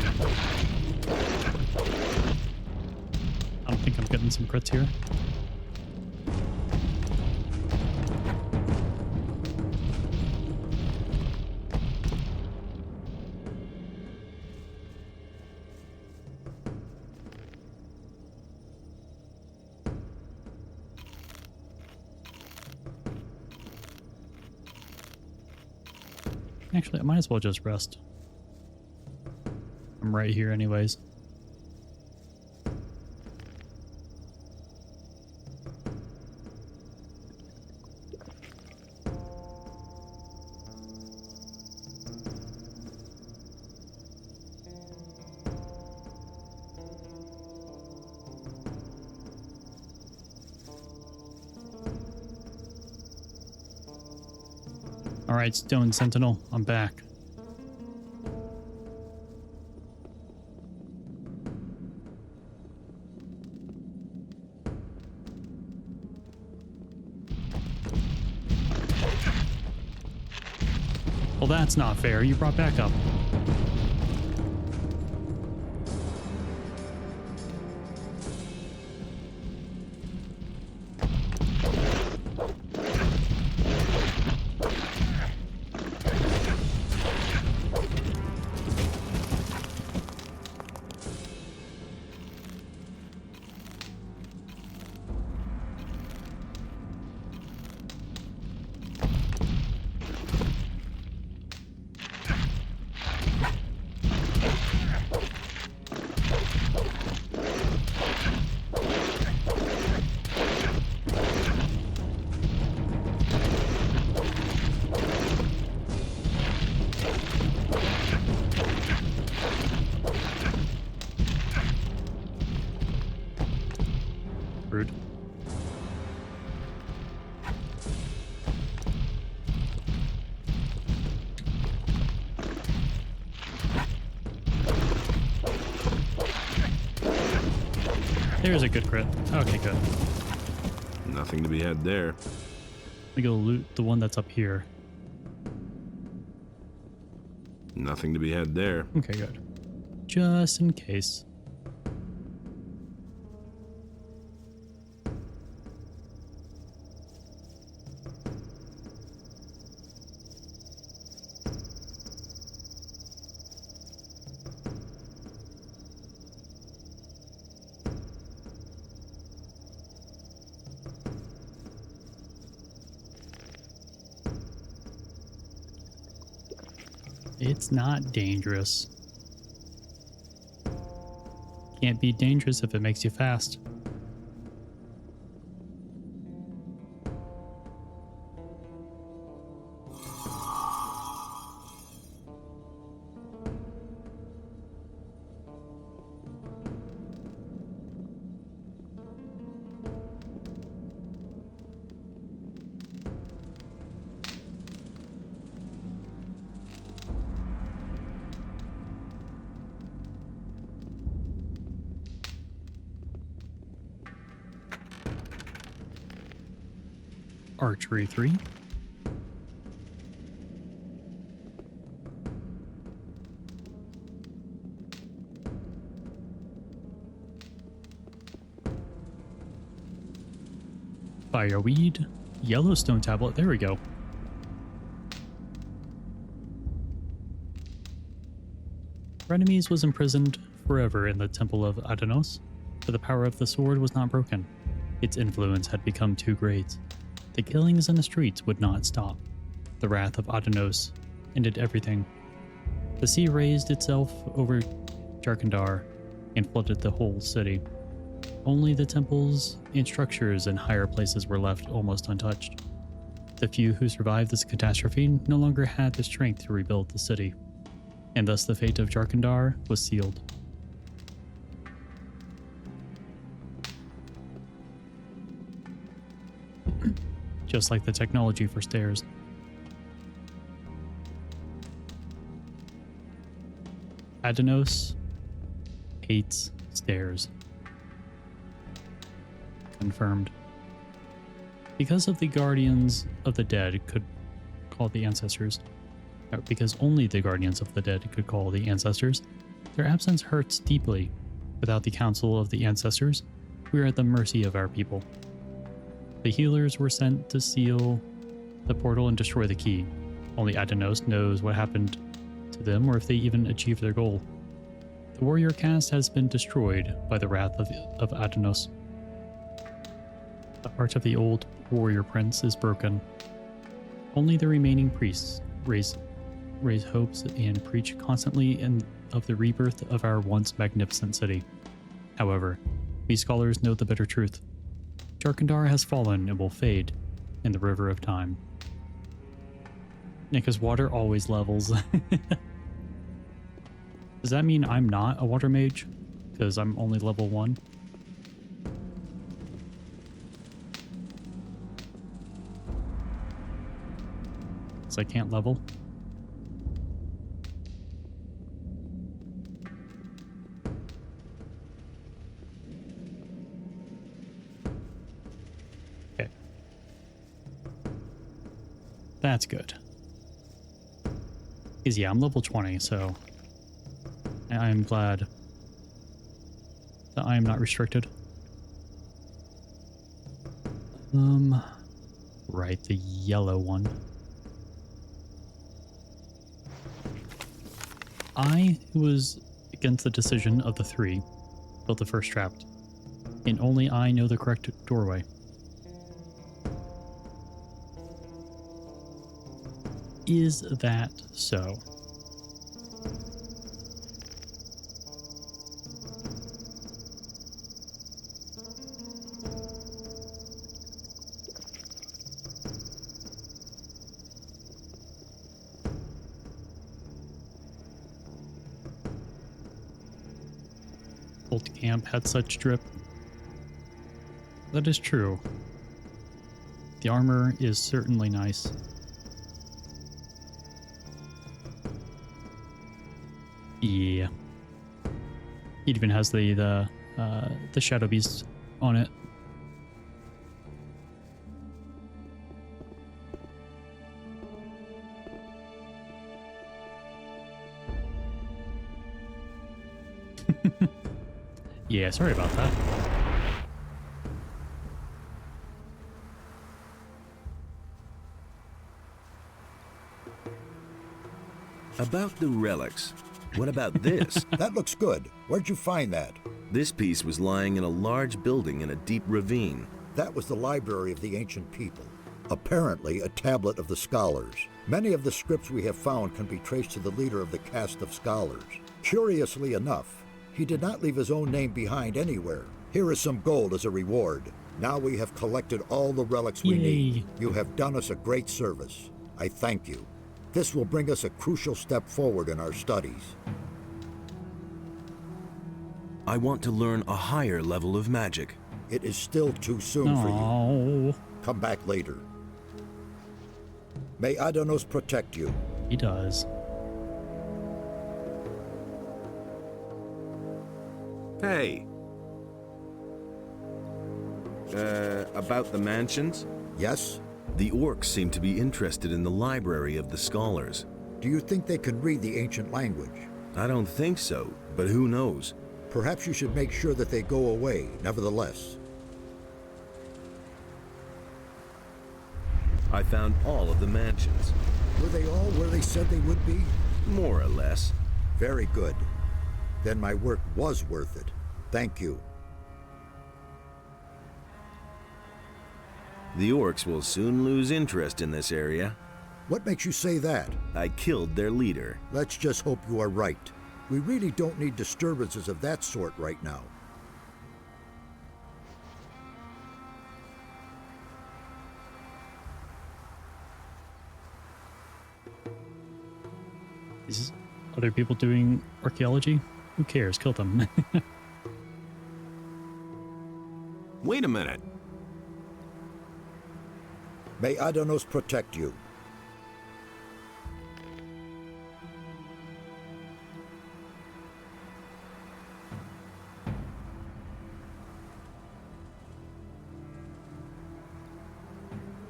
I don't think I'm getting some crits here. Actually, I might as well just rest. I'm right here anyways. Alright, Stone Sentinel, I'm back. Well, that's not fair. You brought backup. Rude. There's a good crit. Okay, good. Nothing to be had there. We go loot the one that's up here. Nothing to be had there. Okay, good. Just in case. It's not dangerous. Can't be dangerous if it makes you fast. Archery 3. Fireweed. Yellowstone tablet. There we go. Frenemies was imprisoned forever in the Temple of Adonos, but the power of the sword was not broken. Its influence had become too great. The killings in the streets would not stop. The wrath of Adonos ended everything. The sea raised itself over Jarkandar and flooded the whole city. Only the temples and structures in higher places were left almost untouched. The few who survived this catastrophe no longer had the strength to rebuild the city, and thus the fate of Jarkandar was sealed. Just like the technology for stairs. Adonos hates stairs. Confirmed. Because of the guardians of the dead could call the ancestors, or because only the guardians of the dead could call the ancestors, their absence hurts deeply. Without the counsel of the ancestors, we are at the mercy of our people. The healers were sent to seal the portal and destroy the key. Only Adonos knows what happened to them or if they even achieved their goal. The warrior caste has been destroyed by the wrath of Adonos. The heart of the old warrior prince is broken. Only the remaining priests raise hopes and preach constantly of the rebirth of our once magnificent city. However, we scholars know the bitter truth. Jarkandar has fallen and will fade in the river of time. Yeah, because water always levels. Does that mean I'm not a water mage? Because I'm only level 1? Because I can't level. Okay. That's good. Because, yeah, I'm level 20, so I'm glad that I am not restricted. Right, the yellow one. I was against the decision of the three, built the first trap, and only I know the correct doorway. Is that so? Old camp had such drip. That is true. The armor is certainly nice. Yeah. It even has the shadow beast on it. Yeah, sorry about that. About the relics. What about this? That looks good. Where'd you find that? This piece was lying in a large building in a deep ravine. That was the library of the ancient people. Apparently a tablet of the scholars. Many of the scripts we have found can be traced to the leader of the caste of scholars. Curiously enough, he did not leave his own name behind anywhere. Here is some gold as a reward. Now we have collected all the relics we need. You have done us a great service. I thank you. This will bring us a crucial step forward in our studies. I want to learn a higher level of magic. It is still too soon for you. Come back later. May Adanos protect you. He does. Hey. About the mansions? Yes? The orcs seem to be interested in the library of the scholars. Do you think they can read the ancient language? I don't think so, but who knows? Perhaps you should make sure that they go away, nevertheless. I found all of the mansions. Were they all where they said they would be? More or less. Very good. Then my work was worth it. Thank you. The orcs will soon lose interest in this area. What makes you say that? I killed their leader. Let's just hope you are right. We really don't need disturbances of that sort right now. Is other people doing archaeology? Who cares? Kill them. Wait a minute. May Adanos protect you.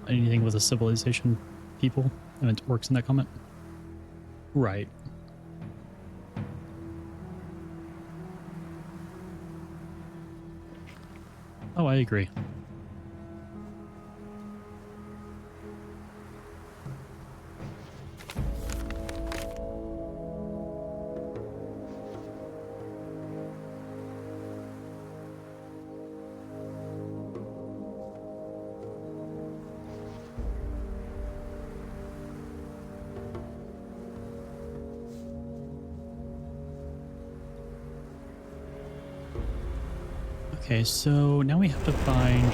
Anything with a civilization people? I meant orcs in that comment. Right. Oh, I agree. Okay, so now we have to find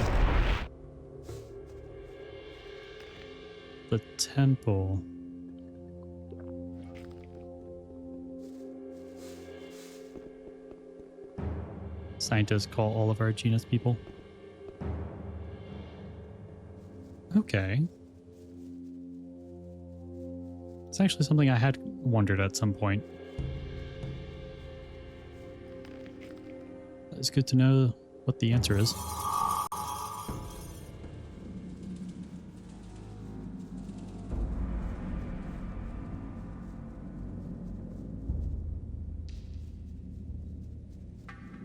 the temple. Scientists call all of our genus people. Okay. It's actually something I had wondered at some point. It's good to know what the answer is.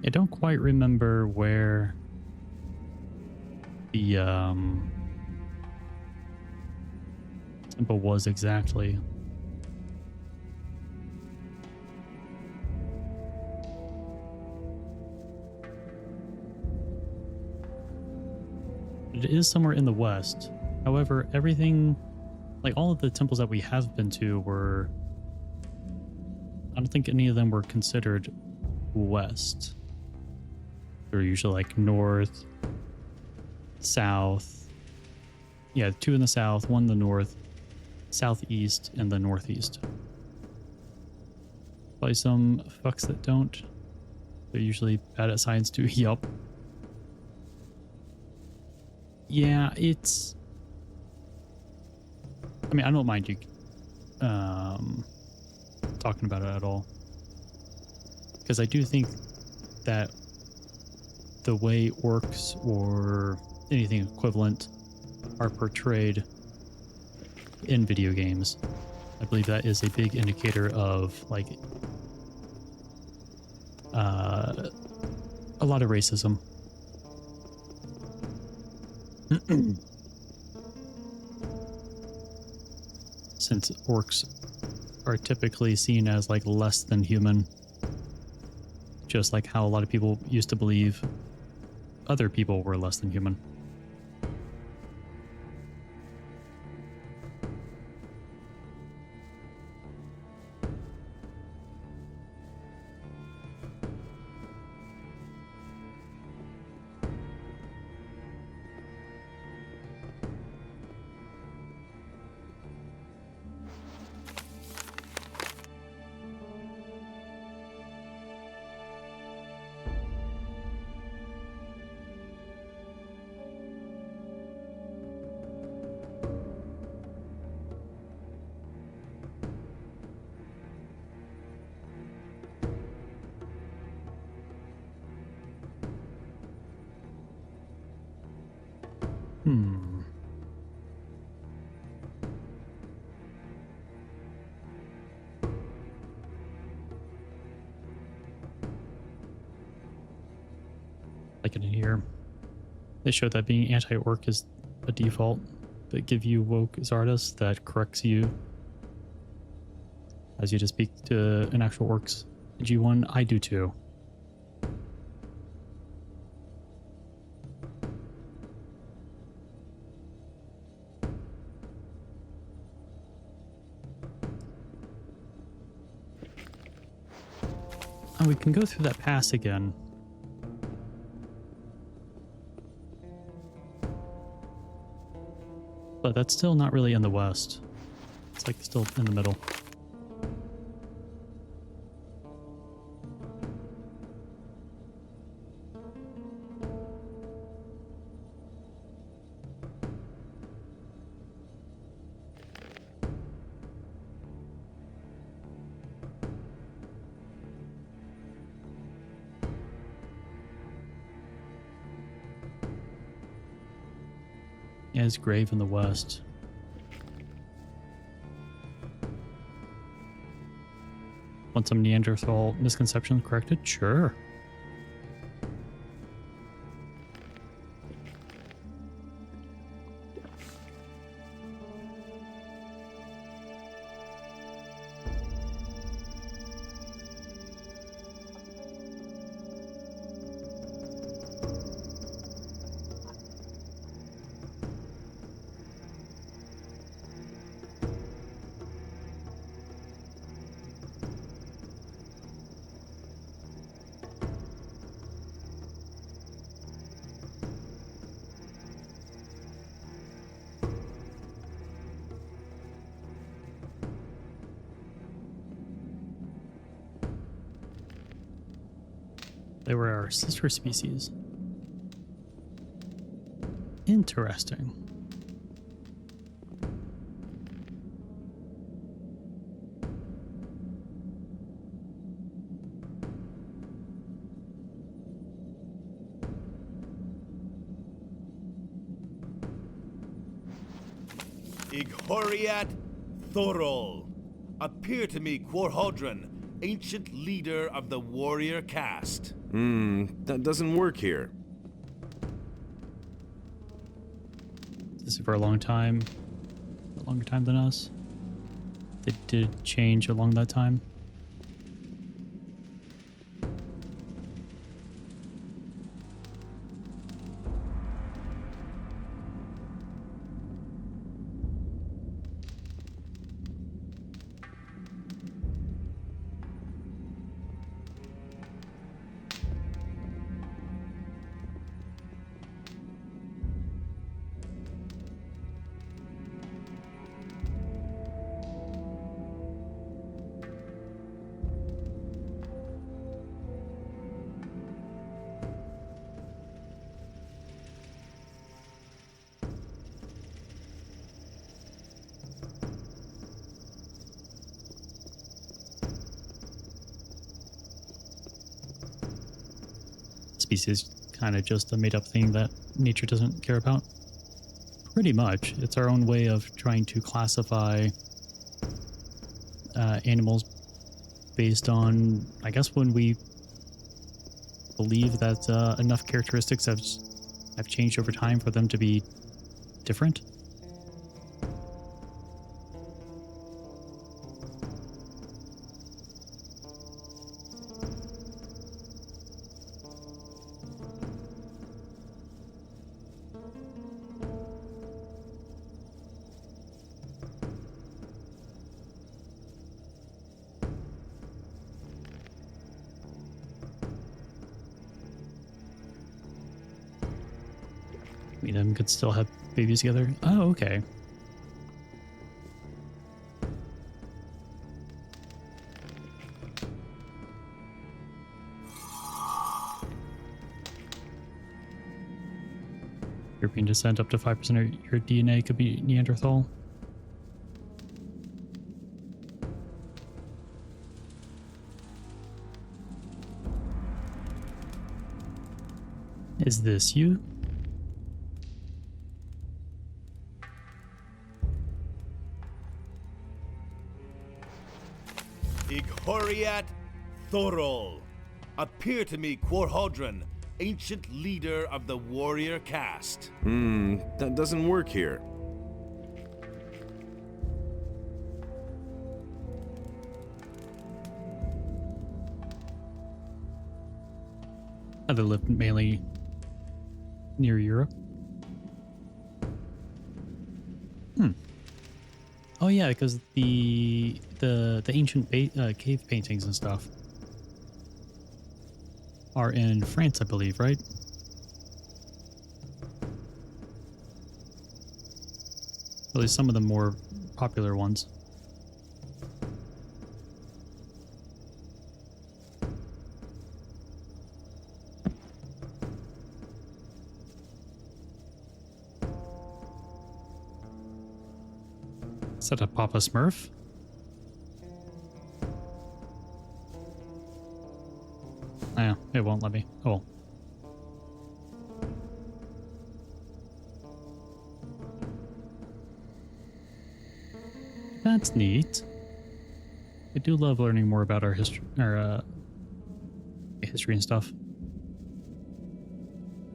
I don't quite remember where the temple was exactly. It is somewhere in the west. However, everything, like all of the temples that we have been to were, I don't think any of them were considered west. They're usually like north, south. Yeah, 2 in the south, 1 in the north, southeast, and the northeast. Probably some fucks that don't. They're usually bad at science too. Yup. Yeah, it's... I mean, I don't mind you talking about it at all. Because I do think that the way orcs or anything equivalent are portrayed in video games, I believe that is a big indicator of, like, a lot of racism. Since orcs are typically seen as like less than human, just like how a lot of people used to believe other people were less than human. Like it in here. They show that being anti-orc is a default, but give you woke Zardos that corrects you as you to speak to an actual orc's G1. I do too. And we can go through that pass again. But that's still not really in the west. It's like still in the middle. Yeah, his grave in the west. Want some Neanderthal misconception corrected? Sure. They were our sister species. Interesting. Ighoriat Thorol. Appear to me, Quarhodran, ancient leader of the warrior caste. That doesn't work here. This is for a long time. A longer time than us. They did change along that time. Species kind of just a made-up thing that nature doesn't care about. Pretty much. It's our own way of trying to classify animals based on, I guess, when we believe that enough characteristics have changed over time for them to be different. Me and them could still have babies together. Oh, okay. European descent, up to 5% of your DNA could be Neanderthal. Is this you? Ighoriat Thorol. Appear to me, Quarhodran, ancient leader of the warrior caste. That doesn't work here. They lived mainly near Europe. Oh yeah, because the ancient cave paintings and stuff are in France, I believe, right? At least some of the more popular ones. Is that a Papa Smurf? Yeah, it won't let me. Oh. That's neat. I do love learning more about our history, history and stuff.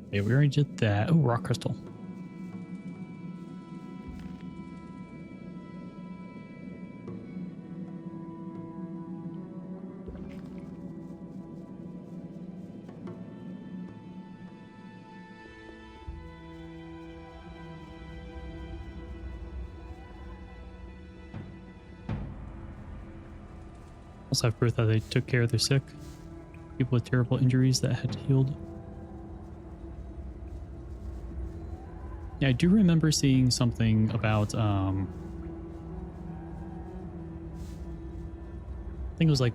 Okay, we already did that. Oh, rock crystal. Also have proof that they took care of their sick. People with terrible injuries that had healed. Yeah, I do remember seeing something about, I think it was like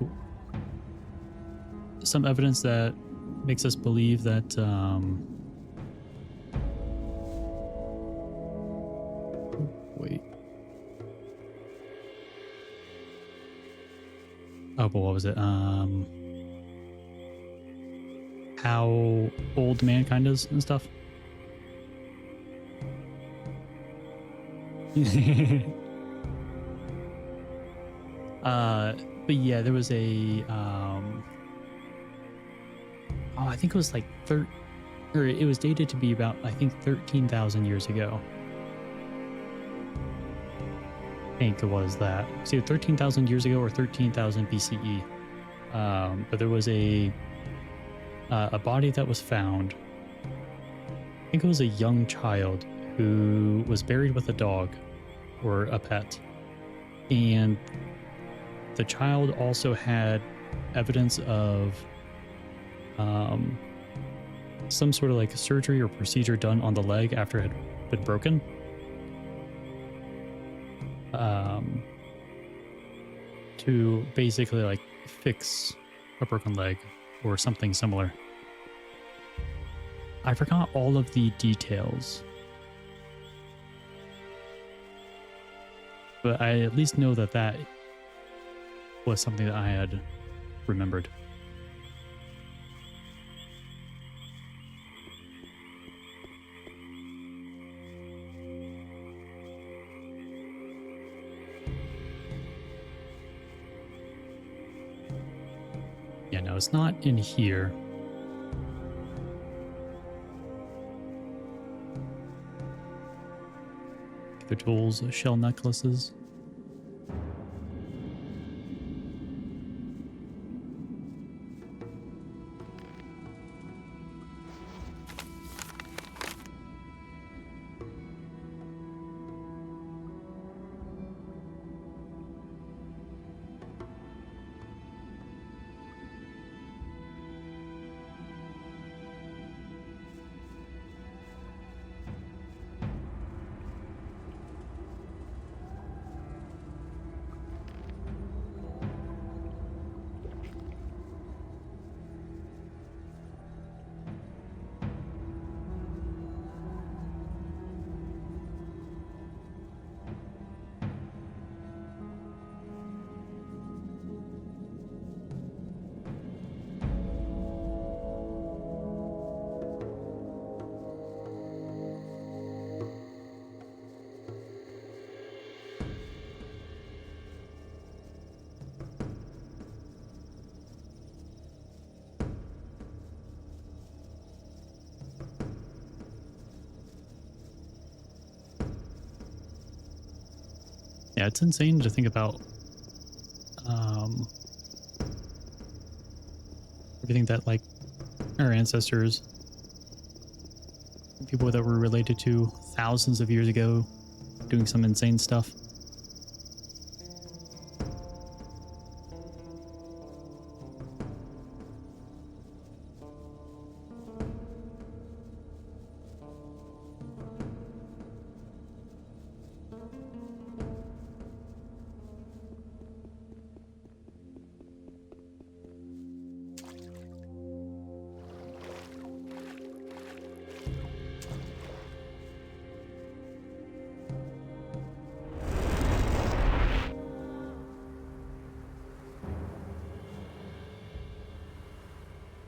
some evidence that makes us believe that, wait. Oh, but what was it? How old mankind is and stuff. But yeah, there was a I think it was like or it was dated to be about, I think, 13,000 years ago. I think it was that. It's either 13,000 years ago or 13,000 BCE. But there was a body that was found. I think it was a young child who was buried with a dog or a pet. And the child also had evidence of some sort of like surgery or procedure done on the leg after it had been broken. To basically like fix a broken leg or something similar. I forgot all of the details, but I at least know that that was something that I had remembered. Yeah, no, it's not in here. The tools, shell necklaces. Yeah, it's insane to think about everything that like our ancestors, people that were related to thousands of years ago, doing some insane stuff.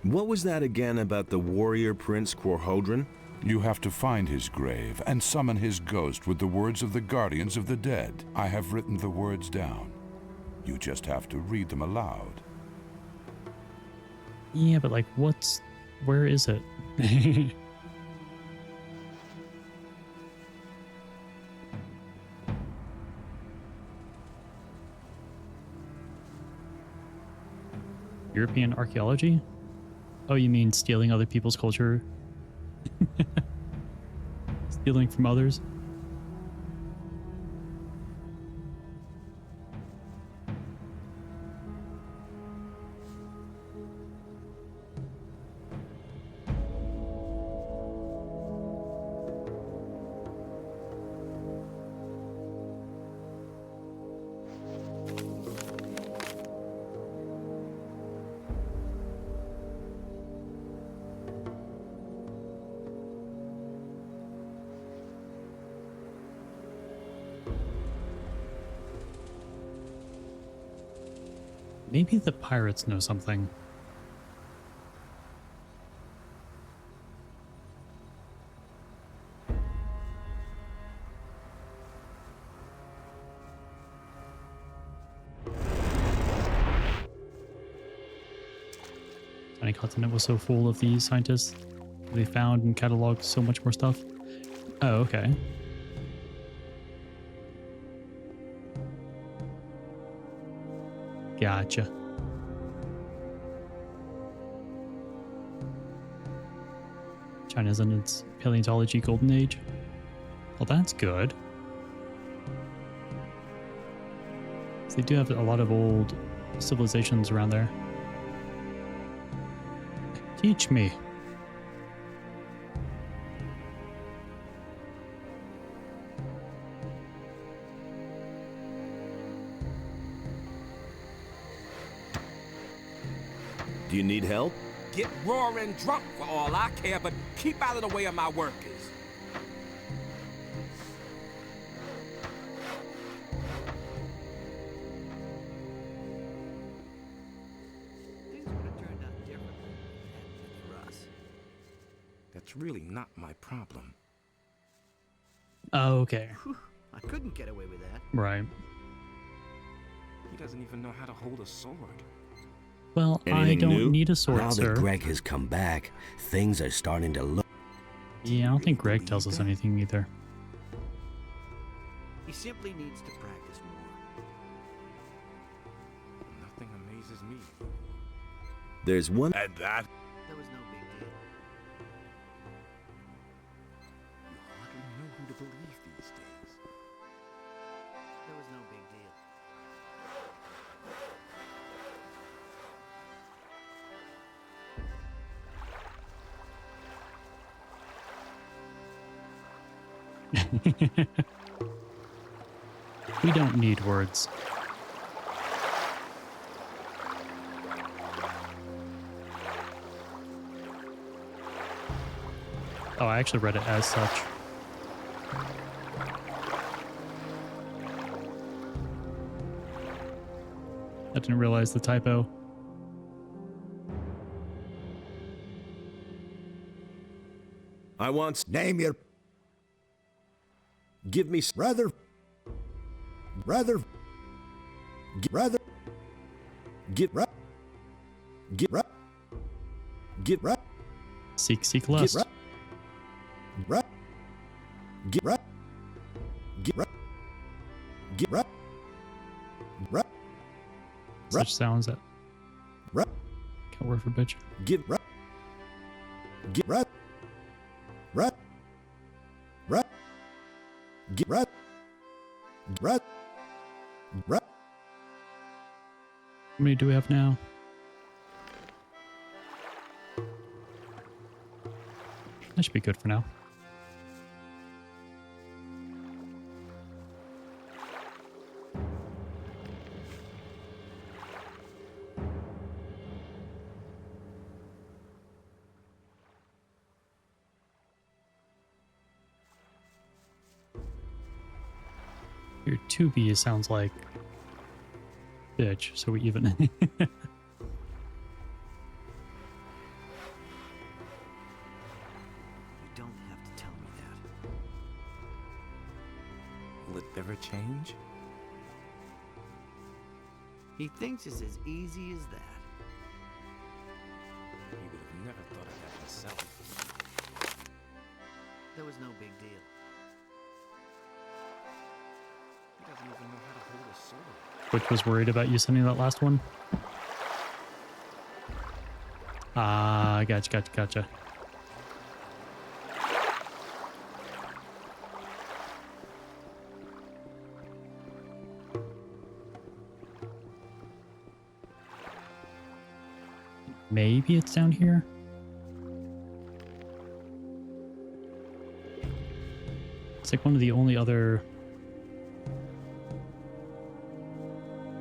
What was that again about the warrior prince Quorhodron? You have to find his grave and summon his ghost with the words of the guardians of the dead. I have written the words down. You just have to read them aloud. Yeah, but like, where is it? European archaeology? Oh, you mean stealing other people's culture? Stealing from others? Maybe the pirates know something. planet continent was so full of these scientists. They found and cataloged so much more stuff. Oh, okay. Gotcha. China's in its paleontology golden age. Well, that's good. So they do have a lot of old civilizations around there. Teach me. Do you need help? Get roaring drunk for all I care, but keep out of the way of my workers. Things would have turned out differently if it hadn't been for us. That's really not my problem. Oh, okay. Whew, I couldn't get away with that. Right. He doesn't even know how to hold a sword. Well, Anything I don't new? need a sword, Now sir. that Greg has come back, things are starting to look. Yeah, I don't think Greg tells us anything either. He simply needs to practice more. Nothing amazes me. There's one. And that? There was no big deal. You hardly know who to believe these days. There was no big deal. We don't need words. Oh, I actually read it as such. I didn't realize the typo. I want. Name your. Give me. Rather. Give. Seek less. Such sounds that can't work for bitch. How many do we have now? That should be good for now. Your 2B sounds like bitch, so we even. You don't have to tell me that. Will it ever change? He thinks it's as easy as that. He would have never thought of that himself. There was no big deal. He doesn't even know how to hold a sword. Which was worried about you sending that last one. Ah, gotcha. Maybe it's down here. It's like one of the only other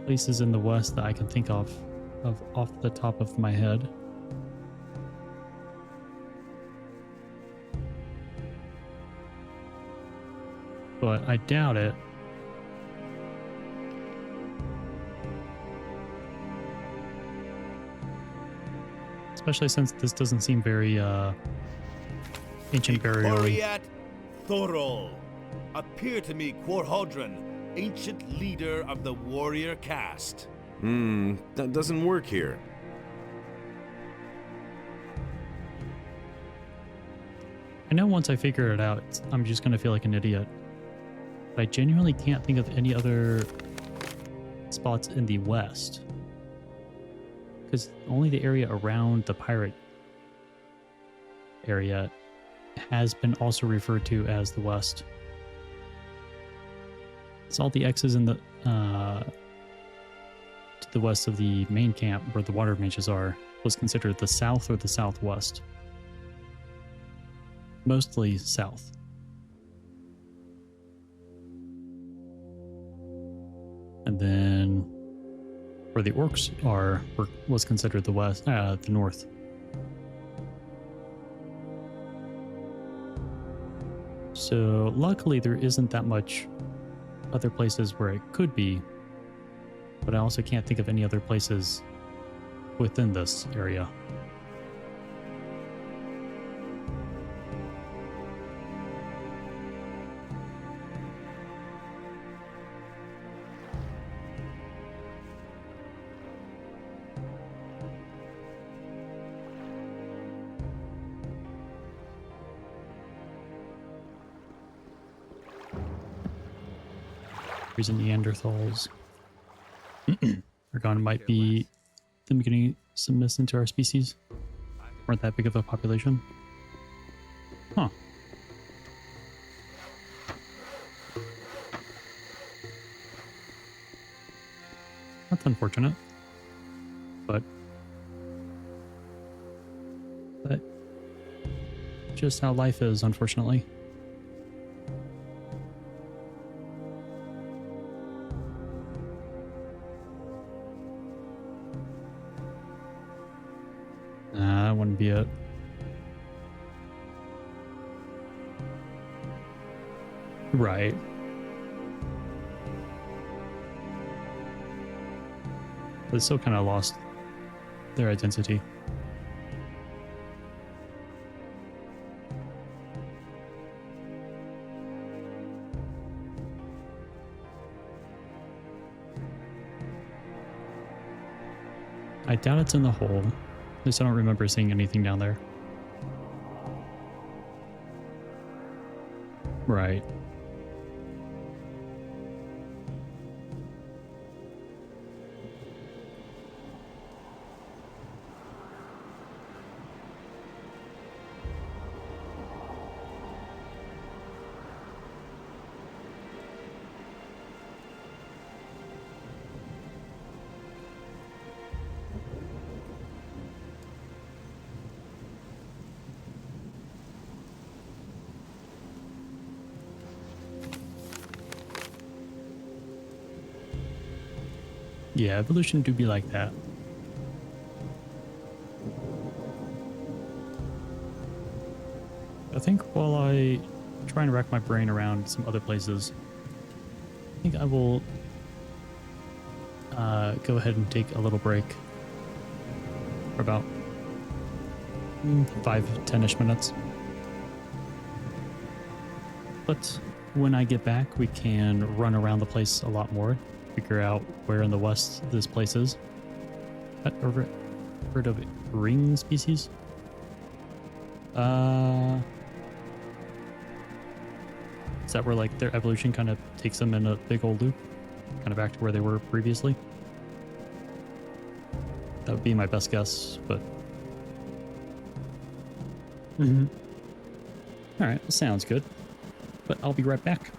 places in the west that I can think of off the top of my head. But I doubt it. Especially since this doesn't seem very ancient burial-y. Coriat Thorol. Appear to me, Quarhodran, ancient leader of the warrior caste. That doesn't work here. I know once I figure it out, I'm just going to feel like an idiot. But I genuinely can't think of any other spots in the west. Because only the area around the pirate area has been also referred to as the west. It's all the X's in the to the west of the main camp where the water mages are was considered the south or the southwest. Mostly south. And then where the orcs are was considered the west, the north. So luckily there isn't that much other places where it could be, but I also can't think of any other places within this area. Reason Neanderthals. Argon might be them getting submissed into our species. Weren't that big of a population. Huh. That's unfortunate. But just how life is, unfortunately. That wouldn't be it. Right. They still kind of lost their identity. I doubt it's in the hole. At least I don't remember seeing anything down there. Right. Yeah, evolution do be like that. I think while I try and rack my brain around some other places, I think I will go ahead and take a little break for about 5-10-ish minutes. But when I get back, we can run around the place a lot more, figure out where in the west this place is. Heard of ring species? Is that where like their evolution kind of takes them in a big old loop? Kind of back to where they were previously? That would be my best guess, but... Alright, sounds good. But I'll be right back.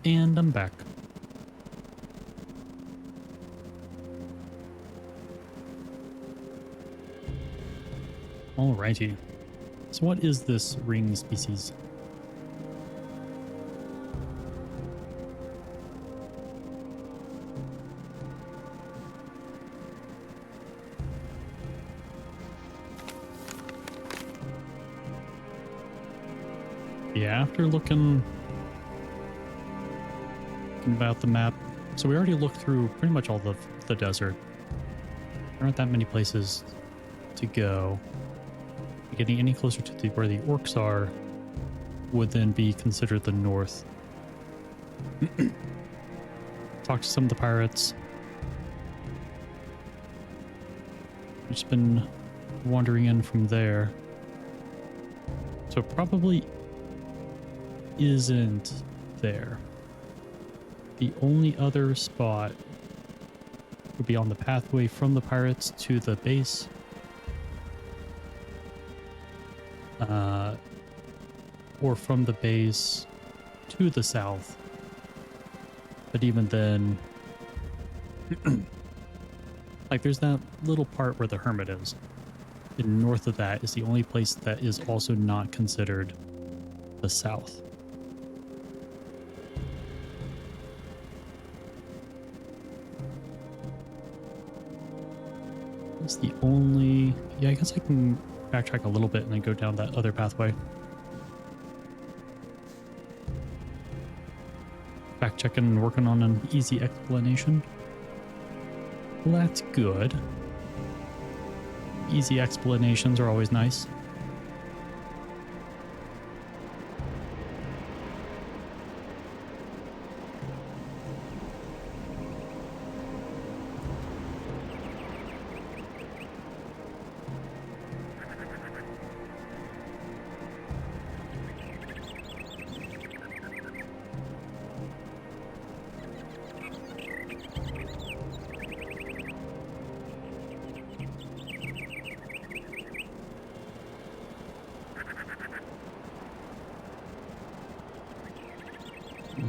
And I'm back. Alrighty. So what is this ring species? Yeah, after looking about the map, so we already looked through pretty much all the desert. There aren't that many places to go. Getting any closer to where the orcs are would then be considered the north. Talk to some of the pirates. Just been wandering in from there. So it probably isn't there. The only other spot would be on the pathway from the pirates to the base. Or from the base to the south. But even then, like there's that little part where the hermit is. And north of that is the only place that is also not considered the south. It's the only... Yeah, I guess I can backtrack a little bit and then go down that other pathway. Fact checking and working on an easy explanation. Well, that's good. Easy explanations are always nice.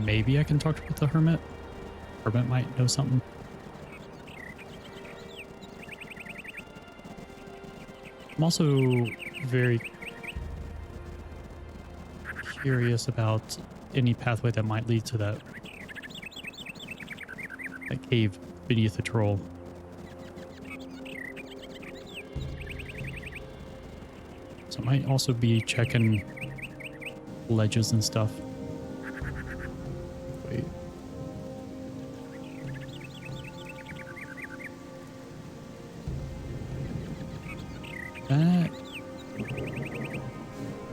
Maybe I can talk with the hermit. Hermit might know something. I'm also very curious about any pathway that might lead to that cave beneath the troll. So I might also be checking ledges and stuff. Wait. That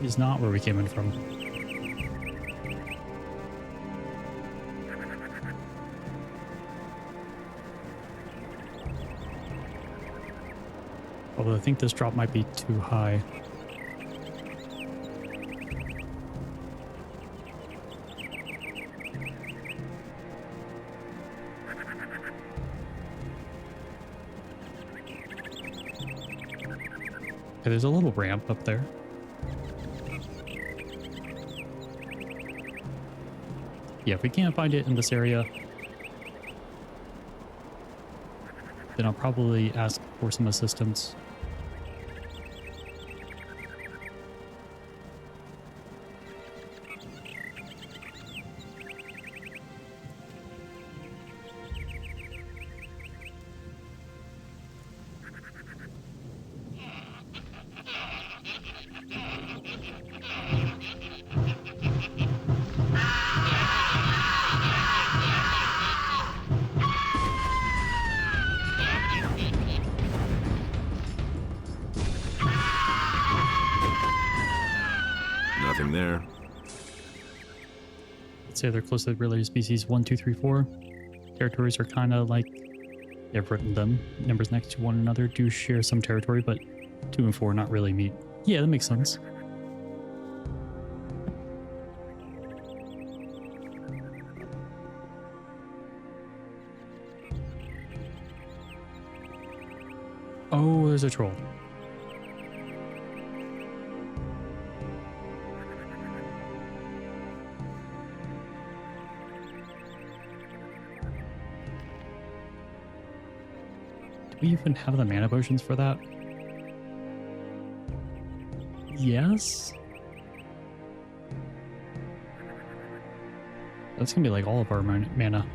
is not where we came in from. Although I think this drop might be too high. Okay, there's a little ramp up there. Yeah, if we can't find it in this area, then I'll probably ask for some assistance. Nothing there. Let's say they're closely related species 1, 2, 3, 4. Territories are kind of like, I've written them. Numbers next to one another do share some territory, but 2 and 4 not really meet. Yeah, that makes sense. Oh, there's a troll. We even have the mana potions for that? Yes? That's gonna be like all of our mana.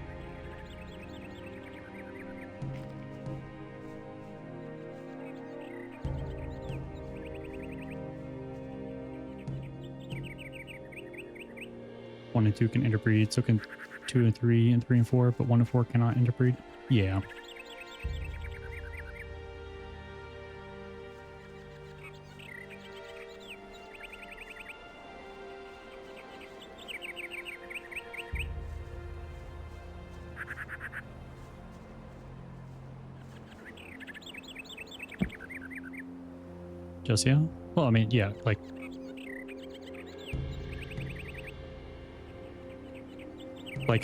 One and two can interbreed, so can 2 and 3 and 3 and 4, but 1 and 4 cannot interbreed. Yeah. Just yeah? Well, I mean, yeah, like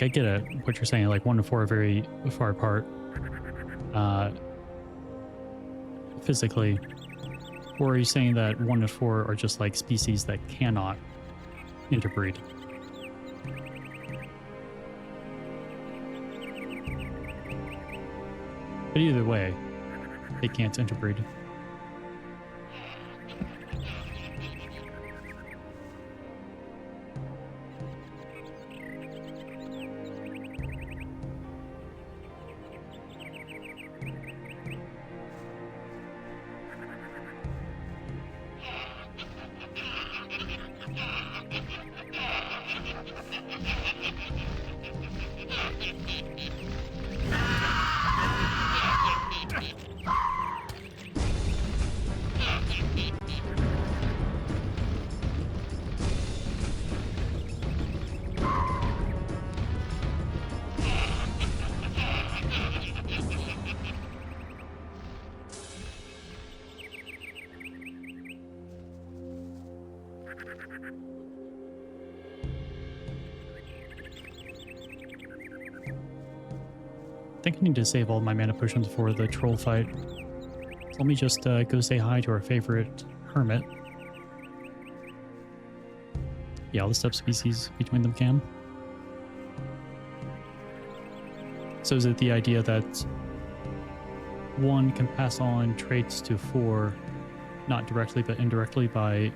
I get it, what you're saying, like 1 and 4 are very far apart, physically. Or are you saying that 1 and 4 are just like species that cannot interbreed? But either way, they can't interbreed. I think I need to save all my mana potions for the troll fight. So let me just go say hi to our favorite hermit. Yeah, all the subspecies between them can. So is it the idea that 1 can pass on traits to 4, not directly but indirectly by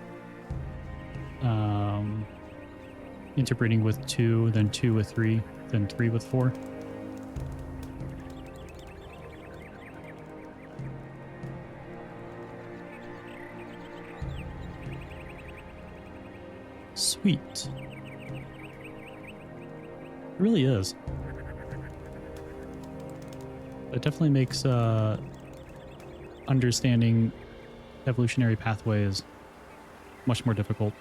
interbreeding with 2, then 2 with 3, then 3 with 4? Sweet. It really is. It definitely makes understanding evolutionary pathways much more difficult.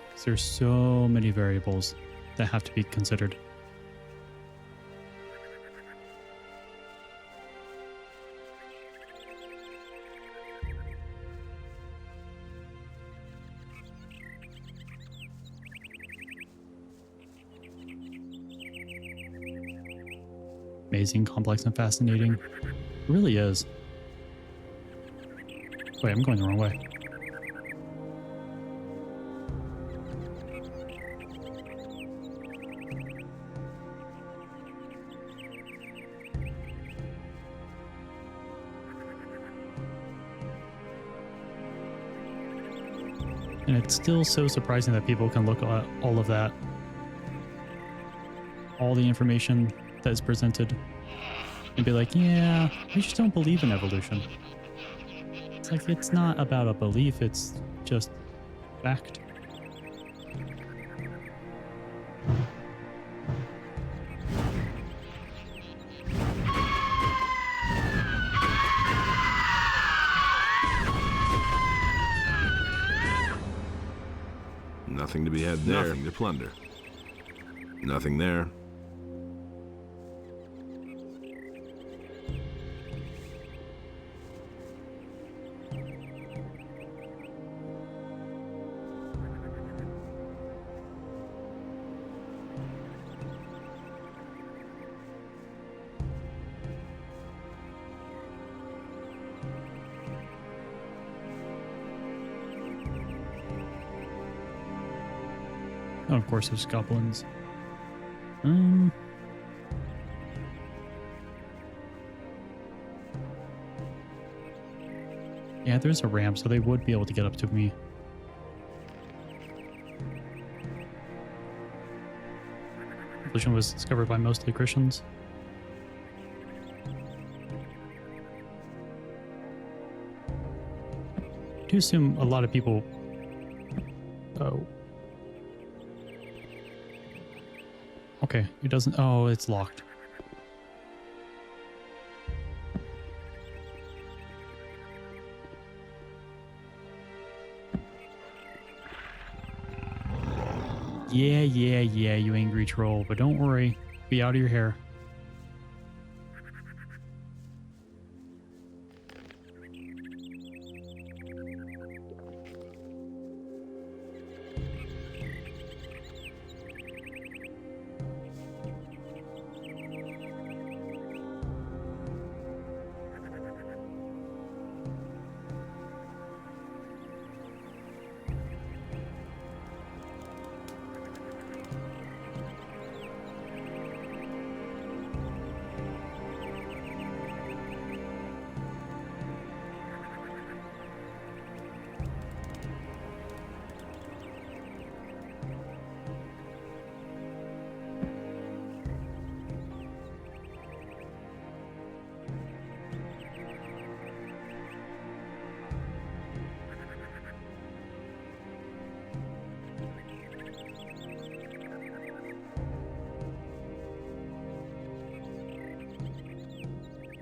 Because there's so many variables that have to be considered. Amazing, complex, and fascinating. It really is. Wait, I'm going the wrong way. And it's still so surprising that people can look at all of that. All the information that is presented and be like, yeah, I just don't believe in evolution. It's like, it's not about a belief, it's just fact. Nothing to be had there. Nothing to plunder. Nothing there. Oh, of course, there's goblins. Yeah, there's a ramp, so they would be able to get up to me. Religion was discovered by mostly Christians. I do assume a lot of people... Oh. Okay, it doesn't... Oh, it's locked. Yeah, you angry troll. But don't worry. Be out of your hair.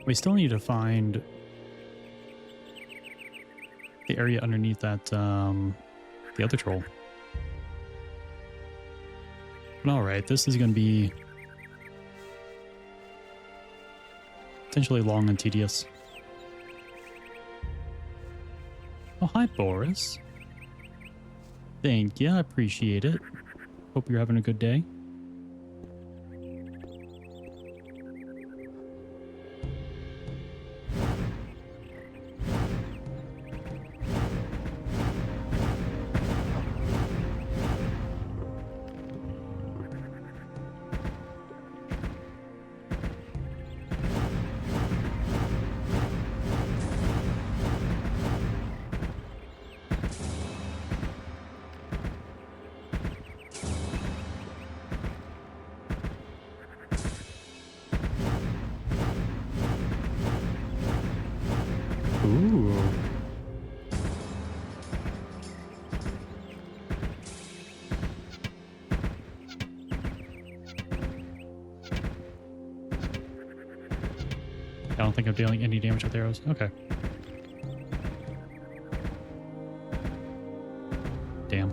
We still need to find the area underneath that, the other troll. But alright, this is going to be potentially long and tedious. Oh, hi, Boris. Thank you, I appreciate it. Hope you're having a good day. Ooh. I don't think I'm dealing any damage with arrows. Okay. Damn.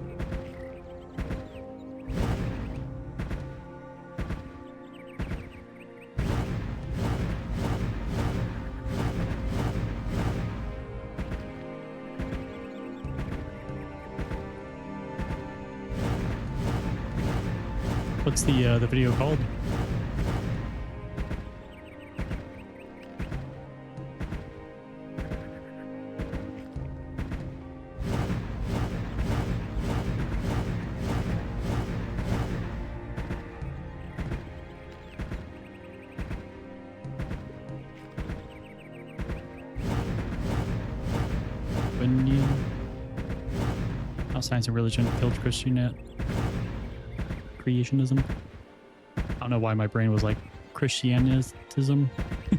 What's the video called? When you... How science and religion killed Christianity. Creationism. I don't know why my brain was like Christianism. I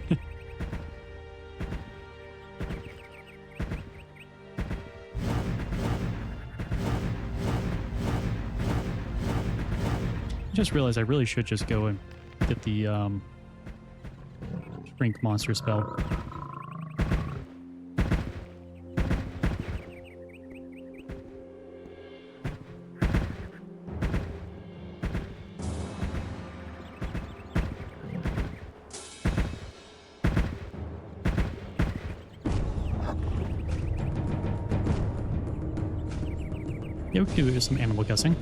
just realized I really should just go and get the shrink monster spell. Yeah, we could do some animal guessing.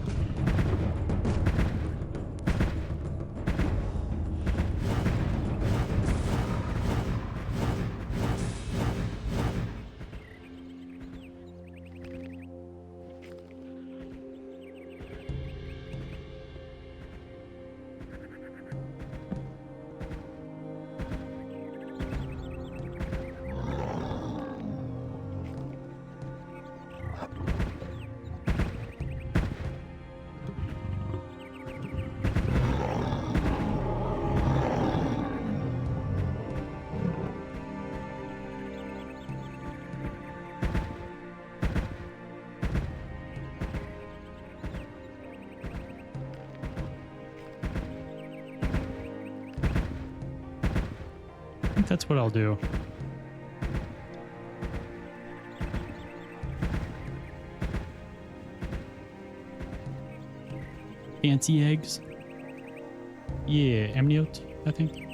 think that's what I'll do. Fancy eggs. Yeah, amniote, I think.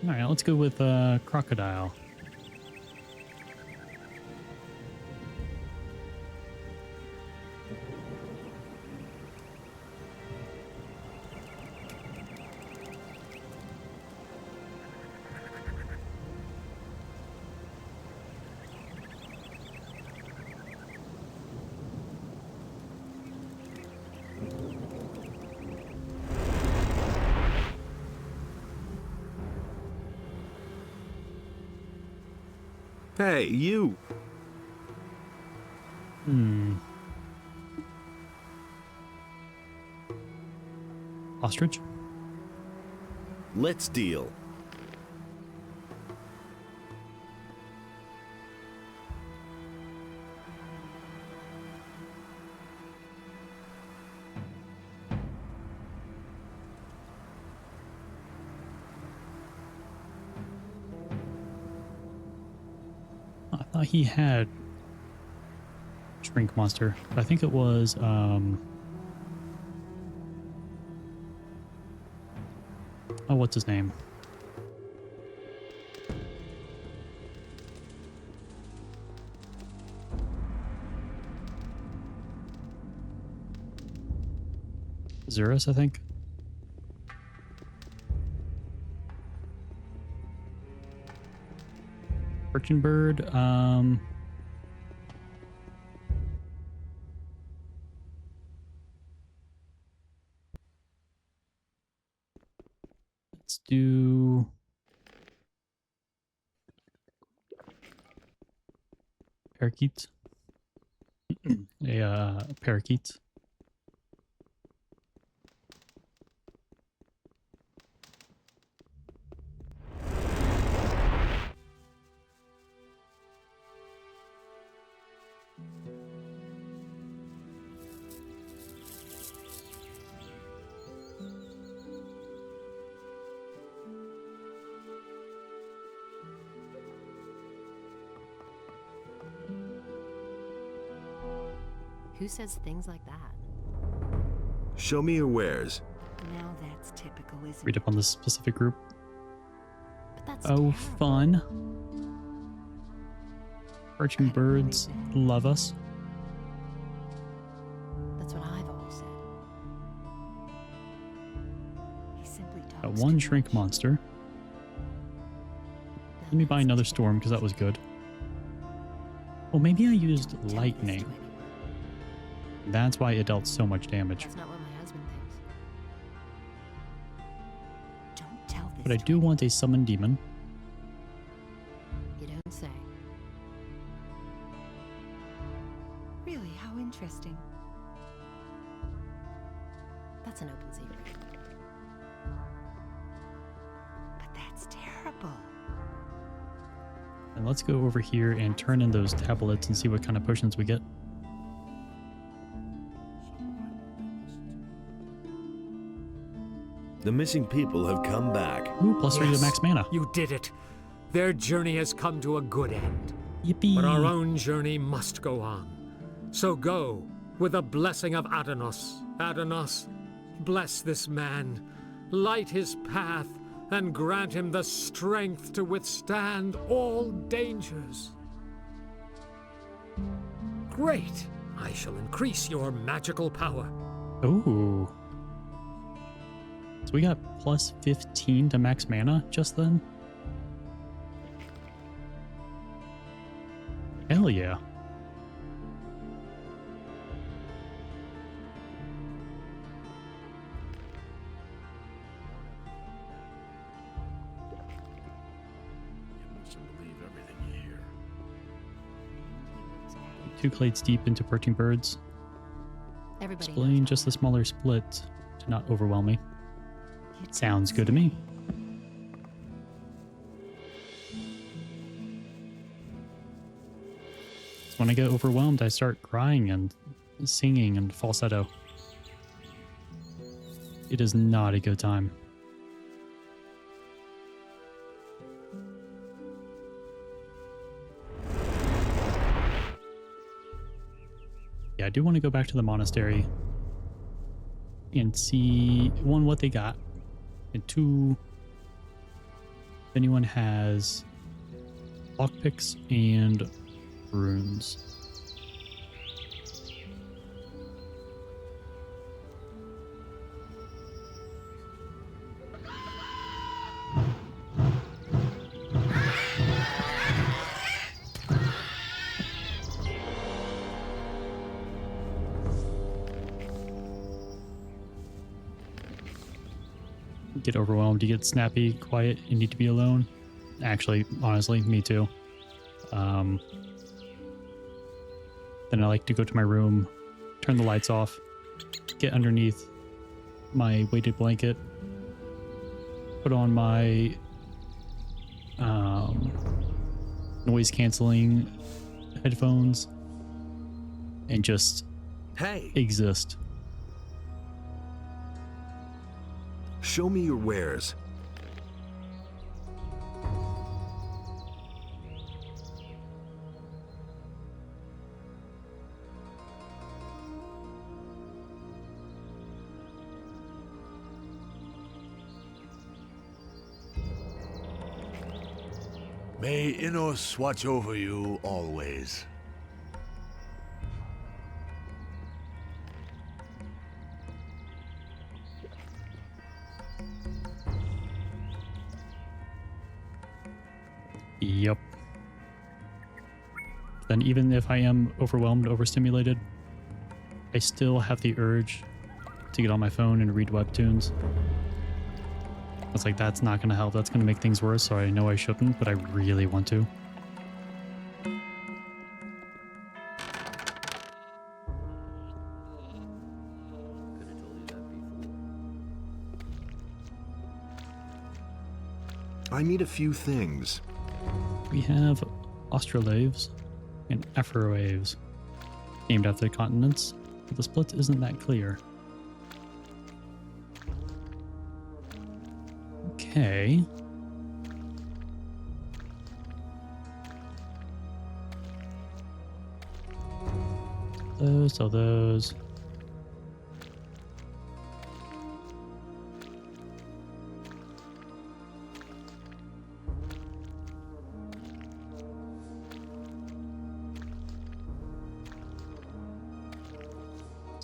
All right, let's go with crocodile. Hey, you! Ostrich? Let's deal. I thought he had Shrink Monster. I think it was, oh, what's his name? Zerus, I think. Birchen bird, let's do parakeet. Parakeet. Who says things like that? Show me your wares. Now that's typical, isn't Read it? up on this specific group. But that's Oh, terrible. fun. Perching birds love us. That's what I've always said. He simply Got talks one too shrink much. monster. Let me buy another storm because that was good. Oh, maybe I used lightning. That's why it dealt so much damage. That's not what my husband thinks. Don't tell this But I to do want a summon demon. You don't say. Really, how interesting. That's an open secret. But that's terrible. And let's go over here and turn in those tablets and see what kind of potions we get. The missing people have come back. Ooh, plus 3 to max mana. You did it. Their journey has come to a good end. Yippee! But our own journey must go on. So go, with the blessing of Adonis. Adonis, bless this man, light his path, and grant him the strength to withstand all dangers. Great! I shall increase your magical power. Ooh. So we got plus 15 to max mana just then? Hell yeah. Two clades deep into perching birds. Everybody Explain just a smaller split to not overwhelm me. Sounds good to me. So when I get overwhelmed, I start crying and singing and falsetto. it is not a good time. Yeah, I do want to go back to the monastery and see, one, what they got, and two, if anyone has lockpicks and runes. Get overwhelmed, you get snappy, quiet, you need to be alone. Actually, honestly, me too. Then I like to go to my room, turn the lights off, get underneath my weighted blanket, put on my noise canceling headphones, and just exist. Show me your wares. May Innos watch over you always. Yep. Then even if I am overwhelmed, overstimulated, I still have the urge to get on my phone and read webtoons. It's like, that's not going to help. That's going to make things worse, so I know I shouldn't, but I really want to. I need a few things. We have Australaves and Afroaves, named after the continents, but the split isn't that clear. Okay. Those.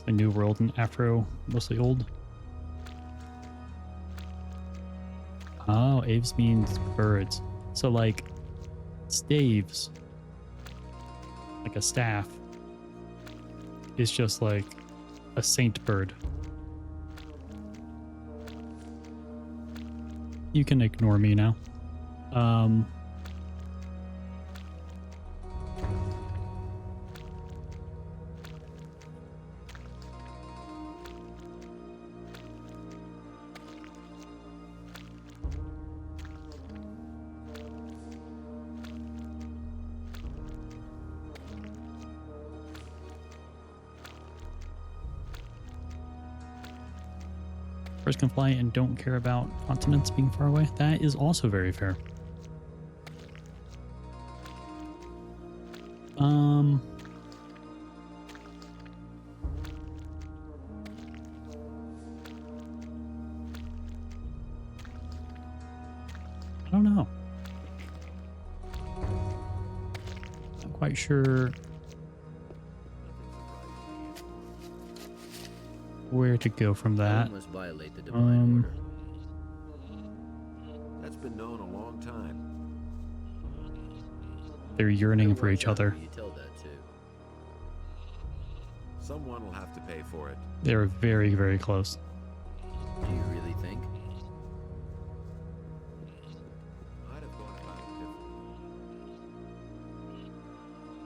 A New World and Afro, mostly old. Oh, aves means birds. So like staves, like a staff, is just like a saint bird. You can ignore me now. Birds can fly and don't care about continents being far away. That is also very fair. I don't know. Not quite sure where to go from that. Must violate the divine order. That's been known a long time. They're yearning for each other. You tell that too. Someone will have to pay for it. They're very, very close. Do you really think? I'd have gone about it differently.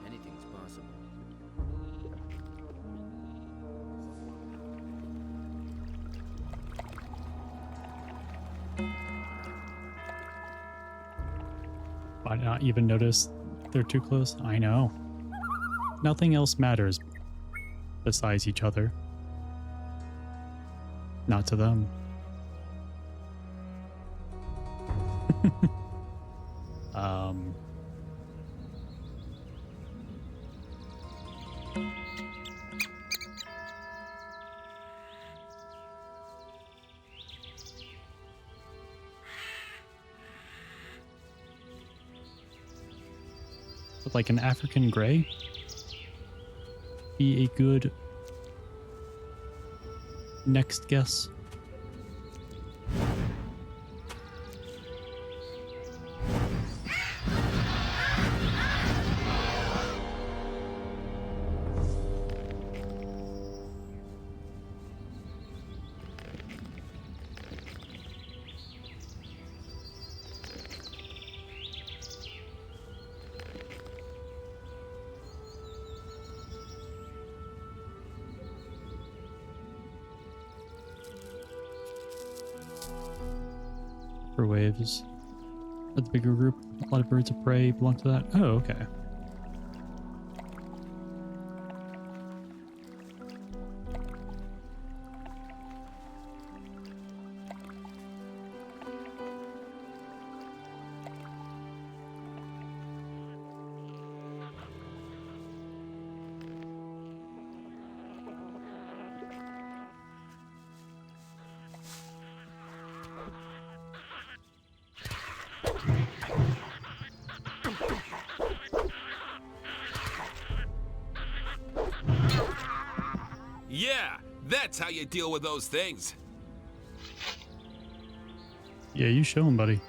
Anything's possible. I not even notice they're too close. I know. Nothing else matters besides each other. Not to them. um. Would like an African gray be a good next guess? Waves are the bigger group. A lot of birds of prey belong to that. Oh, okay. Yeah, that's how you deal with those things. Yeah, you show him, buddy.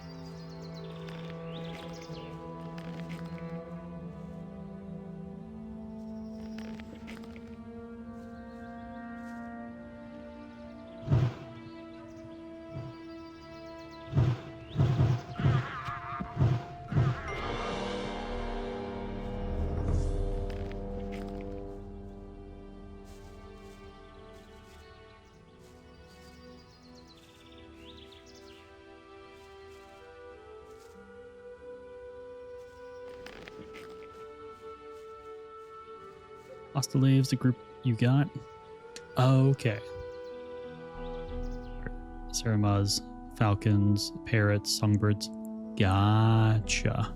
Lost the Laves, the group you got. Okay. Saramas, falcons, parrots, songbirds. Gotcha.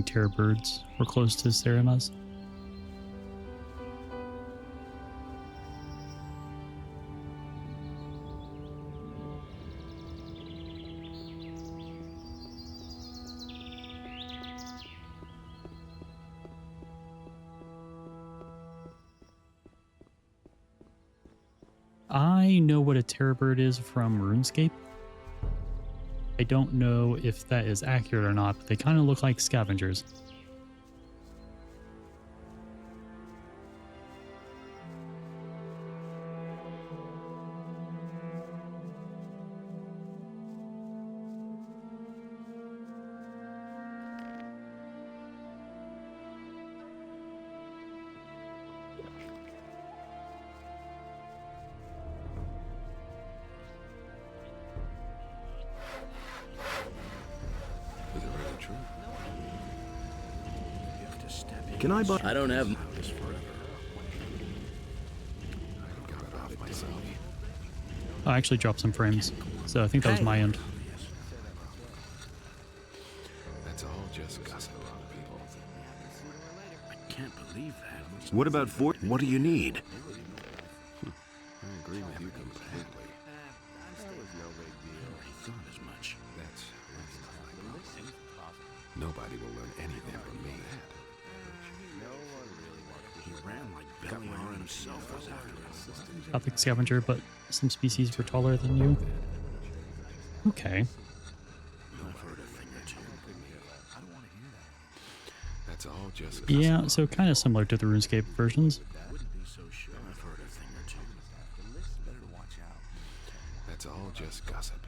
Terror birds were close to Saramas. I know what a terror bird is from RuneScape. I don't know if that is accurate or not, but they kind of look like scavengers. Can I buy? I don't have. I actually dropped some frames, so I think that was my end. That's all just gossip, people. I can't believe that. What about Fort? What do you need? I agree with you completely. That was no big deal. I thought as much. That's nobody will learn anything from me. He ran like Beliar himself was after him. Gothic scavenger, but some species were taller than you. Okay. I've heard a thing or two. I don't want to hear that. That's all just gossip. Yeah, so kind of similar to the RuneScape versions. Wouldn't be so sure. I've heard a thing or two. Better to watch out. That's all just gossip.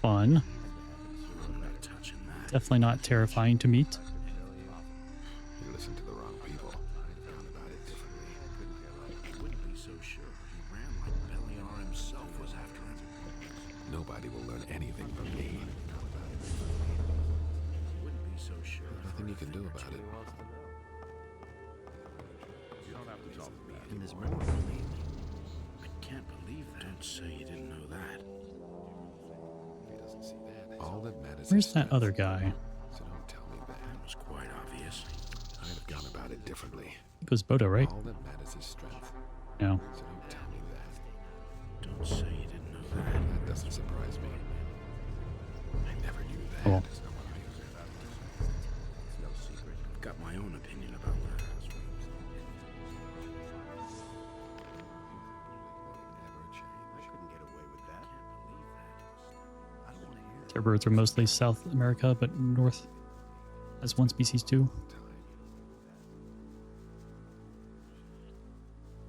Fun. I'm not touching that. Definitely not terrifying to meet. You listen to the wrong people. I thought about it differently. Wouldn't be so sure. He ran like Beliar himself was after him. Nobody will learn anything from me. Wouldn't be so sure. Nothing you can do about it. In this room, I can't believe that. Don't say you didn't know that. All that matters Where's is that other guy? So don't tell me that. That was quite obvious. I'd have gone about it differently. It was Bodo, right? All that matters is strength. No. So don't tell me that. Don't say you didn't know that. That doesn't surprise me. I never knew that. Oh. It's No secret. I've got my own opinion about that. Birds are mostly South America, but North has one species too.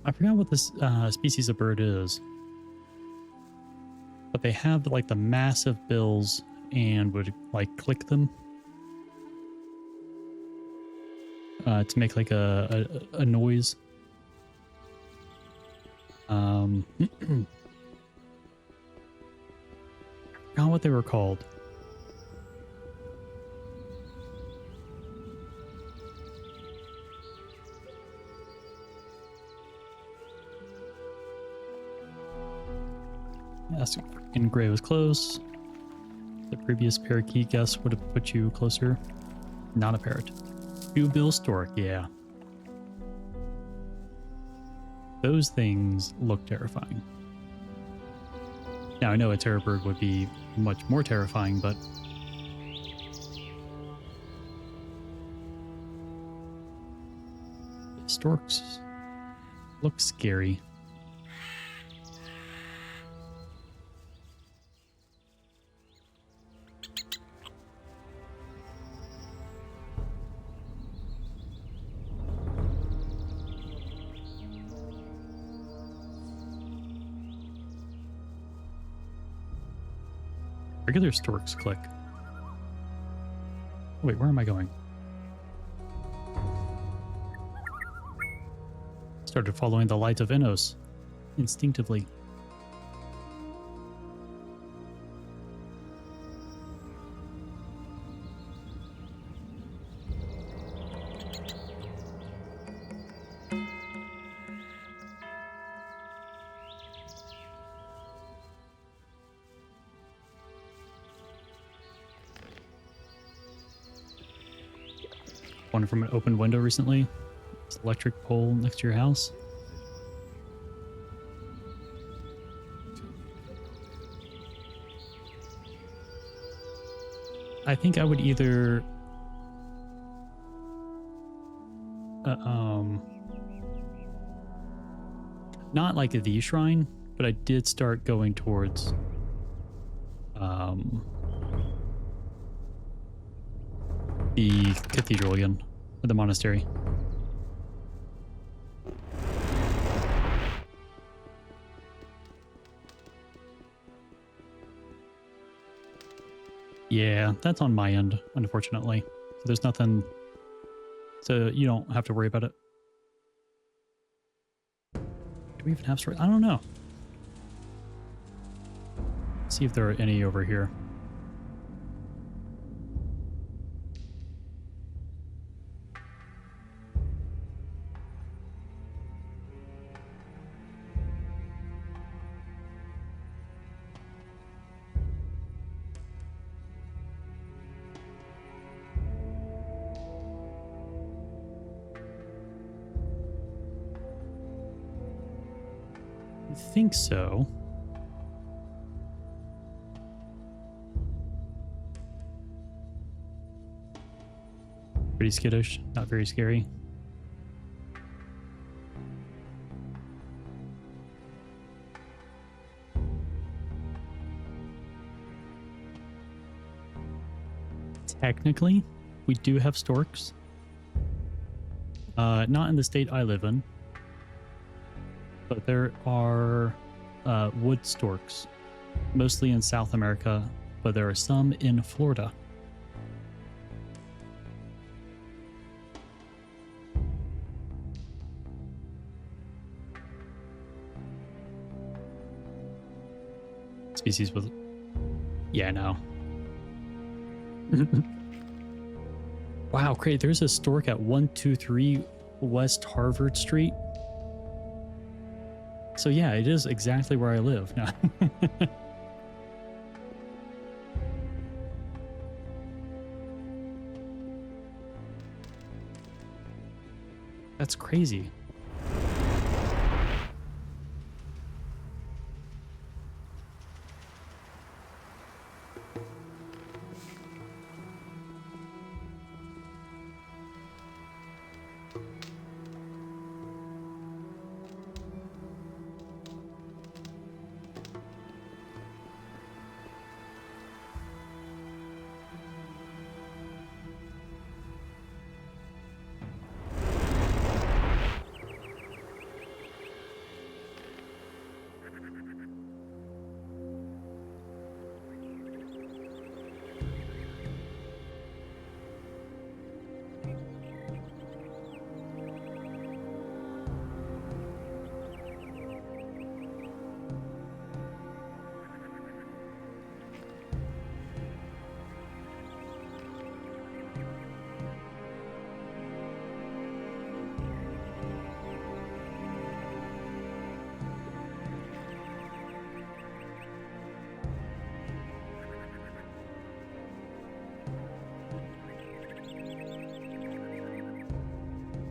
I forgot what this species of bird is, but they have like the massive bills and would like click them to make like a noise. I forgot what they were called. Yes, and Gray was close. The previous parakeet guess would have put you closer. Not a parrot. Two-bill stork, yeah. Those things look terrifying. Now, I know a terror bird would be much more terrifying, but storks look scary. Regular storks click. Wait, where am I going? Started following the light of Enos instinctively. One from an open window recently. This electric pole next to your house. I think I would either not like the shrine, but I did start going towards the cathedral again, or the monastery. Yeah, that's on my end, unfortunately. So there's nothing, so you don't have to worry about it. Do we even have stories? I don't know. See if there are any over here. I think so. Pretty skittish, not very scary. Technically, we do have storks. Not in the state I live in. But there are wood storks, mostly in South America, but there are some in Florida. Species with... Yeah, no. Wow, great. There's a stork at 123 West Harvard Street. So yeah, it is exactly where I live now. That's crazy.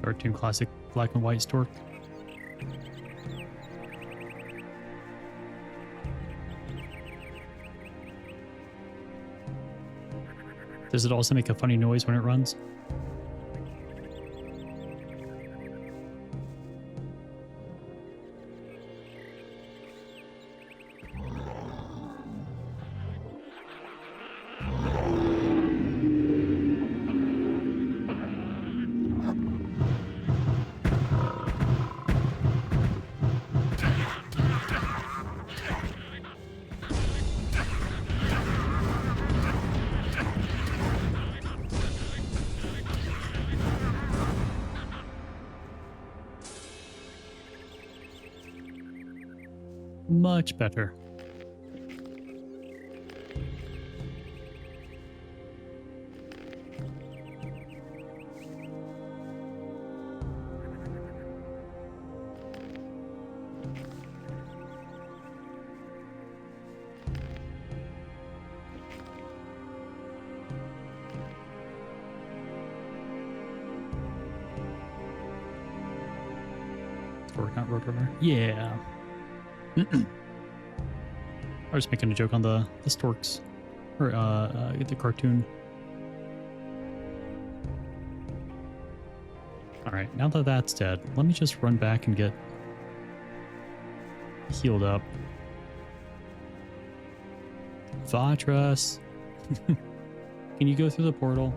Cartoon classic black and white stork. Does it also make a funny noise when it runs? Much better. Stork, not Roadrunner. Yeah. I was making a joke on the storks, or the cartoon. All right, now that that's dead, let me just run back and get healed up. Vatras, can you go through the portal?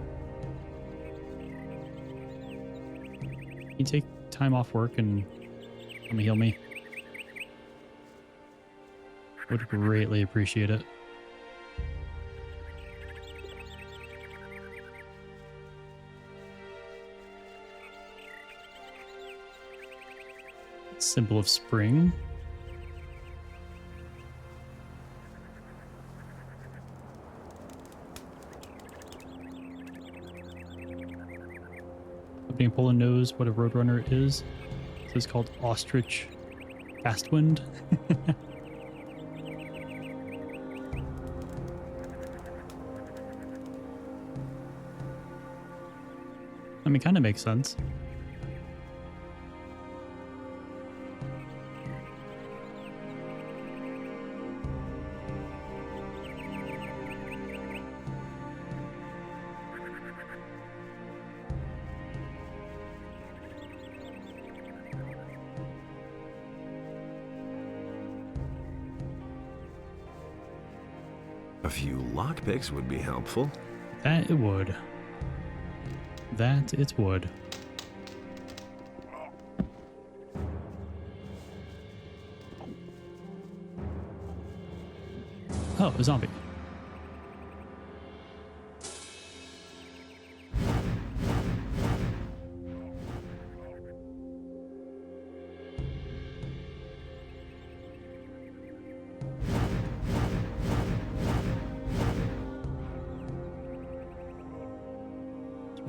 Can you take time off work and come heal me? Would greatly appreciate it. Symbol of spring. Opening Poland knows what a Roadrunner is. So it's called Ostrich Fastwind. I mean, kind of makes sense. A few lockpicks would be helpful. That it would. That it would. Oh, a zombie.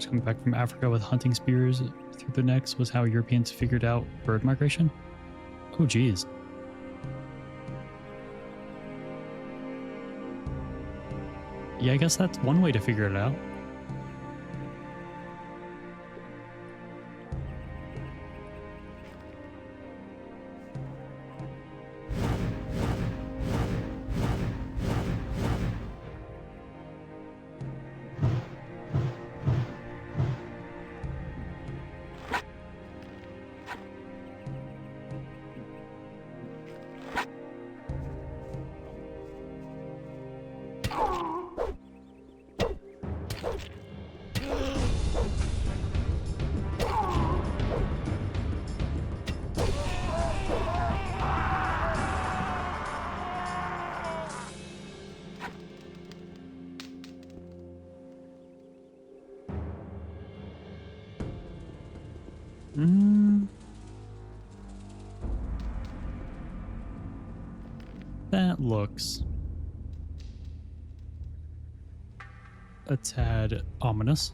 Coming back from Africa with hunting spears through the necks was how Europeans figured out bird migration. Oh, geez. Yeah, I guess that's one way to figure it out. That looks a tad ominous.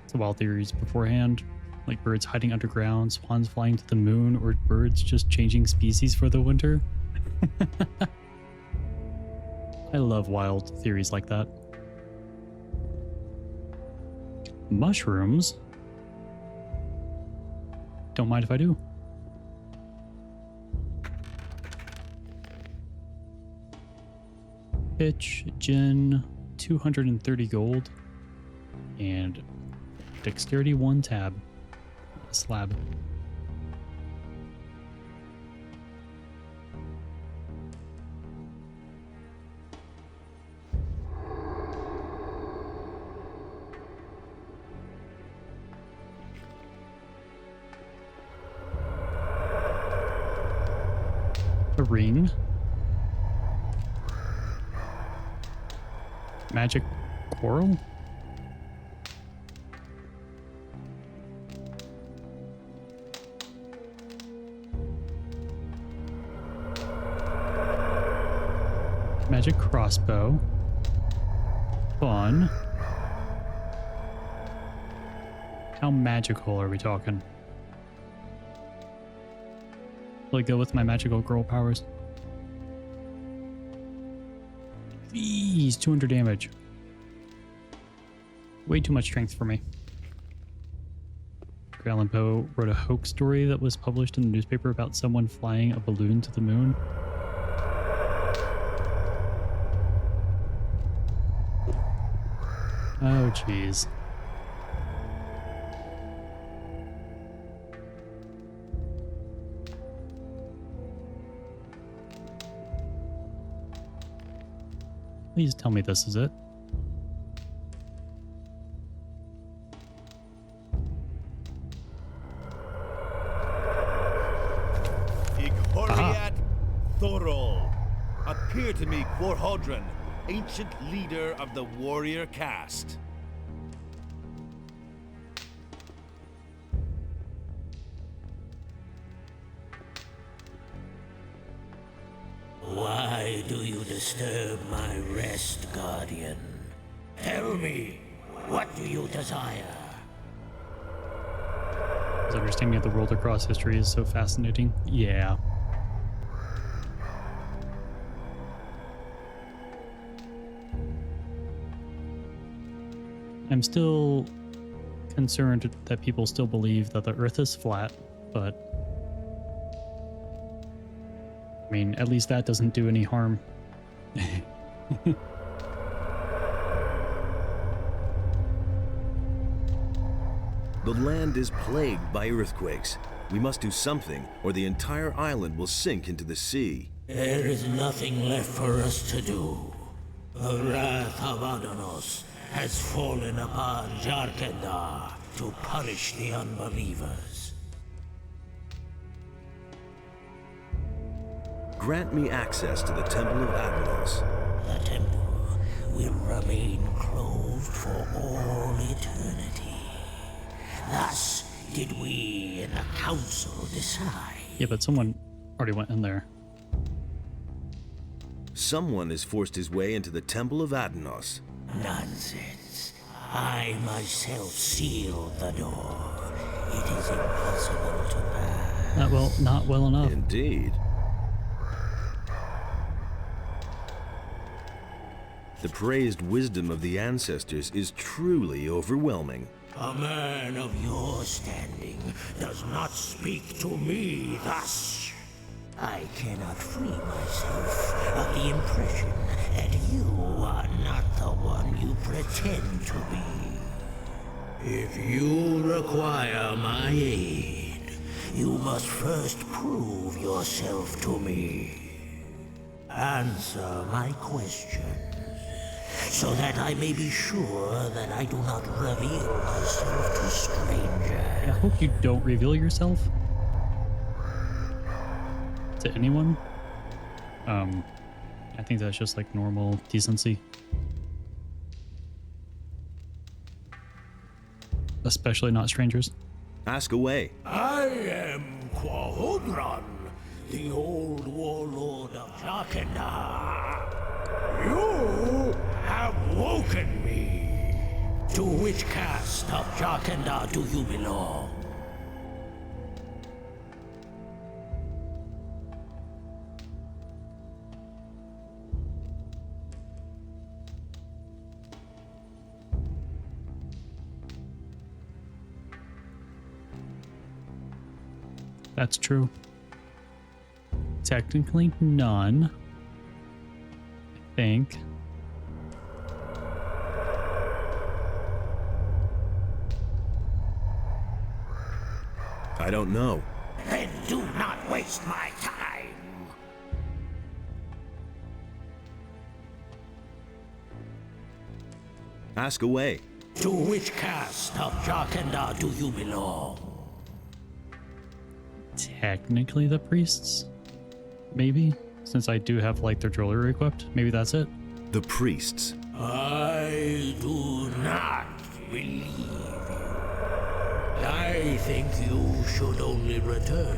So wild theories beforehand, like birds hiding underground, swans flying to the moon, or birds just changing species for the winter. I love wild theories like that. Mushrooms? Don't mind if I do. Pitch, gin, 230 gold, and dexterity 1 tab. Slab. A ring. Magic coral? Magic crossbow. Fun. How magical are we talking? Will I go with my magical girl powers? Jeez, 200 damage. Way too much strength for me. Edgar Allan Poe wrote a hoax story that was published in the newspaper about someone flying a balloon to the moon. Oh, jeez. Please tell me this is it. Igoriat Thorol. Appear to me, Quarhodran, ancient leader of the warrior caste. Why do you disturb my rest, Guardian? Tell me, what do you desire? His understanding of the world across history is so fascinating. Yeah. I'm still concerned that people still believe that the Earth is flat, but I mean, at least that doesn't do any harm. The land is plagued by earthquakes. We must do something, or the entire island will sink into the sea. There is nothing left for us to do. The wrath of Adanos has fallen upon Jarkendar to punish the unbelievers. Grant me access to the Temple of Adanos. The temple will remain closed for all eternity. Thus did we in the council decide. Yeah, but someone already went in there. Someone has forced his way into the Temple of Adanos. Nonsense. I myself sealed the door. It is impossible to pass. Not well enough. Indeed. The praised wisdom of the ancestors is truly overwhelming. A man of your standing does not speak to me thus. I cannot free myself of the impression that you are not the one you pretend to be. If you require my aid, you must first prove yourself to me. Answer my questions, so that I may be sure that I do not reveal myself to strangers. I hope you don't reveal yourself to anyone. I think that's just like normal decency. Especially not strangers. Ask away. I am Quahodron, the old warlord of Jarkandar. You have woken me. To which caste of Jarkandar do you belong? That's true. Technically none. I think. I don't know. Then do not waste my time. Ask away. To which caste of Jarkandar do you belong? Technically the priests. Maybe. Since I do have like their jewelry equipped. Maybe that's it. The priests. I do not believe you. I think you should only return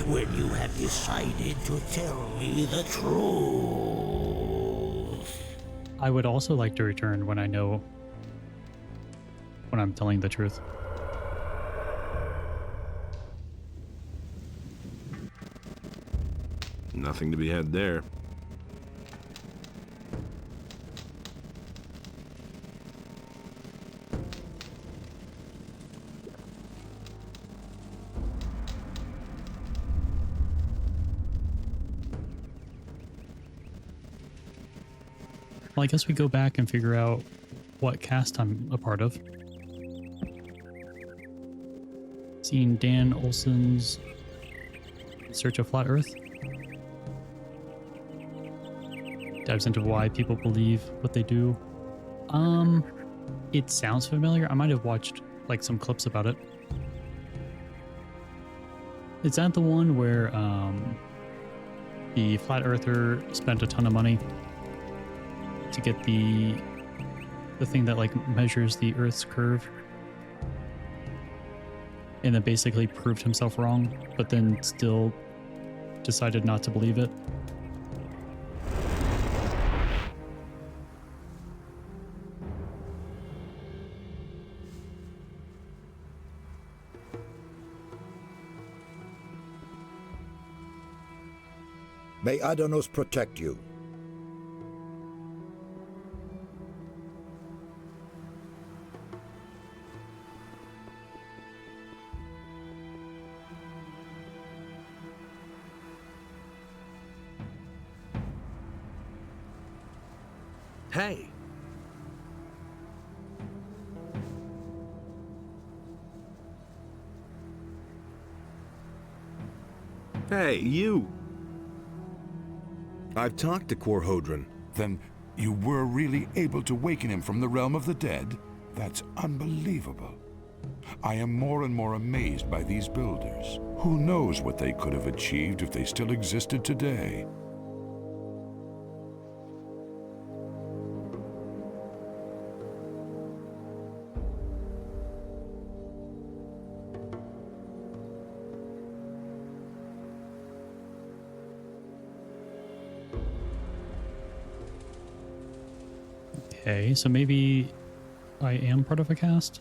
when you have decided to tell me the truth. I would also like to return when I know when I'm telling the truth. Nothing to be had there. Well, I guess we go back and figure out what cast I'm a part of. Seeing Dan Olson's In Search of Flat Earth. Dives into why people believe what they do. It sounds familiar. I might have watched like some clips about it. Is that the one where the flat earther spent a ton of money to get the thing that like measures the Earth's curve, and then basically proved himself wrong, but then still decided not to believe it? May Adanos protect you. Hey! Hey, you! I've talked to Quahodron. Then you were really able to waken him from the realm of the dead? That's unbelievable. I am more and more amazed by these builders. Who knows what they could have achieved if they still existed today? Okay, so maybe I am part of a cast?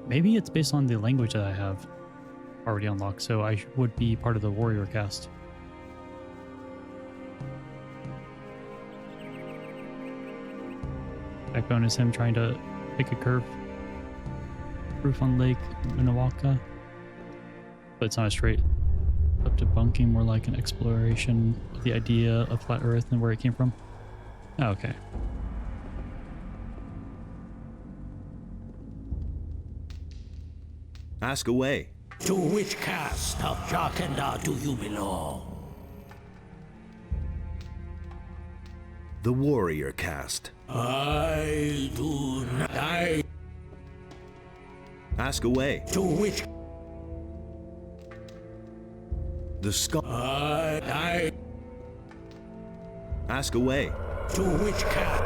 Maybe it's based on the language that I have already unlocked, so I would be part of the warrior caste. Backbone is him trying to pick a curve. Roof on Lake Minnewaca. But it's not a straight up debunking, more like an exploration of the idea of flat Earth and where it came from. Oh, okay. Ask away. To which caste of Jarkandar do you belong? The warrior caste. I do not. Ask away. To which? The skull. I. Ask away. To which caste?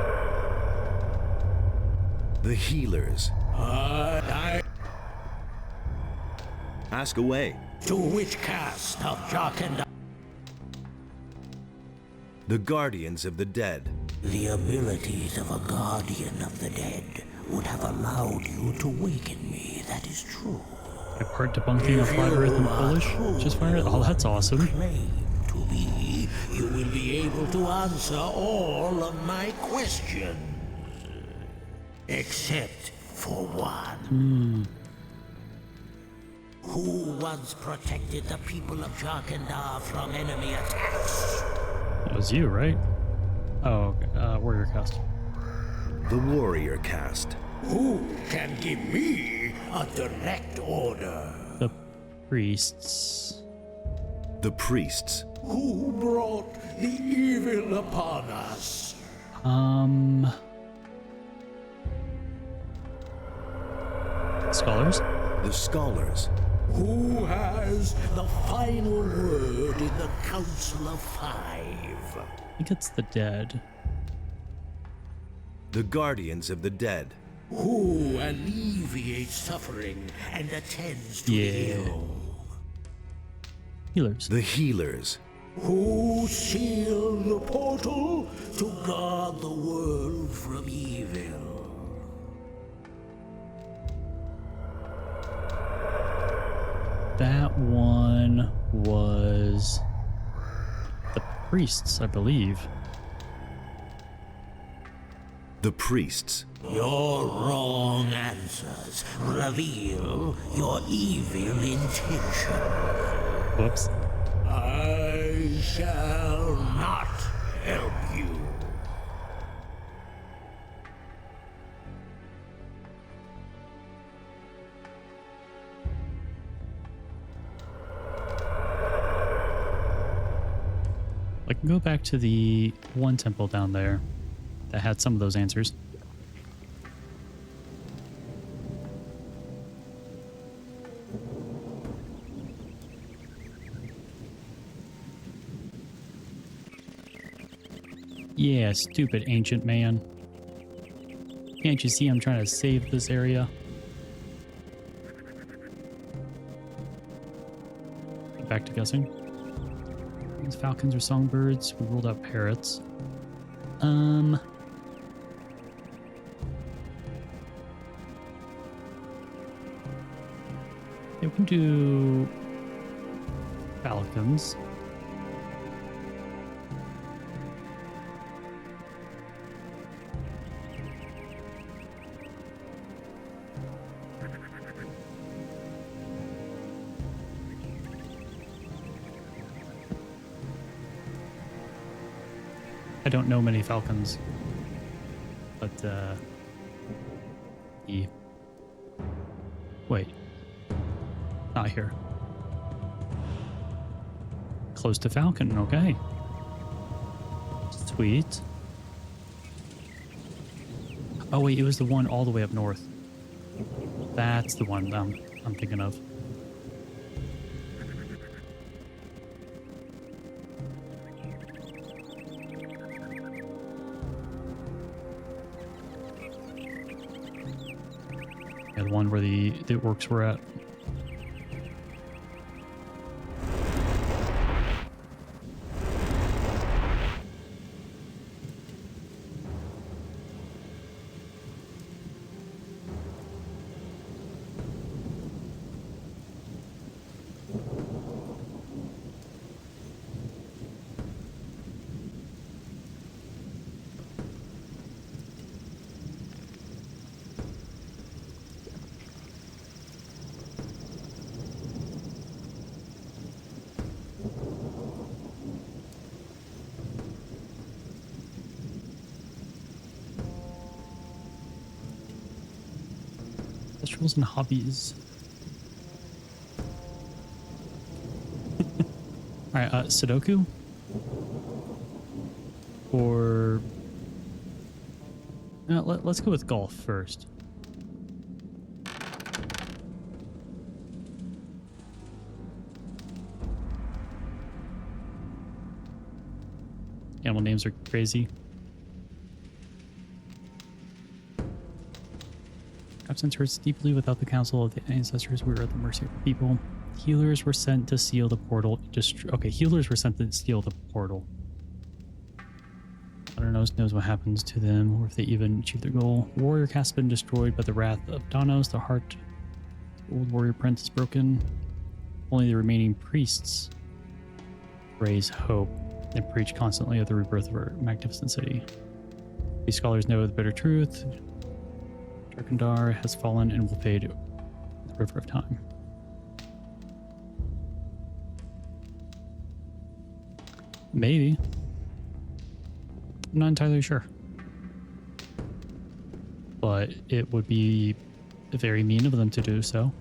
The healers. Ask away. To which caste of Jarkandar? The guardians of the dead. The abilities of a guardian of the dead would have allowed you to waken me, that is true. I part debunking of flat Earth and Polish. Just find it. Oh, that's awesome. Claim to be, you will be able to answer all of my questions. Except for one. Who once protected the people of Jarkandar from enemy attacks? That was you, right? Oh, okay. Warrior caste. The warrior caste. Who can give me a direct order? The priests. The priests. Who brought the evil upon us? Scholars? The scholars. Who has the final word in the Council of Five? I think it's the dead. The guardians of the dead. Who alleviates suffering and attends to the ill? Healers. The healers. Who seal the portal to guard the world from evil? That one was the priests, I believe. The priests. Your wrong answers reveal your evil intention. Whoops. I shall not help you. I can go back to the one temple down there that had some of those answers. Yeah, stupid ancient man. Can't you see I'm trying to save this area? Back to guessing. These falcons are songbirds. We ruled out parrots. Yeah, we can do falcons. I don't know many falcons, but yeah. Wait, not here. Close to falcon, okay. Sweet. Oh wait, it was the one all the way up north. That's the one I'm thinking of. Yeah, the one where the orcs were at. Nostrils and hobbies. Alright, Sudoku? Or... No, let's go with golf first. Animal names are crazy. Absence hurts deeply. Without the counsel of the ancestors, we were at the mercy of the people. Healers were sent to seal the portal. Okay, healers were sent to seal the portal. I don't know knows what happens to them or if they even achieve their goal. Warrior caste has been destroyed by the wrath of Danos. The heart of the old warrior prince is broken. Only the remaining priests raise hope and preach constantly of the rebirth of our magnificent city. These scholars know the bitter truth. Darkandar has fallen and will fade in the river of time. Maybe. I'm not entirely sure. But it would be very mean of them to do so.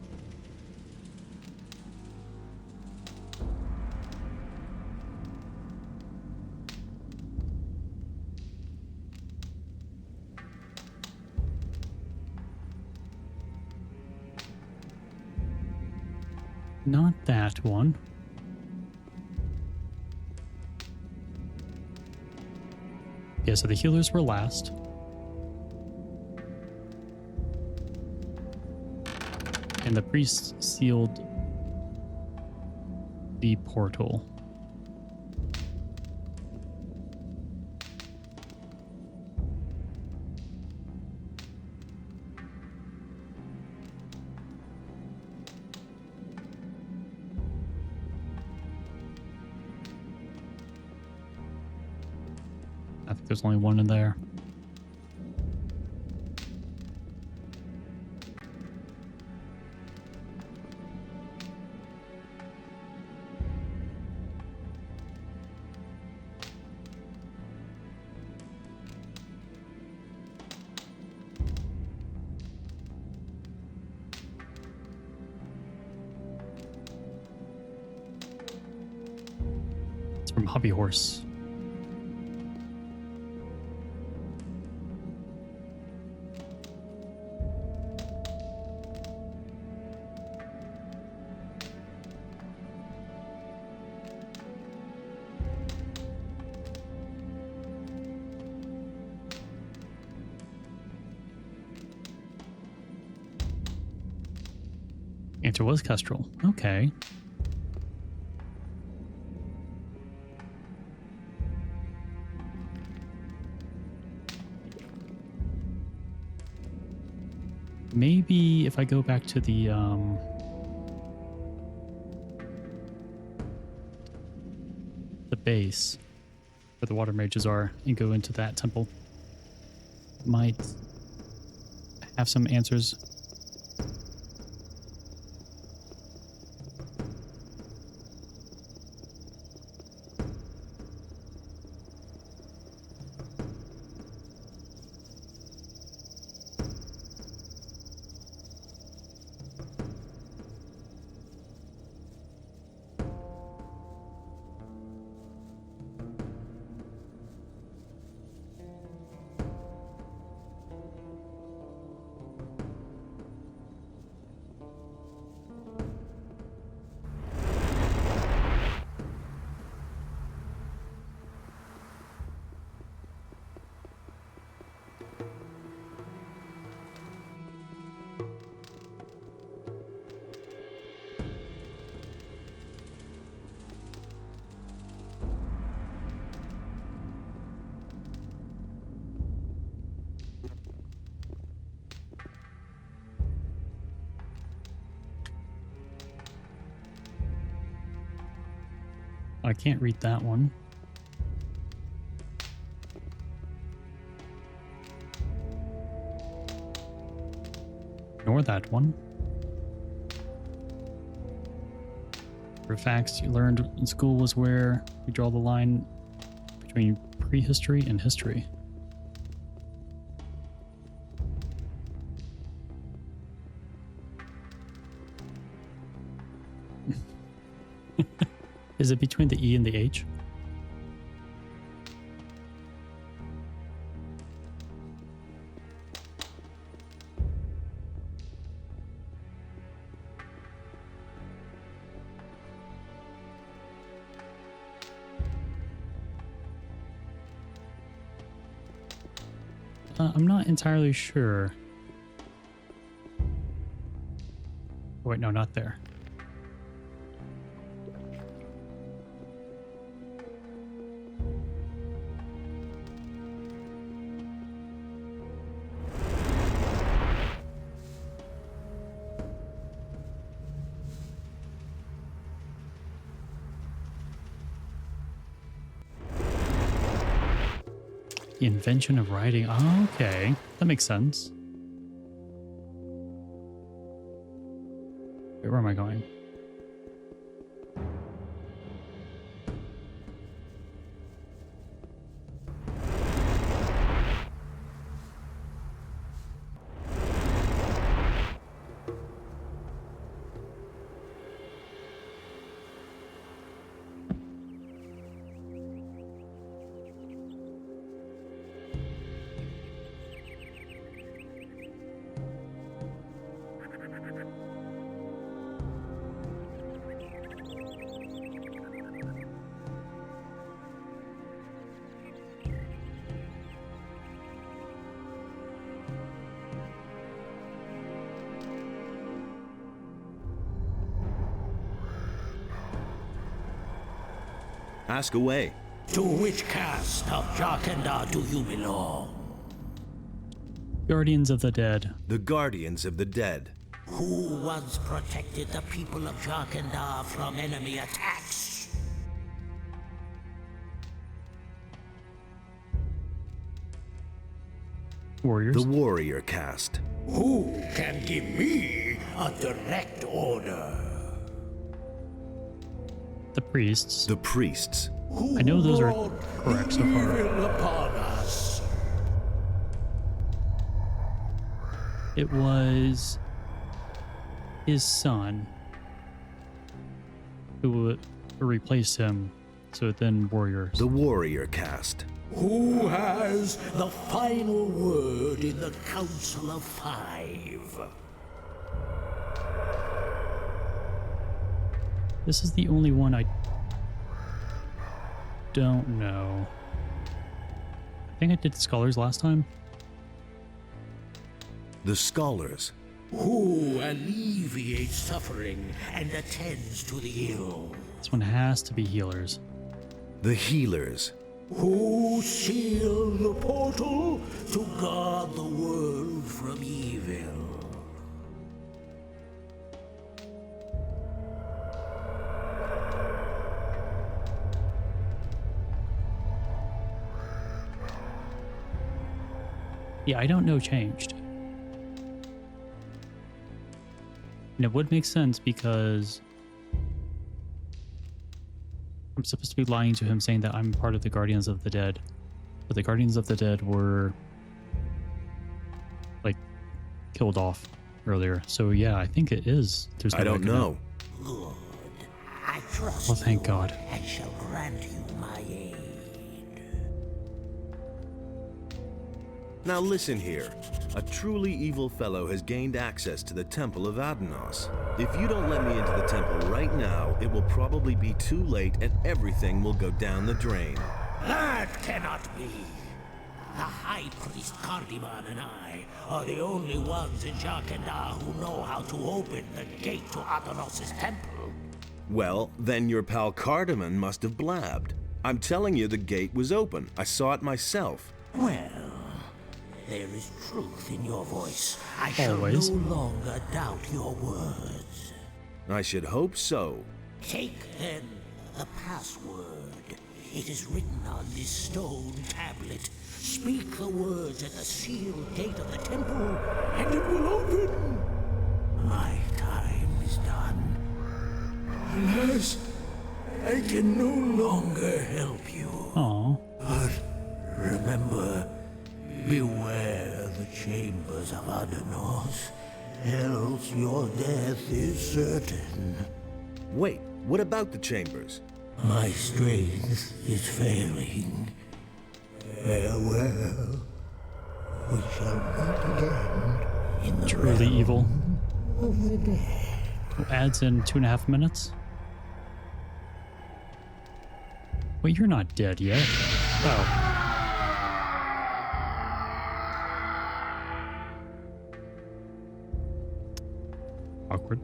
Not that one. Yeah, so the healers were last. And the priests sealed the portal. I think there's only one in there. It's from Hobby Horse. Answer was Kestrel. Okay. Maybe if I go back to the base where the water mages are and go into that temple, might have some answers. I can't read that one. Nor that one. Facts you learned in school was where we draw the line between prehistory and history. Is it between the E and the H? I'm not entirely sure. Oh, wait, no, not there. The invention of writing. Oh, okay. That makes sense. Wait, where am I going? Ask away. To which caste of Jarkandar do you belong? Guardians of the Dead. The Guardians of the Dead. Who once protected the people of Jarkandar from enemy attacks? Warriors. The Warrior caste. Who can give me a direct order? The priests. The priests. I know those are correct so far. Upon us. It was his son who replaced him. So then warriors. The Warrior caste. Who has the final word in the Council of Five? This is the only one I don't know. I think I did scholars last time. The Scholars. Who alleviates suffering and attends to the ill? This one has to be healers. The Healers. Who seal the portal to guard the world from evil? Yeah, I don't know changed. And it would make sense because I'm supposed to be lying to him saying that I'm part of the Guardians of the Dead. But the Guardians of the Dead were like killed off earlier. So yeah, I think it is. There's no I don't know. Good. I trust Well, thank God. and shall grant you my aid. Now listen here. A truly evil fellow has gained access to the Temple of Adanos. If you don't let me into the temple right now, it will probably be too late and everything will go down the drain. That cannot be. The High Priest Cardiman and I are the only ones in Jarkandar who know how to open the gate to Adanos' temple. Well, then your pal Cardiman must have blabbed. I'm telling you the gate was open. I saw it myself. Well, there is truth in your voice. I shall Always. no longer doubt your words. I should hope so. Take, then, the password. It is written on this stone tablet. Speak the words at the sealed gate of the temple, and it will open. My time is done. Unless I can no longer help you. Aw. But remember, beware the chambers of Adanos, else your death is certain. Wait, what about the chambers? My strength is failing. Farewell. We shall meet again in the Truly evil. of the dead. Adds in 2.5 minutes. Wait, you're not dead yet. Oh. Awkward.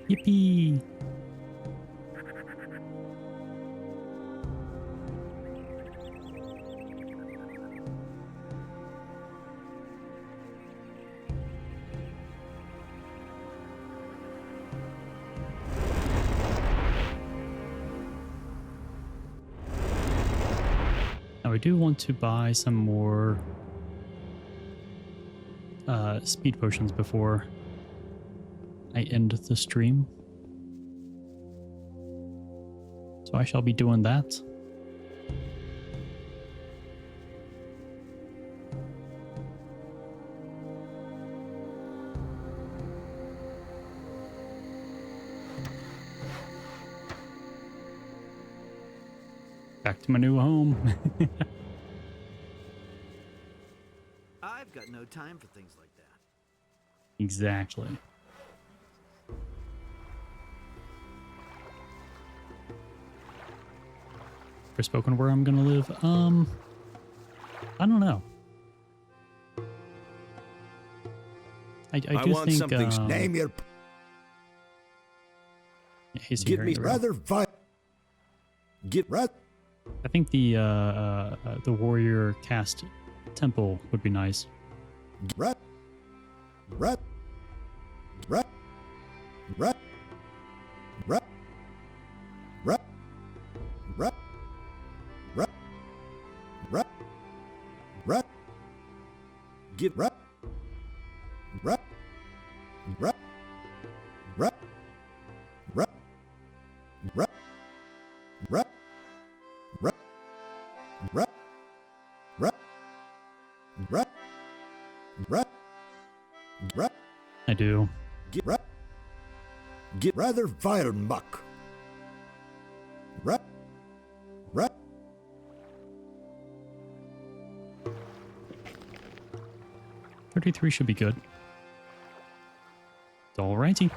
Yippee! Now I do want to buy some more speed potions before I end the stream. So I shall be doing that. Back to my new home. I've got no time for things like that. Exactly. Spoken where I'm gonna live. I don't know. I do want think something. Name your. Yeah, he's Get me hearing it rather vi. Get rat. I think the warrior cast temple would be nice. Rat. Rat. Rat. Rat. Rat. Rat. Rat. Rat. Rat. Rat. Get rat. Rat. Rat. Rat. Rat. Rat. Rat. Rat. Rat. Rat. Rat. Rat. Rat. I do. Get rat. Get rather vile muck. Rat. Rat. 33 should be good. Alrighty.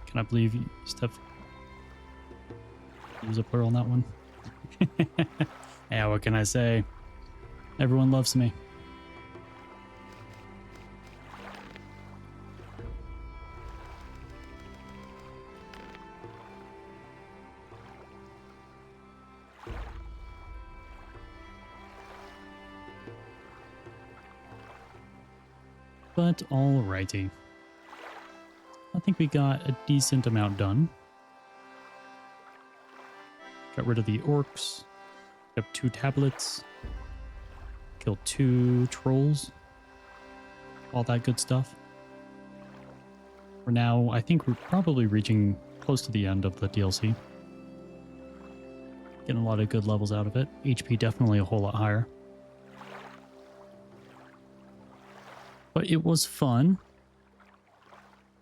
Can I believe you, Steph? Use a plural on that one. Yeah, what can I say? Everyone loves me. But alrighty. I think we got a decent amount done. Got rid of the orcs. Got 2 tablets. Killed 2 trolls. All that good stuff. For now, I think we're probably reaching close to the end of the DLC. Getting a lot of good levels out of it. HP definitely a whole lot higher. But it was fun.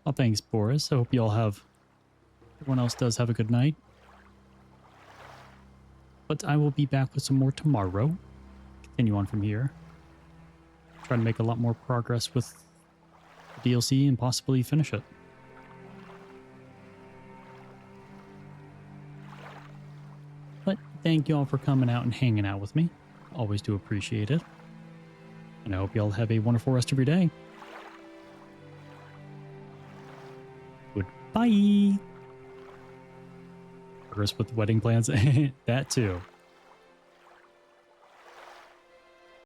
Oh, thanks, Boris. I hope you all have... Everyone else does have a good night. But I will be back with some more tomorrow. Continue on from here. Try to make a lot more progress with the DLC and possibly finish it. But thank you all for coming out and hanging out with me. Always do appreciate it. And I hope you all have a wonderful rest of your day. Goodbye. Progress with wedding plans. That too.